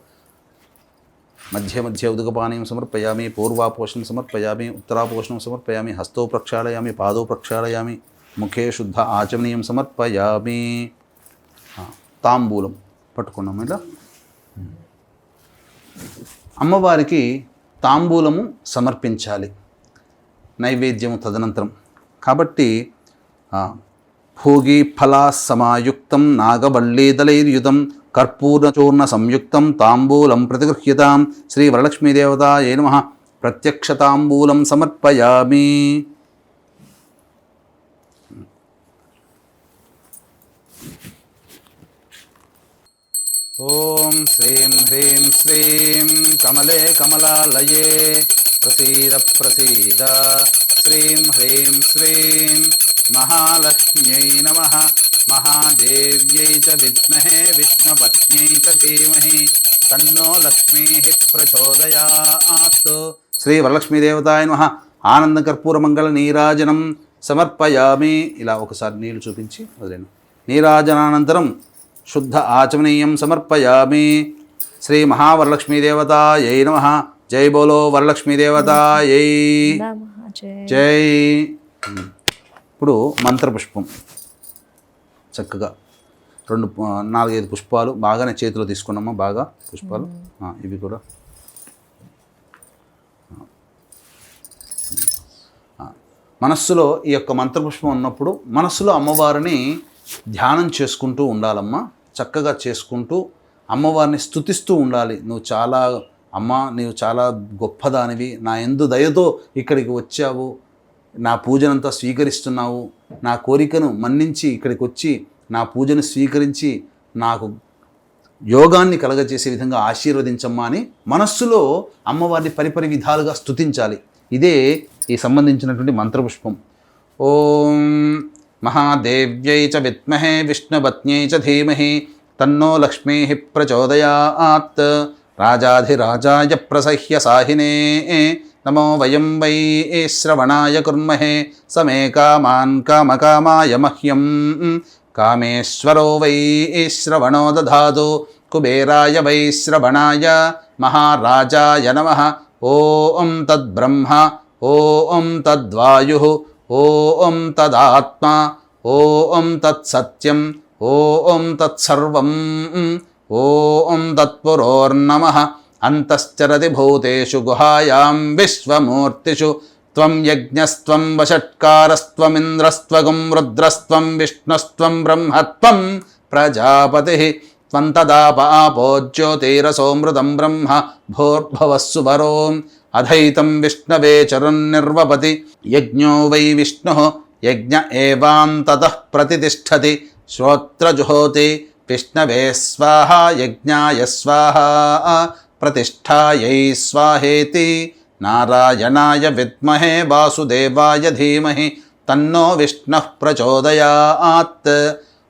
మధ్య మధ్య ఉదకపానీయం సమర్పయామి, పూర్వాపోషణం సమర్పయామి, ఉత్తరాపోషణం సమర్పయామి, హస్తో ప్రక్షాళయామి, పాదో ప్రక్షాళయామి, ముఖే శుద్ధ ఆచమనీయం సమర్పయామి. తాంబూలం పట్టుకున్నాము. ఇలా అమ్మవారికి తాంబూలము సమర్పించాలి నైవేద్యము తదనంతరం. కాబట్టి భోగి ఫలా సమాయుక్తం నాగవల్లీదలైర్యుతం కర్పూరచూర్ణ సంయుక్తం తాంబూలం ప్రతిగృహ్యతాం శ్రీ వరలక్ష్మీదేవతాయై నమః ప్రత్యక్ష తాంబూలం సమర్పయామి. ఓం శ్రీం హ్రీం శ్రీం కమలే కమలాలయే ప్రసీద ప్రసీద శ్రీం హ్రీం శ్రీం మహాలక్ష్మ్యై నమః మహాదేవ్యై చ విద్మహే విష్ణుపత్న్యై చ ధీమహి తన్నో లక్ష్మీః ప్రచోదయాత్. శ్రీ వరలక్ష్మీదేవతాయ నమః ఆనందకర్పూర మంగళ నీరాజనం సమర్పయామి. ఇలా ఒకసారి నీళ్లు చూపించి వదిలేను. నీరాజనానంతరం శుద్ధ ఆచమనీయం సమర్పయామి. శ్రీ మహావరలక్ష్మీదేవతాయై నమః. జై బోలో వరలక్ష్మీదేవతాయై జై. ఇప్పుడు మంత్రపుష్పం చక్కగా 4-5 పుష్పాలు బాగానే చేతిలో తీసుకున్నామా, బాగా పుష్పాలు ఇవి కూడా. మనస్సులో ఈ యొక్క మంత్రపుష్పం ఉన్నప్పుడు మనస్సులో అమ్మవారిని ధ్యానం చేసుకుంటూ ఉండాలమ్మా. చక్కగా చేసుకుంటూ అమ్మవారిని స్తుతిస్తూ ఉండాలి. నువ్వు చాలా నీవు చాలా గొప్పదానివి, నా యందు దయతో ఇక్కడికి వచ్చావు, నా పూజనంతా స్వీకరిస్తున్నావు, నా కోరికను మన్నించి ఇక్కడికి వచ్చి నా పూజను స్వీకరించి నాకు యోగాన్ని కలగజేసే విధంగా ఆశీర్వదించమ్మా అని మనస్సులో అమ్మవారిని పరిపరి విధాలుగా స్తుతించాలి. ఇదే ఈ సంబంధించినటువంటి మంత్రపుష్పం. ఓం మహాదేవ్యై చ విద్మహే విష్ణుపత్న్యై చ ధీమహి తన్నో లక్ష్మీః ప్రచోదయాత్. రాజాధిరాజాయ ప్రసహ్య సాహినే నమో వయం వై శ్రవణాయ కుర్మహే సమే కామాన్ కామకామాయ మహ్యం కామేశ్వరో వై శ్రవణో దధాతు కుబేరాయ వై శ్రవణాయ మహారాజాయ నమః. ఓం తద్బ్రహ్మ ఓం తద్వాయుః ఓం తదాత్మ ఓం తత్సత్యం ఓం తత్సర్వం ఓం తత్పురోర్నమః అంతశ్చరతి భూతేషు గుహాయాం విశ్వమూర్తిషు త్వం యజ్ఞస్త్వం వషట్కారస్త్వమింద్రస్త్వగుం రుద్రస్త్వం విష్ణుస్త్వం బ్రహ్మత్వం ప్రజాపతిః త్వం తదాప ఆపో జ్యోతిరసోమృతం బ్రహ్మ భూర్భువస్సు వరో అధైతం విష్ణవే చరున్నిర్వపతి యజ్ఞో వై విష్ణుః యజ్ఞ ఏవాంతతః ప్రతితిష్ఠతి శ్రోత్రజుహోతి విష్ణవే స్వాహా యజ్ఞాయ స్వాహా ప్రతిష్ఠాయై స్వాహేతి నారాయణాయ విద్మహే వాసుదేవాయ ధీమహి తన్నో విష్ణుః ప్రచోదయాత్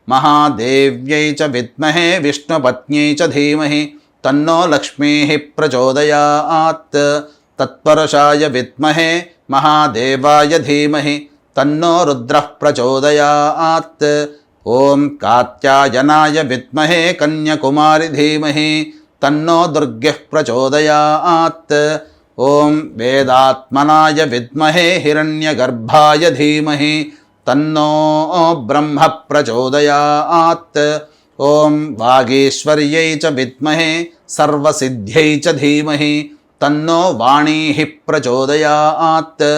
మహాదేవ్యై చ విద్మహే విష్ణుపత్న్యై చ ధీమహి తన్నో లక్ష్మీః ప్రచోదయాత్ తత్పరుషాయ విద్మహే మహాదేవాయ ధీమహి తన్నో రుద్రః ప్రచోదయాత్ ఓం కాత్యాయనాయ విద్మహే కన్యాకుమారి ధీమహి తన్నో దుర్గః ప్రచోదయాత్ ఓం వేదాత్మనాయ విద్మహే హిరణ్యగర్భాయ ధీమహి తన్నో బ్రహ్మ ప్రచోదయాత్ ఓం వాగీశ్వర్యై చ విద్మహే సర్వసిద్ధ్యై చ ధీమహి తన్నో వాణీః ప్రచోదయాత్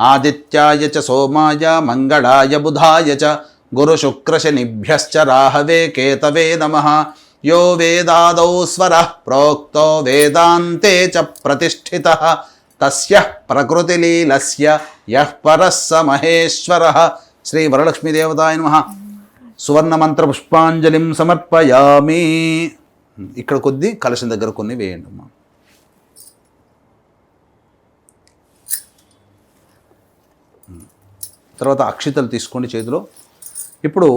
ఆదిత్యాయ చ సోమాయ మంగళాయ బుధాయ చ గురుశుక్రశనిభ్యశ్చ రాహవే కేతవే నమః యో వేదాదౌ స్వరః ప్రోక్తో వేదాంతే చ ప్రతిష్ఠితః తస్యః ప్రకృతిలీలస్య యః పరః స మహేశ్వరః. శ్రీ వరలక్ష్మీదేవతాయ నమః. సువర్ణమంత్ర పుష్పాంజలిం సమర్పయామి. ఇక్కడ కొద్ది కలశం దగ్గర కొన్ని వేయండి అమ్మా. తర్వాత అక్షితలు తీసుకోండి చేతిలో. ఇప్పుడు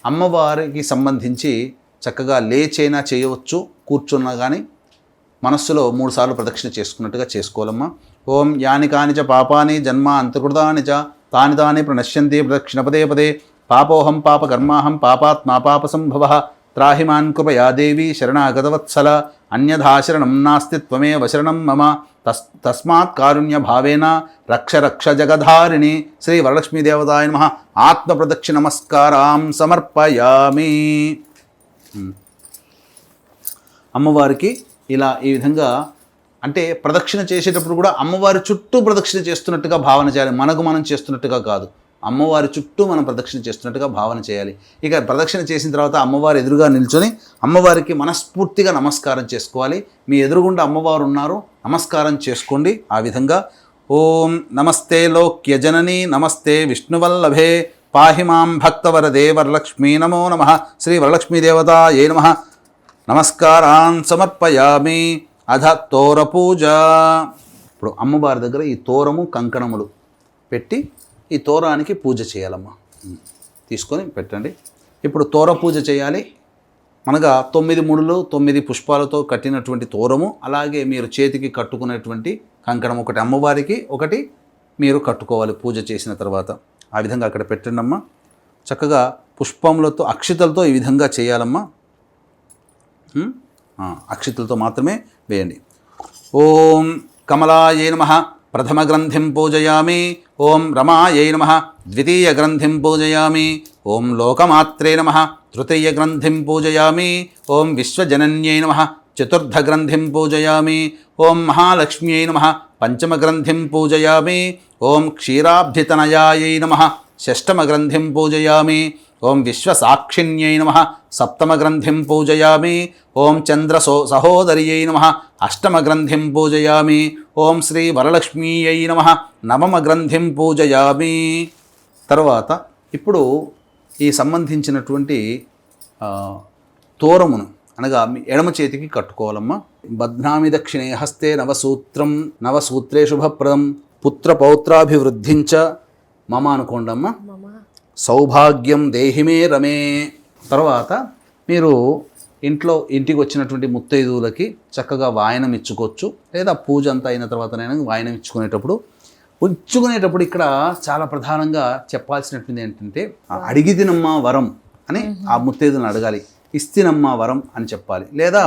అమ్మవారికి సంబంధించి చక్కగా లేచైనా చేయవచ్చు, కూర్చున్నా కానీ మనస్సులో 3 సార్లు ప్రదక్షిణ చేసుకున్నట్టుగా చేసుకోవాలమ్మా. ఓం యాని కానిచ పాపాని జన్మ అంతకృతాని చ తాని తాని ప్రణశ్యంతి ప్రదక్షిణ పదే పదే పాపోహం పాపకర్మాహం పాపాత్మా పాపసంభవః త్రాహిమాన్ కృపయా దేవి శరణాగతవత్సల అన్యథా శరణం నాస్తి త్వమేవ శరణం మమ తస్మాత్ కారుణ్య భావేన రక్ష రక్ష జగధారిణి. శ్రీ వరలక్ష్మీదేవతాయ నమః. ఆత్మప్రదక్షిణ నమస్కారాం సమర్పయామి. అమ్మవారికి ఇలా ఈ విధంగా అంటే ప్రదక్షిణ చేసేటప్పుడు కూడా అమ్మవారి చుట్టూ ప్రదక్షిణ చేస్తున్నట్టుగా భావన చేయాలి, మనకు మనం చేస్తున్నట్టుగా కాదు. అమ్మవారి చుట్టూ మనం ప్రదక్షిణ చేస్తున్నట్టుగా భావన చేయాలి. ఇక ప్రదక్షిణ చేసిన తర్వాత అమ్మవారి ఎదురుగా నిల్చొని అమ్మవారికి మనస్ఫూర్తిగా నమస్కారం చేసుకోవాలి. మీ ఎదురుగుండా అమ్మవారు ఉన్నారు, నమస్కారం చేసుకోండి. ఆ విధంగా ఓం నమస్తే లోక్య జనని నమస్తే విష్ణువల్లభే పాహి మాం భక్తవరదే వరలక్ష్మీ నమో నమః. శ్రీ వరలక్ష్మీదేవతాయై నమః. నమస్కారాన్ సమర్పయామి. అధ తోర పూజ. ఇప్పుడు అమ్మవారి దగ్గర ఈ తోరము కంకణములు పెట్టి ఈ తోరానికి పూజ చేయాలమ్మా. తీసుకొని పెట్టండి. ఇప్పుడు తోర పూజ చేయాలి. మనగా 9 ముడులు 9 పుష్పాలతో కట్టినటువంటి తోరము, అలాగే మీరు చేతికి కట్టుకునేటువంటి కంకణం ఒకటి అమ్మవారికి, ఒకటి మీరు కట్టుకోవాలి పూజ చేసిన తర్వాత. ఆ విధంగా అక్కడ పెట్టండి అమ్మా. చక్కగా పుష్పములతో అక్షితలతో ఈ విధంగా చేయాలమ్మా. అక్షితలతో మాత్రమే వేయండి. ఓం కమలాయై నమః. ప్రథమ గ్రంథిం పూజయామి. ఓం రమాయై నమః. ద్వితీయ గ్రంథిం పూజయామి. ఓం లోకమాత్రే నమః. తృతీయ గ్రంథిం పూజయామి. ఓం విశ్వజనన్యై నమః. చతుర్థ గ్రంథిం పూజయామి. ఓం మహాలక్ష్మ్యై నమః. పంచమ గ్రంథిం పూజయామి. ఓం క్షీరాబ్ధితనయాయై నమః. షష్టమ గ్రంథిం పూజయామి. ఓం విశ్వసాక్షిణ్యై నమః. సప్తమ గ్రంథిం పూజయామి. ఓం చంద్ర సహోదర్యై నమః. అష్టమ గ్రంథిం పూజయామి. ఓం శ్రీ వరలక్ష్మీయై నమః. నవమ గ్రంథిం పూజయామి. తర్వాత ఇప్పుడు ఈ సంబంధించినటువంటి తోరమును అనగా మీ ఎడమ చేతికి కట్టుకోవాలమ్మా. బధ్నామి దక్షిణే హస్తే నవసూత్రం నవసూత్రే శుభప్రదం పుత్రపౌత్రాభివృద్ధించ మమ అనుకోండమ్మా. సౌభాగ్యం దేహిమే రమే. తర్వాత మీరు ఇంటికి వచ్చినటువంటి ముత్తైదువులకి చక్కగా వాయనం ఇచ్చుకోవచ్చు, లేదా పూజ అంతా అయిన తర్వాతనైనా వాయనం ఇచ్చుకునేటప్పుడు ఇక్కడ చాలా ప్రధానంగా చెప్పాల్సినటువంటి ఏంటంటే అడిగితినమ్మా వరం అని ఆ ముత్తైదులను అడగాలి. ఇస్తినమ్మా వరం అని చెప్పాలి, లేదా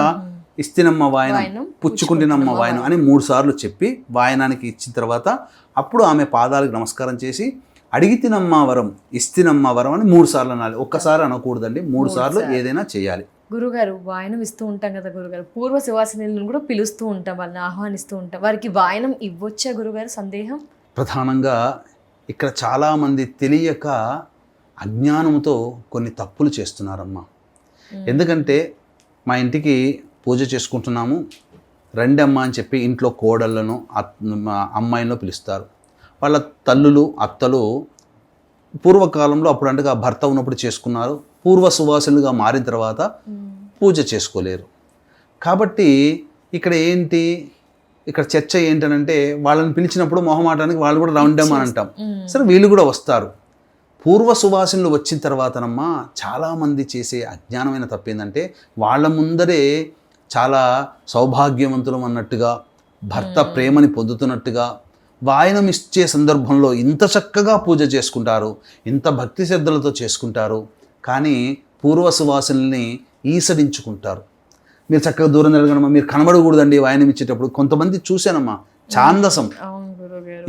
ఇస్తినమ్మ వాయనం పుచ్చుకుంటినమ్మ వాయనం అని 3 సార్లు చెప్పి వాయనానికి ఇచ్చిన తర్వాత అప్పుడు ఆమె పాదాలకు నమస్కారం చేసి అడిగి తినమ్మా వరం ఇస్తినమ్మా వరం అని 3 సార్లు అనాలి. ఒక్కసారి అనకూడదండి, 3 సార్లు ఏదైనా చేయాలి. గురుగారు వాయనం ఇస్తూ ఉంటాం కదా గురుగారు, పూర్వ సువాసినులను కూడా పిలుస్తూ ఉంటాం, వాళ్ళని ఆహ్వానిస్తూ ఉంటాం, వారికి వాయనం ఇవ్వొచ్చా గురుగారు? సందేహం. ప్రధానంగా ఇక్కడ చాలామంది తెలియక అజ్ఞానంతో కొన్ని తప్పులు చేస్తున్నారమ్మా. ఎందుకంటే మా ఇంటికి పూజ చేసుకుంటున్నాము, రండమ్మ అని చెప్పి ఇంట్లో కోడళ్ళను అమ్మాయిలను పిలుస్తారు. వాళ్ళ తల్లులు అత్తలు పూర్వకాలంలో అప్పుడు అంటే భర్త ఉన్నప్పుడు చేసుకున్నారు, పూర్వ సువాసులుగా మారిన తర్వాత పూజ చేసుకోలేరు. కాబట్టి ఇక్కడ చర్చ ఏంటనంటే వాళ్ళని పిలిచినప్పుడు మొహమాటానికి వాళ్ళు కూడా రండమ్మ అని అంటాం. సరే వీళ్ళు కూడా వస్తారు. పూర్వ సువాసనలు వచ్చిన తర్వాతనమ్మా చాలామంది చేసే అజ్ఞానమైన తప్పేందంటే వాళ్ళ ముందరే చాలా సౌభాగ్యవంతులం అన్నట్టుగా, భర్త ప్రేమని పొందుతున్నట్టుగా వాయనం ఇచ్చే సందర్భంలో ఇంత చక్కగా పూజ చేసుకుంటారు, ఇంత భక్తి శ్రద్ధలతో చేసుకుంటారు, కానీ పూర్వ సువాసనల్ని ఈసడించుకుంటారు. మీరు చక్కగా దూరం జరగనమ్మా, మీరు కనబడకూడదండి వాయనం ఇచ్చేటప్పుడు. కొంతమంది చూశానమ్మా ఛాందసం.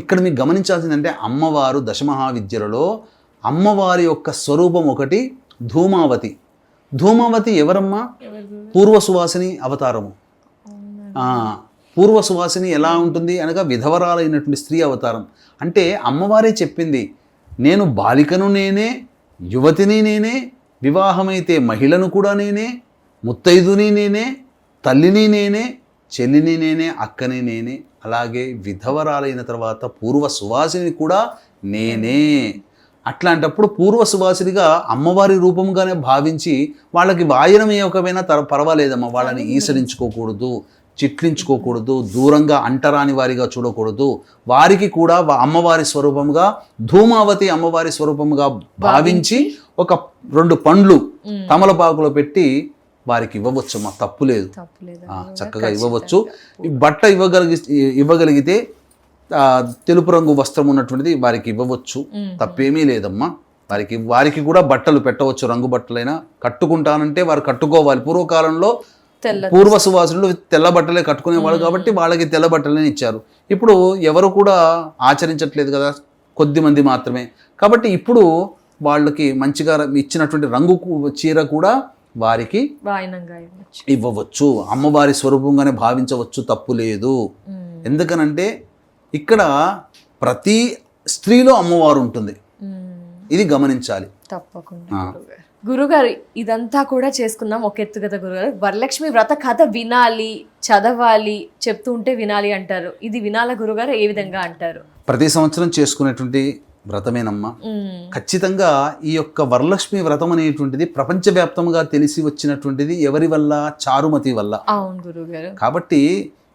ఇక్కడ మీకు గమనించాల్సిందంటే అమ్మవారు దశమహావిద్యలలో అమ్మవారి యొక్క స్వరూపం ఒకటి ధూమావతి. ధూమావతి ఎవరమ్మా? పూర్వ సువాసిని అవతారము. పూర్వ సువాసిని ఎలా ఉంటుంది అనగా విధవరాలైనటువంటి స్త్రీ అవతారం. అంటే అమ్మవారే చెప్పింది, నేను బాలికను నేనే, యువతిని నేనే, వివాహమైతే మహిళను కూడా నేనే, ముత్తైదుని నేనే, తల్లిని నేనే, చెల్లిని నేనే, అక్కని నేనే, అలాగే విధవరాలైన తర్వాత పూర్వ సువాసిని కూడా నేనే. అట్లాంటప్పుడు పూర్వ సువాసినిగా అమ్మవారి రూపంగానే భావించి వాళ్ళకి వాయనం ఇవ్వకపోయినా పర్వాలేదమ్మా, వాళ్ళని ఈసరించుకోకూడదు, చిట్లించుకోకూడదు, దూరంగా అంటరాని వారిగా చూడకూడదు. వారికి కూడా అమ్మవారి స్వరూపంగా ధూమావతి అమ్మవారి స్వరూపంగా భావించి ఒక 2 పండ్లు తమలపాకులో పెట్టి వారికి ఇవ్వవచ్చు అమ్మా, తప్పు లేదు, చక్కగా ఇవ్వవచ్చు. బట్ట ఇవ్వగలిగితే తెలుపు రంగు వస్త్రం ఉన్నటువంటిది వారికి ఇవ్వవచ్చు, తప్పేమీ లేదమ్మా. వారికి కూడా బట్టలు పెట్టవచ్చు, రంగు బట్టలైనా. కట్టుకుంటానంటే వారు కట్టుకోవాలి. పూర్వకాలంలో పూర్వ సువాసులు తెల్ల బట్టలే కట్టుకునేవాళ్ళు కాబట్టి వాళ్ళకి తెల్ల బట్టలనే ఇచ్చారు. ఇప్పుడు ఎవరు కూడా ఆచరించట్లేదు కదా, కొద్దిమంది మాత్రమే. కాబట్టి ఇప్పుడు వాళ్ళకి మంచిగా ఇచ్చినటువంటి రంగు చీర కూడా వారికి ఇవ్వవచ్చు, అమ్మవారి స్వరూపంగానే భావించవచ్చు, తప్పు లేదు. ఎందుకనంటే ఇక్కడ ప్రతి స్త్రీలో అమ్మవారు ఉంటుంది, ఇది గమనించాలి. తప్పకుండా గురుగారు. ఇదంతా కూడా చేసుకున్నాం, ఒక ఎత్తు కదా గురుగారు. వరలక్ష్మి వ్రత కథ వినాలి, చదవాలి, చెప్తూ ఉంటే వినాలి అంటారు. ఇది వినాలా గురుగారు? ఏ విధంగా అంటారు? ప్రతి సంవత్సరం చేసుకునేటువంటి వ్రతమేనమ్మా. ఖచ్చితంగా ఈ యొక్క వరలక్ష్మి వ్రతం అనేటువంటిది ప్రపంచవ్యాప్తంగా తెలిసి వచ్చినటువంటిది ఎవరి వల్ల? చారుమతి వల్ల. అవును గురుగారు. కాబట్టి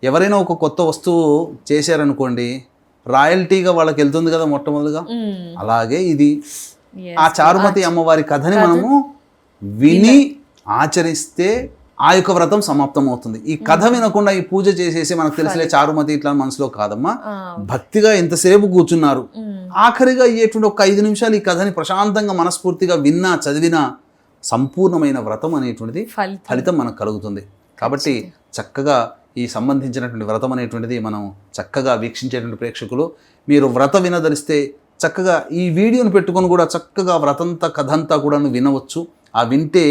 ఎవరైనా ఒక కొత్త వస్తువు చేశారనుకోండి, రాయల్టీగా వాళ్ళకి వెళ్తుంది కదా మొట్టమొదటిగా. అలాగే ఇది ఆ చారుమతి అమ్మవారి కథని మనము విని ఆచరిస్తే ఆ యొక్క వ్రతం సమాప్తం అవుతుంది. ఈ కథ వినకుండా ఈ పూజ చేసేసి మనకు తెలిసే చారుమతి ఇట్లా మనసులో కాదమ్మా. భక్తిగా ఎంతసేపు కూర్చున్నారు, ఆఖరిగా అయ్యేటువంటి ఒక 5 నిమిషాలు ఈ కథని ప్రశాంతంగా మనస్ఫూర్తిగా విన్నా చదివినా సంపూర్ణమైన వ్రతం అనేటువంటిది ఫలితం మనకు కలుగుతుంది. కాబట్టి చక్కగా ఈ సంబంధించినటువంటి వ్రతం అనేటువంటిది మనం చక్కగా వీక్షించేటువంటి ప్రేక్షకులు, మీరు వ్రత వినదలిస్తే చక్కగా ఈ వీడియోను పెట్టుకొని కూడా చక్కగా వ్రతంతా కథంతా కూడా వినవచ్చు. ఆ వింటే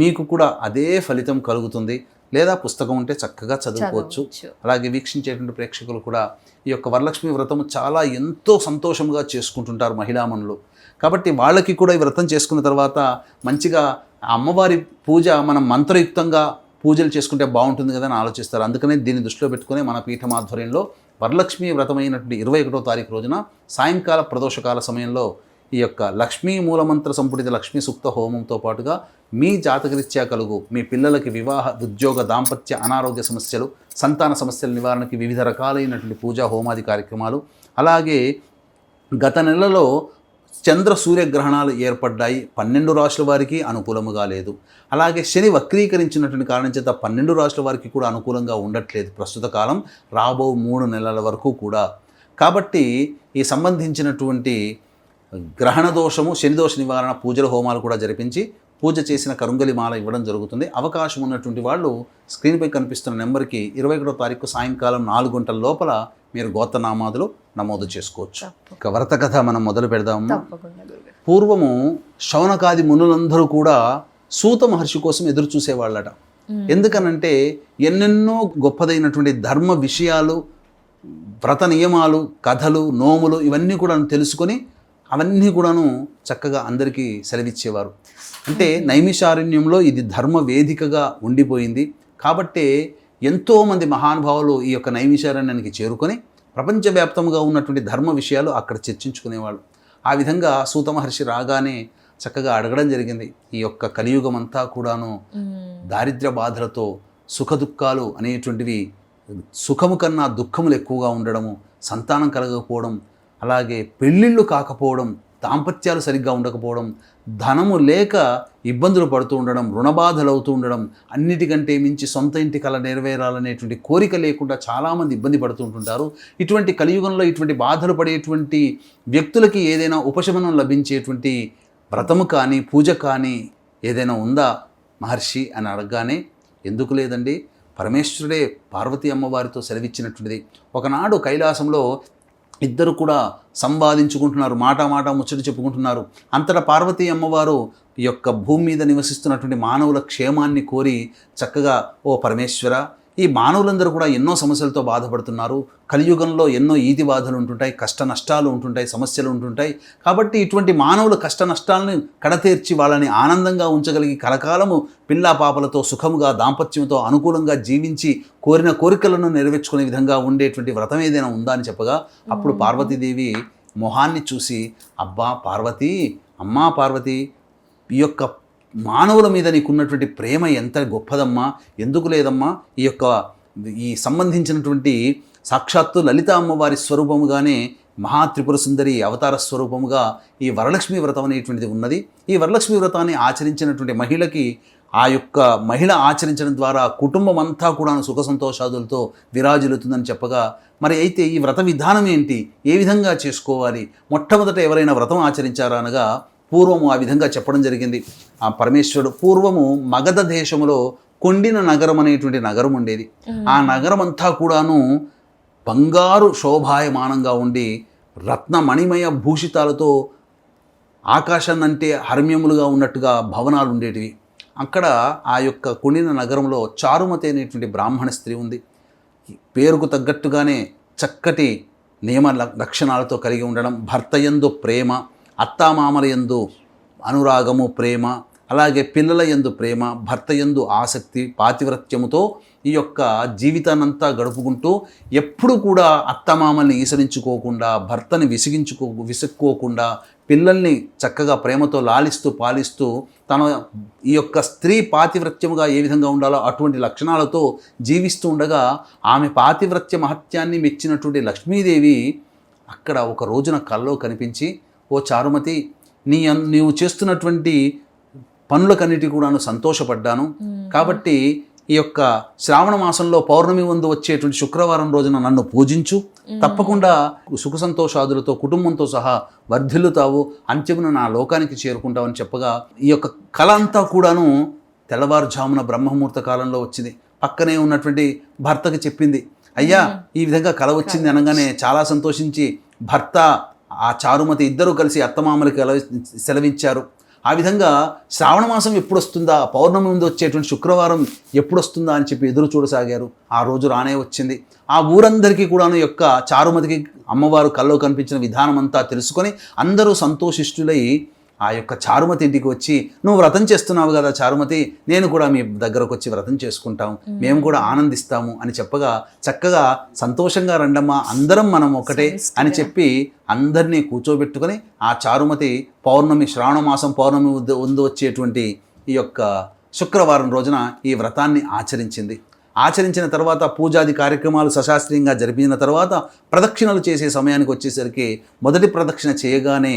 మీకు కూడా అదే ఫలితం కలుగుతుంది. లేదా పుస్తకం ఉంటే చక్కగా చదువుకోవచ్చు. అలాగే వీక్షించేటువంటి ప్రేక్షకులు కూడా ఈ యొక్క వరలక్ష్మి వ్రతం చాలా ఎంతో సంతోషంగా చేసుకుంటుంటారు మహిళామణులు. కాబట్టి వాళ్ళకి కూడా ఈ వ్రతం చేసుకున్న తర్వాత మంచిగా అమ్మవారి పూజ మనం మంత్రయుక్తంగా పూజలు చేసుకుంటే బాగుంటుంది కదా అని ఆలోచిస్తారు. అందుకనే దీన్ని దృష్టిలో పెట్టుకునే మన పీఠం ఆధ్వర్యంలో వరలక్ష్మి వ్రతమైనటువంటి 21వ తారీఖు రోజున సాయంకాల ప్రదోషకాల సమయంలో ఈ యొక్క లక్ష్మీ మూలమంత్ర సంపుటిత లక్ష్మీ సూక్త హోమంతో పాటుగా మీ జాతకరీత్యా కలుగు మీ పిల్లలకి వివాహ, ఉద్యోగ, దాంపత్య, అనారోగ్య సమస్యలు, సంతాన సమస్యల నివారణకి వివిధ రకాలైనటువంటి పూజా హోమాది కార్యక్రమాలు, అలాగే గత నెలలో చంద్ర సూర్యగ్రహణాలు ఏర్పడ్డాయి. 12 రాశుల వారికి అనుకూలముగా లేదు. అలాగే శని వక్రీకరించినటువంటి కారణం చేత 12 రాశుల వారికి కూడా అనుకూలంగా ఉండట్లేదు ప్రస్తుత కాలం, రాబో 3 నెలల వరకు కూడా. కాబట్టి ఈ సంబంధించినటువంటి గ్రహణ దోషము, శని దోష నివారణ పూజల హోమాలు కూడా జరిపించి పూజ చేసిన కరుంగలి మాల ఇవ్వడం జరుగుతుంది. అవకాశం ఉన్నటువంటి వాళ్ళు స్క్రీన్పై కనిపిస్తున్న నెంబర్కి 21వ తారీఖు సాయంకాలం 4 గంటల లోపల మీరు గోత్రనామాదులు నమోదు చేసుకోవచ్చు. ఇక వ్రత కథ మనం మొదలు పెడదాము. తప్పకుండా గురుగారు. పూర్వము శౌనకాది మునులందరూ కూడా సూత మహర్షి కోసం ఎదురు చూసేవాళ్ళట. ఎందుకనంటే ఎన్నెన్నో గొప్పదైనటువంటి ధర్మ విషయాలు, వ్రత నియమాలు, కథలు, నోములు ఇవన్నీ కూడా తెలుసుకొని అవన్నీ కూడాను చక్కగా అందరికీ సెలవిచ్చేవారు. అంటే నైమిషారణ్యంలో ఇది ధర్మ వేదికగా ఉండిపోయింది. కాబట్టే ఎంతోమంది మహానుభావులు ఈ యొక్క నైమిషారణ్యానికి చేరుకొని ప్రపంచవ్యాప్తంగా ఉన్నటువంటి ధర్మ విషయాలు అక్కడ చర్చించుకునేవాళ్ళు. ఆ విధంగా సూత మహర్షి రాగానే చక్కగా అడగడం జరిగింది. ఈ యొక్క కలియుగం అంతా కూడాను దారిద్ర్య బాధలతో, సుఖ దుఃఖాలు అనేటువంటివి, సుఖము కన్నా దుఃఖములు ఎక్కువగా ఉండడము, సంతానం కలగకపోవడం, అలాగే పెళ్ళిళ్ళు కాకపోవడం, దాంపత్యాలు సరిగ్గా ఉండకపోవడం, ధనము లేక ఇబ్బందులు పడుతూ ఉండడం, రుణబాధలు అవుతూ ఉండడం, అన్నిటికంటే మించి సొంత ఇంటి కల నెరవేరాలనేటువంటి కోరిక లేకుండా చాలామంది ఇబ్బంది పడుతూ ఉంటుంటారు. ఇటువంటి కలియుగంలో ఇటువంటి బాధలు పడేటువంటి వ్యక్తులకి ఏదైనా ఉపశమనం లభించేటువంటి వ్రతము కానీ పూజ కానీ ఏదైనా ఉందా మహర్షి అని అడగగానే, ఎందుకు లేదండి, పరమేశ్వరుడే పార్వతీ అమ్మవారితో సెలవిచ్చినటువంటిది. ఒకనాడు కైలాసంలో ఇద్దరు కూడా సంవాదించుకుంటున్నారు, మాట ముచ్చట చెప్పుకుంటున్నారు. అంతటా పార్వతీ అమ్మవారు ఈ యొక్క భూమి మీద నివసిస్తున్నటువంటి మానవుల క్షేమాన్ని కోరి చక్కగా, ఓ పరమేశ్వర, ఈ మానవులందరూ కూడా ఎన్నో సమస్యలతో బాధపడుతున్నారు. కలియుగంలో ఎన్నో ఈతి బాధలు ఉంటుంటాయి, కష్ట నష్టాలు ఉంటుంటాయి, సమస్యలు ఉంటుంటాయి. కాబట్టి ఇటువంటి మానవుల కష్ట నష్టాలను కడతీర్చి వాళ్ళని ఆనందంగా ఉంచగలిగి కలకాలము పిల్లా పాపలతో సుఖముగా దాంపత్యంతో అనుకూలంగా జీవించి కోరిన కోరికలను నెరవేర్చుకునే విధంగా ఉండేటువంటి వ్రతం ఏదైనా ఉందా అని చెప్పగా, అప్పుడు పార్వతీదేవి మొహాన్ని చూసి, అబ్బా పార్వతీ, అమ్మా పార్వతీ, ఈ యొక్క మానవుల మీద నీకున్నటువంటి ప్రేమ ఎంత గొప్పదమ్మా, ఎందుకు లేదమ్మా, ఈ సంబంధించినటువంటి సాక్షాత్తు లలిత అమ్మవారి స్వరూపముగానే మహాత్రిపుర సుందరి అవతార స్వరూపముగా ఈ వరలక్ష్మి వ్రతం అనేటువంటిది ఉన్నది. ఈ వరలక్ష్మి వ్రతాన్ని ఆచరించినటువంటి మహిళకి ఆ యొక్క మహిళ ఆచరించడం ద్వారా కుటుంబం అంతా కూడా సుఖ సంతోషాదులతో విరాజిల్లుతుందని చెప్పగా, మరి అయితే ఈ వ్రత విధానం ఏంటి, ఏ విధంగా చేసుకోవాలి, మొట్టమొదట ఎవరైనా వ్రతం ఆచరించారా అనగా పూర్వము ఆ విధంగా చెప్పడం జరిగింది. ఆ పరమేశ్వరుడు పూర్వము మగధ దేశంలో కొండిన నగరం అనేటువంటి నగరం ఉండేది. ఆ నగరం అంతా కూడాను బంగారు శోభాయమానంగా ఉండి రత్న మణిమయ భూషితాలతో ఆకాశాన్నంటే హర్మ్యములుగా ఉన్నట్టుగా భవనాలు ఉండేటివి. అక్కడ ఆ యొక్క కొండిన నగరంలో చారుమతి అనేటువంటి బ్రాహ్మణ స్త్రీ ఉంది. పేరుకు తగ్గట్టుగానే చక్కటి నియమ లక్షణాలతో కలిగి ఉండడం, భర్తయందు ప్రేమ, అత్తామామల యందు అనురాగము ప్రేమ, అలాగే పిల్లల యందు ప్రేమ, భర్త యందు ఆసక్తి, పాతివ్రత్యముతో ఈ యొక్క జీవితాన్నంతా గడుపుకుంటూ ఎప్పుడు కూడా అత్తమామల్ని ఈసరించుకోకుండా, భర్తని విసుక్కోకుండా, పిల్లల్ని చక్కగా ప్రేమతో లాలిస్తూ పాలిస్తూ తన ఈ యొక్క స్త్రీ పాతివ్రత్యముగా ఏ విధంగా ఉండాలో అటువంటి లక్షణాలతో జీవిస్తూ ఉండగా, ఆమె పాతివ్రత్య మహత్యాన్ని మెచ్చినటువంటి లక్ష్మీదేవి అక్కడ ఒక రోజున కల్లో కనిపించి, ఓ చారుమతి, నీవు చేస్తున్నటువంటి పనులకన్నిటి కూడాను సంతోషపడ్డాను. కాబట్టి ఈ యొక్క శ్రావణ మాసంలో పౌర్ణమి ముందు వచ్చేటువంటి శుక్రవారం రోజున నన్ను పూజించు, తప్పకుండా సుఖ సంతోషాదులతో కుటుంబంతో సహా వర్ధిల్లుతావు, అంత్యమున నా లోకానికి చేరుకుంటావు అని చెప్పగా, ఈ యొక్క కళ అంతా కూడాను తెల్లవారుజామున బ్రహ్మముహూర్త కాలంలో వచ్చింది. పక్కనే ఉన్నటువంటి భర్తకి చెప్పింది, అయ్యా ఈ విధంగా కళ వచ్చింది అనగానే చాలా సంతోషించి భర్త ఆ చారుమతి ఇద్దరూ కలిసి అత్తమామలకి సెలవించారు. ఆ విధంగా శ్రావణ మాసం ఎప్పుడు వస్తుందా, పౌర్ణమి ముందు వచ్చేటువంటి శుక్రవారం ఎప్పుడు వస్తుందా అని చెప్పి ఎదురు చూడసాగారు. ఆ రోజు రానే వచ్చింది. ఆ ఊరందరికీ కూడాను యొక్క చారుమతికి అమ్మవారు కల్లో కనిపించిన విధానం అంతా తెలుసుకొని అందరూ సంతోషిష్టులై ఆ యొక్క చారుమతి ఇంటికి వచ్చి, నువ్వు వ్రతం చేస్తున్నావు కదా చారుమతి, నేను కూడా మీ దగ్గరకు వచ్చి వ్రతం చేసుకుంటాం, మేము కూడా ఆనందిస్తాము అని చెప్పగా, చక్కగా సంతోషంగా రండమ్మా, అందరం మనం ఒకటే అని చెప్పి అందరినీ కూర్చోబెట్టుకొని ఆ చారుమతి పౌర్ణమి, శ్రావణ మాసం పౌర్ణమి ముందు వచ్చేటువంటి ఈ యొక్క శుక్రవారం రోజున ఈ వ్రతాన్ని ఆచరించింది. ఆచరించిన తర్వాత పూజాది కార్యక్రమాలు సశాస్త్రీయంగా జరిపిన తర్వాత ప్రదక్షిణలు చేసే సమయానికి వచ్చేసరికి మొదటి ప్రదక్షిణ చేయగానే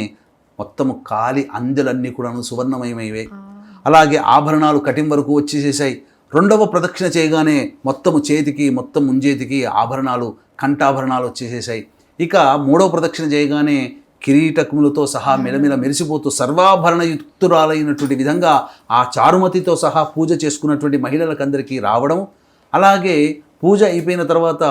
మొత్తము కాలి అందెలన్నీ కూడాను సువర్ణమయమైవే. అలాగే ఆభరణాలు కటిం వరకు వచ్చేసేసాయి. రెండవ ప్రదక్షిణ చేయగానే మొత్తము చేతికి, మొత్తం ముంజేతికి ఆభరణాలు, కంఠాభరణాలు వచ్చేసేసాయి. ఇక మూడవ ప్రదక్షిణ చేయగానే కిరీటకములతో సహా మెలమెల మెరిసిపోతూ సర్వాభరణయుక్తురాలైనటువంటి విధంగా ఆ చారుమతితో సహా పూజ చేసుకున్నటువంటి మహిళలకందరికీ రావడం. అలాగే పూజ అయిపోయిన తర్వాత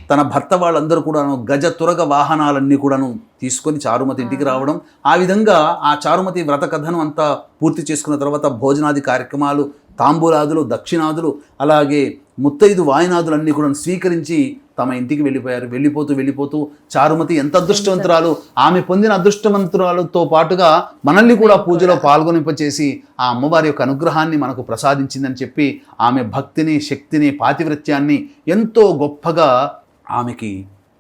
తన భర్త వాళ్ళందరూ కూడాను గజ తురగ వాహనాలన్నీ కూడాను తీసుకొని చారుమతి ఇంటికి రావడం, ఆ విధంగా ఆ చారుమతి వ్రత కథను అంతా పూర్తి చేసుకున్న తర్వాత భోజనాది కార్యక్రమాలు, తాంబూలాదులు, దక్షిణాదులు, అలాగే ముత్తైదు వాయినాదులన్నీ కూడా స్వీకరించి తమ ఇంటికి వెళ్ళిపోయారు. వెళ్ళిపోతూ చారుమతి ఎంత అదృష్టవంతురాలు, ఆమె పొందిన అదృష్టవంతురాలతో పాటుగా మనల్ని కూడా పూజలో పాల్గొనింపచేసి ఆ అమ్మవారి యొక్క అనుగ్రహాన్ని మనకు ప్రసాదించిందని చెప్పి ఆమె భక్తిని, శక్తిని, పాతివ్రత్యాన్ని ఎంతో గొప్పగా ఆమెకి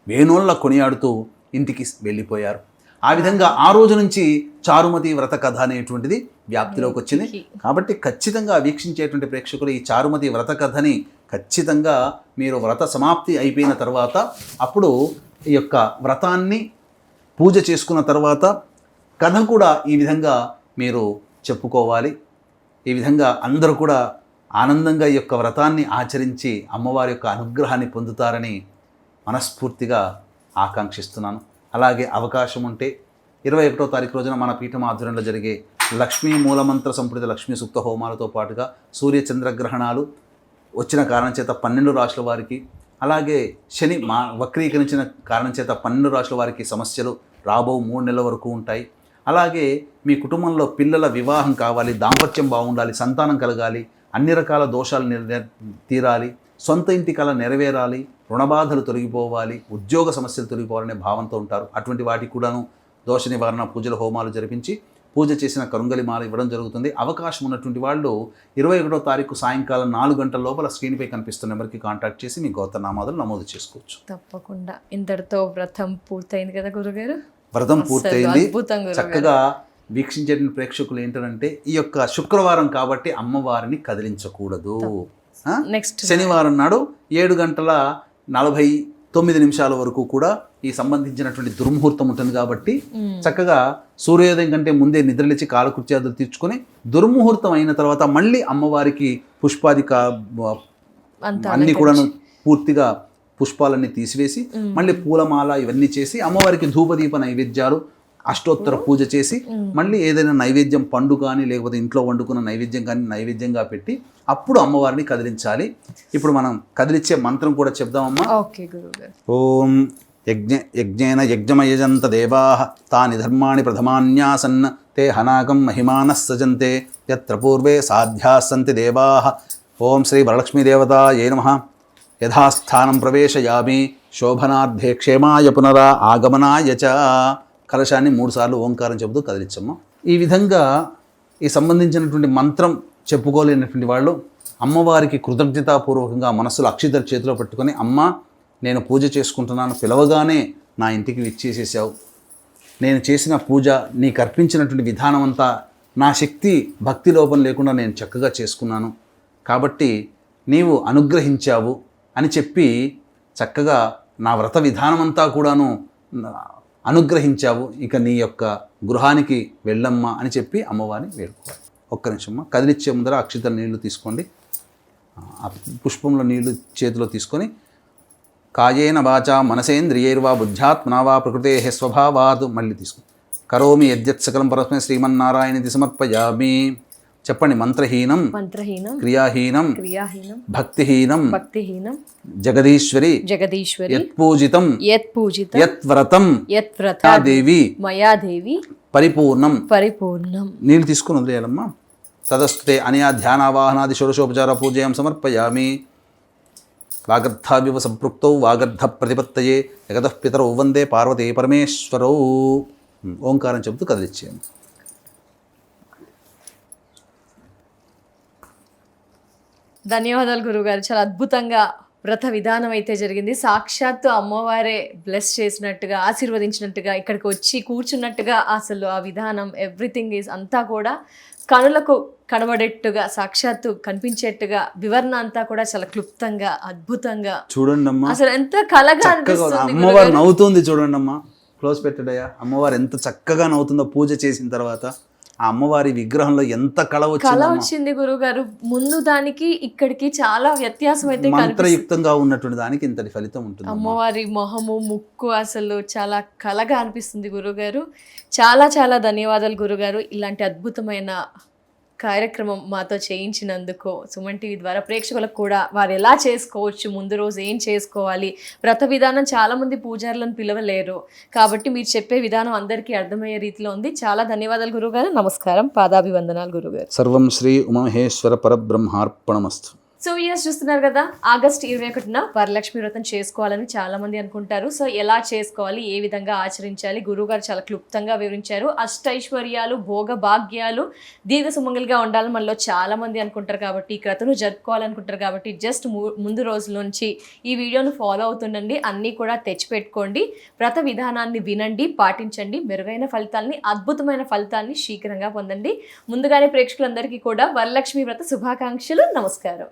వేణోళ్ళ కొనియాడుతూ ఇంటికి వెళ్ళిపోయారు. ఆ విధంగా ఆ రోజు నుంచి చారుమతి వ్రత కథ అనేటువంటిది వ్యాప్తిలోకి వచ్చింది. కాబట్టి ఖచ్చితంగా వీక్షించేటువంటి ప్రేక్షకులు ఈ చారుమతి వ్రత కథని ఖచ్చితంగా మీరు వ్రత సమాప్తి అయిపోయిన తర్వాత అప్పుడు ఈ యొక్క వ్రతాన్ని పూజ చేసుకున్న తర్వాత కథ కూడా ఈ విధంగా మీరు చెప్పుకోవాలి. ఈ విధంగా అందరూ కూడా ఆనందంగా ఈ యొక్క వ్రతాన్ని ఆచరించి అమ్మవారి యొక్క అనుగ్రహాన్ని పొందుతారని మనస్ఫూర్తిగా ఆకాంక్షిస్తున్నాను. అలాగే అవకాశం ఉంటే 21వ తారీఖు రోజున మన పీఠం ఆధ్వర్యంలో జరిగే లక్ష్మీ మూలమంత్ర సంపుటిత లక్ష్మీ సూక్త హోమాలతో పాటుగా సూర్య చంద్రగ్రహణాలు వచ్చిన కారణం చేత 12 రాశుల వారికి, అలాగే శని వక్రీకరించిన కారణం చేత 12 రాశుల వారికి సమస్యలు రాబో 3 నెలల వరకు ఉంటాయి. అలాగే మీ కుటుంబంలో పిల్లల వివాహం కావాలి, దాంపత్యం బాగుండాలి, సంతానం కలగాలి, అన్ని రకాల దోషాలు తీరాలి, సొంత ఇంటి కళ నెరవేరాలి, రుణబాధలు తొలగిపోవాలి, ఉద్యోగ సమస్యలు తొలగిపోవాలనే భావంతో ఉంటారు. అటువంటి వాటికి కూడాను దోష నివారణ పూజల హోమాలు జరిపించి పూజ చేసిన కరుంగలి మాల ఇవ్వడం జరుగుతుంది. అవకాశం ఉన్నటువంటి వాళ్ళు 21వ తారీఖు సాయంకాలం 4 గంటల లోపల స్క్రీన్పై కనిపిస్తున్న నెంబర్కి కాంటాక్ట్ చేసి మీ గోత్రనామాదులు నమోదు చేసుకోవచ్చు. తప్పకుండా. ఇంతటితో వ్రతం పూర్తయింది కదా గురుగారు? వ్రతం పూర్తయింది. అద్భుతంగా చక్కగా వీక్షించే ప్రేక్షకులు ఏంటంటే ఈ యొక్క శుక్రవారం కాబట్టి అమ్మవారిని కదిలించకూడదు. నెక్స్ట్ శనివారం నాడు 7:49 వరకు కూడా ఈ సంబంధించినటువంటి దుర్ముహూర్తం ఉంటుంది కాబట్టి చక్కగా సూర్యోదయం కంటే ముందే నిద్రలేచి కాలకృత్యాదులు తీర్చుకొని దుర్ముహూర్తం అయిన తర్వాత మళ్ళీ అమ్మవారికి పుష్పాదిక అన్ని కూడా పూర్తిగా పుష్పాలన్నీ తీసివేసి మళ్ళీ పూలమాల ఇవన్నీ చేసి అమ్మవారికి ధూపదీప నైవేద్యాలు, అష్టోత్తర పూజ చేసి మళ్ళీ ఏదైనా నైవేద్యం, పండు కానీ లేకపోతే ఇంట్లో వండుకున్న నైవేద్యం కానీ నైవేద్యంగా పెట్టి అప్పుడు అమ్మవారిని కదిలించాలి. ఇప్పుడు మనం కదిలించే మంత్రం కూడా చెప్దామమ్మా. ఓకే గురుగారు. ఓం యజ్ఞేన యజ్ఞమయజంత దేవాః తాని ధర్మాణి ప్రథమాన్యాసన్ తే హనాగం మహిమానః సజంతే యత్ర పూర్వే సాధ్యాः సంతి దేవాః. ఓం శ్రీ వరలక్ష్మీ దేవతాయే నమః. యథాస్థానం ప్రవేశయామి శోభనార్థే క్షేమాయ పునరా ఆగమనాయ చ. కలశాన్ని 3 సార్లు ఓంకారం చెబుతూ కదిలించమ్మ. ఈ విధంగా ఈ సంబంధించినటువంటి మంత్రం చెప్పుకోలేనటువంటి వాళ్ళు అమ్మవారికి కృతజ్ఞతాపూర్వకంగా మనస్సులో అక్షితలు చేతిలో పెట్టుకొని, అమ్మ నేను పూజ చేసుకుంటున్నాను, పిలవగానే నా ఇంటికి విచ్చేసేసావు, నేను చేసిన పూజ నీకు అర్పించినటువంటి విధానం అంతా నా శక్తి భక్తి లోపం లేకుండా నేను చక్కగా చేసుకున్నాను కాబట్టి నీవు అనుగ్రహించావు అని చెప్పి చక్కగా నా వ్రత విధానం అంతా కూడాను అనుగ్రహించావు, ఇక నీ యొక్క గృహానికి వెళ్ళమ్మా అని చెప్పి అమ్మవారిని వేడుకోవాలి. ఒక్క నిమిషమ్మా. కదిలిచ్చే ముందర అక్షితల నీళ్లు తీసుకోండి. ఆ పుష్పంలో నీళ్లు చేతిలో తీసుకొని కాయేన వాచా మనసేంద్రియైర్వా బుద్ధ్యాత్మనా వా ప్రకృతే స్వభావాత్ మళ్ళీ తీసుకోండి. కరోమి యద్యత్ సకలం పరస్మై శ్రీమన్నారాయణితి సమర్పయామి. చెప్పండి. మంత్రహీనం క్రియాహీనం భక్తిహీనం జగదీశ్వరి యత్పూజితం యత్వ్రతం మయాదేవి పరిపూర్ణం. నీళ్ళు తీసుకుని వదిలేయాలమ్మా. తదస్తుతే అనయా ధ్యానావాహనాది షోడశోపచార పూజయం సమర్పయామి. వాగర్ధావివ సంపృక్తౌ వాగర్ధ ప్రతిపత్తయే జగతః పితరౌ వందే పార్వతీ పరమేశ్వరౌ. ఓంకారం చెబుతూ కదిలిచ్చేయండి. ధన్యవాదాలు గురుగారు. చాలా అద్భుతంగా వ్రత విధానం అయితే జరిగింది. సాక్షాత్తు అమ్మవారే బ్లెస్ చేసినట్టుగా, ఆశీర్వదించినట్టుగా, ఇక్కడికి వచ్చి కూర్చున్నట్టుగా అసలు ఆ విధానం ఎవ్రీథింగ్ ఈజ్ అంతా కూడా కనులకు కనబడేట్టుగా, సాక్షాత్తు కనిపించేట్టుగా వివరణ అంతా కూడా చాలా క్లుప్తంగా, అద్భుతంగా చూడండి అమ్మా. అసలు ఎంత కలగా అనిపిస్తుంది. అమ్మవారు నవ్వుతుంది చూడండి అమ్మా. క్లోజ్ పెట్టడయ్యా. అమ్మవారు ఎంత చక్కగా నవ్వుతుందో పూజ చేసిన తర్వాత. ఆ అమ్మవారి విగ్రహంలో ఎంత కళ వచ్చింది గురుగారు. ముందు దానికి ఇక్కడికి చాలా వ్యత్యాసం అయితే, మంత్రయుక్తంగా ఉన్నటువంటి దానికి ఇంతటి ఫలితం ఉంటుంది. అమ్మవారి మొహము, ముక్కు అసలు చాలా కళగా అనిపిస్తుంది గురుగారు. చాలా చాలా ధన్యవాదాలు గురుగారు. ఇలాంటి అద్భుతమైన కార్యక్రమం మాతో చేయించినందుకు సుమన్ టీవీ ద్వారా ప్రేక్షకులకు కూడా వారు ఎలా చేసుకోవచ్చు, ముందు రోజు ఏం చేసుకోవాలి, వ్రత విధానం చాలామంది పూజారులను పిలవలేరు కాబట్టి మీరు చెప్పే విధానం అందరికీ అర్థమయ్యే రీతిలో ఉంది. చాలా ధన్యవాదాలు గురుగారు. నమస్కారం, పాదాభివందనాలు గురుగారు. సర్వం శ్రీ ఉమామహేశ్వర పరబ్రహ్మార్పణమస్తు. సో ఇయర్స్ చూస్తున్నారు కదా, ఆగస్ట్ 21న వరలక్ష్మి వ్రతం చేసుకోవాలని చాలా మంది అనుకుంటారు. సో ఎలా చేసుకోవాలి, ఏ విధంగా ఆచరించాలి, గురువుగారు చాలా క్లుప్తంగా వివరించారు. అష్టైశ్వర్యాలు, భోగ భాగ్యాలు, దీర్ఘ సుమంగలిగా ఉండాలని మనలో చాలా మంది అనుకుంటారు కాబట్టి, ఈ క్రతును జరుపుకోవాలనుకుంటారు కాబట్టి జస్ట్ ముందు రోజుల నుంచి ఈ వీడియోను ఫాలో అవుతుండండి. అన్నీ కూడా తెచ్చిపెట్టుకోండి, వ్రత విధానాన్ని వినండి, పాటించండి. మెరుగైన ఫలితాలని, అద్భుతమైన ఫలితాన్ని శీఘ్రంగా పొందండి. ముందుగానే ప్రేక్షకులందరికీ కూడా వరలక్ష్మి వ్రత శుభాకాంక్షలు. నమస్కారం.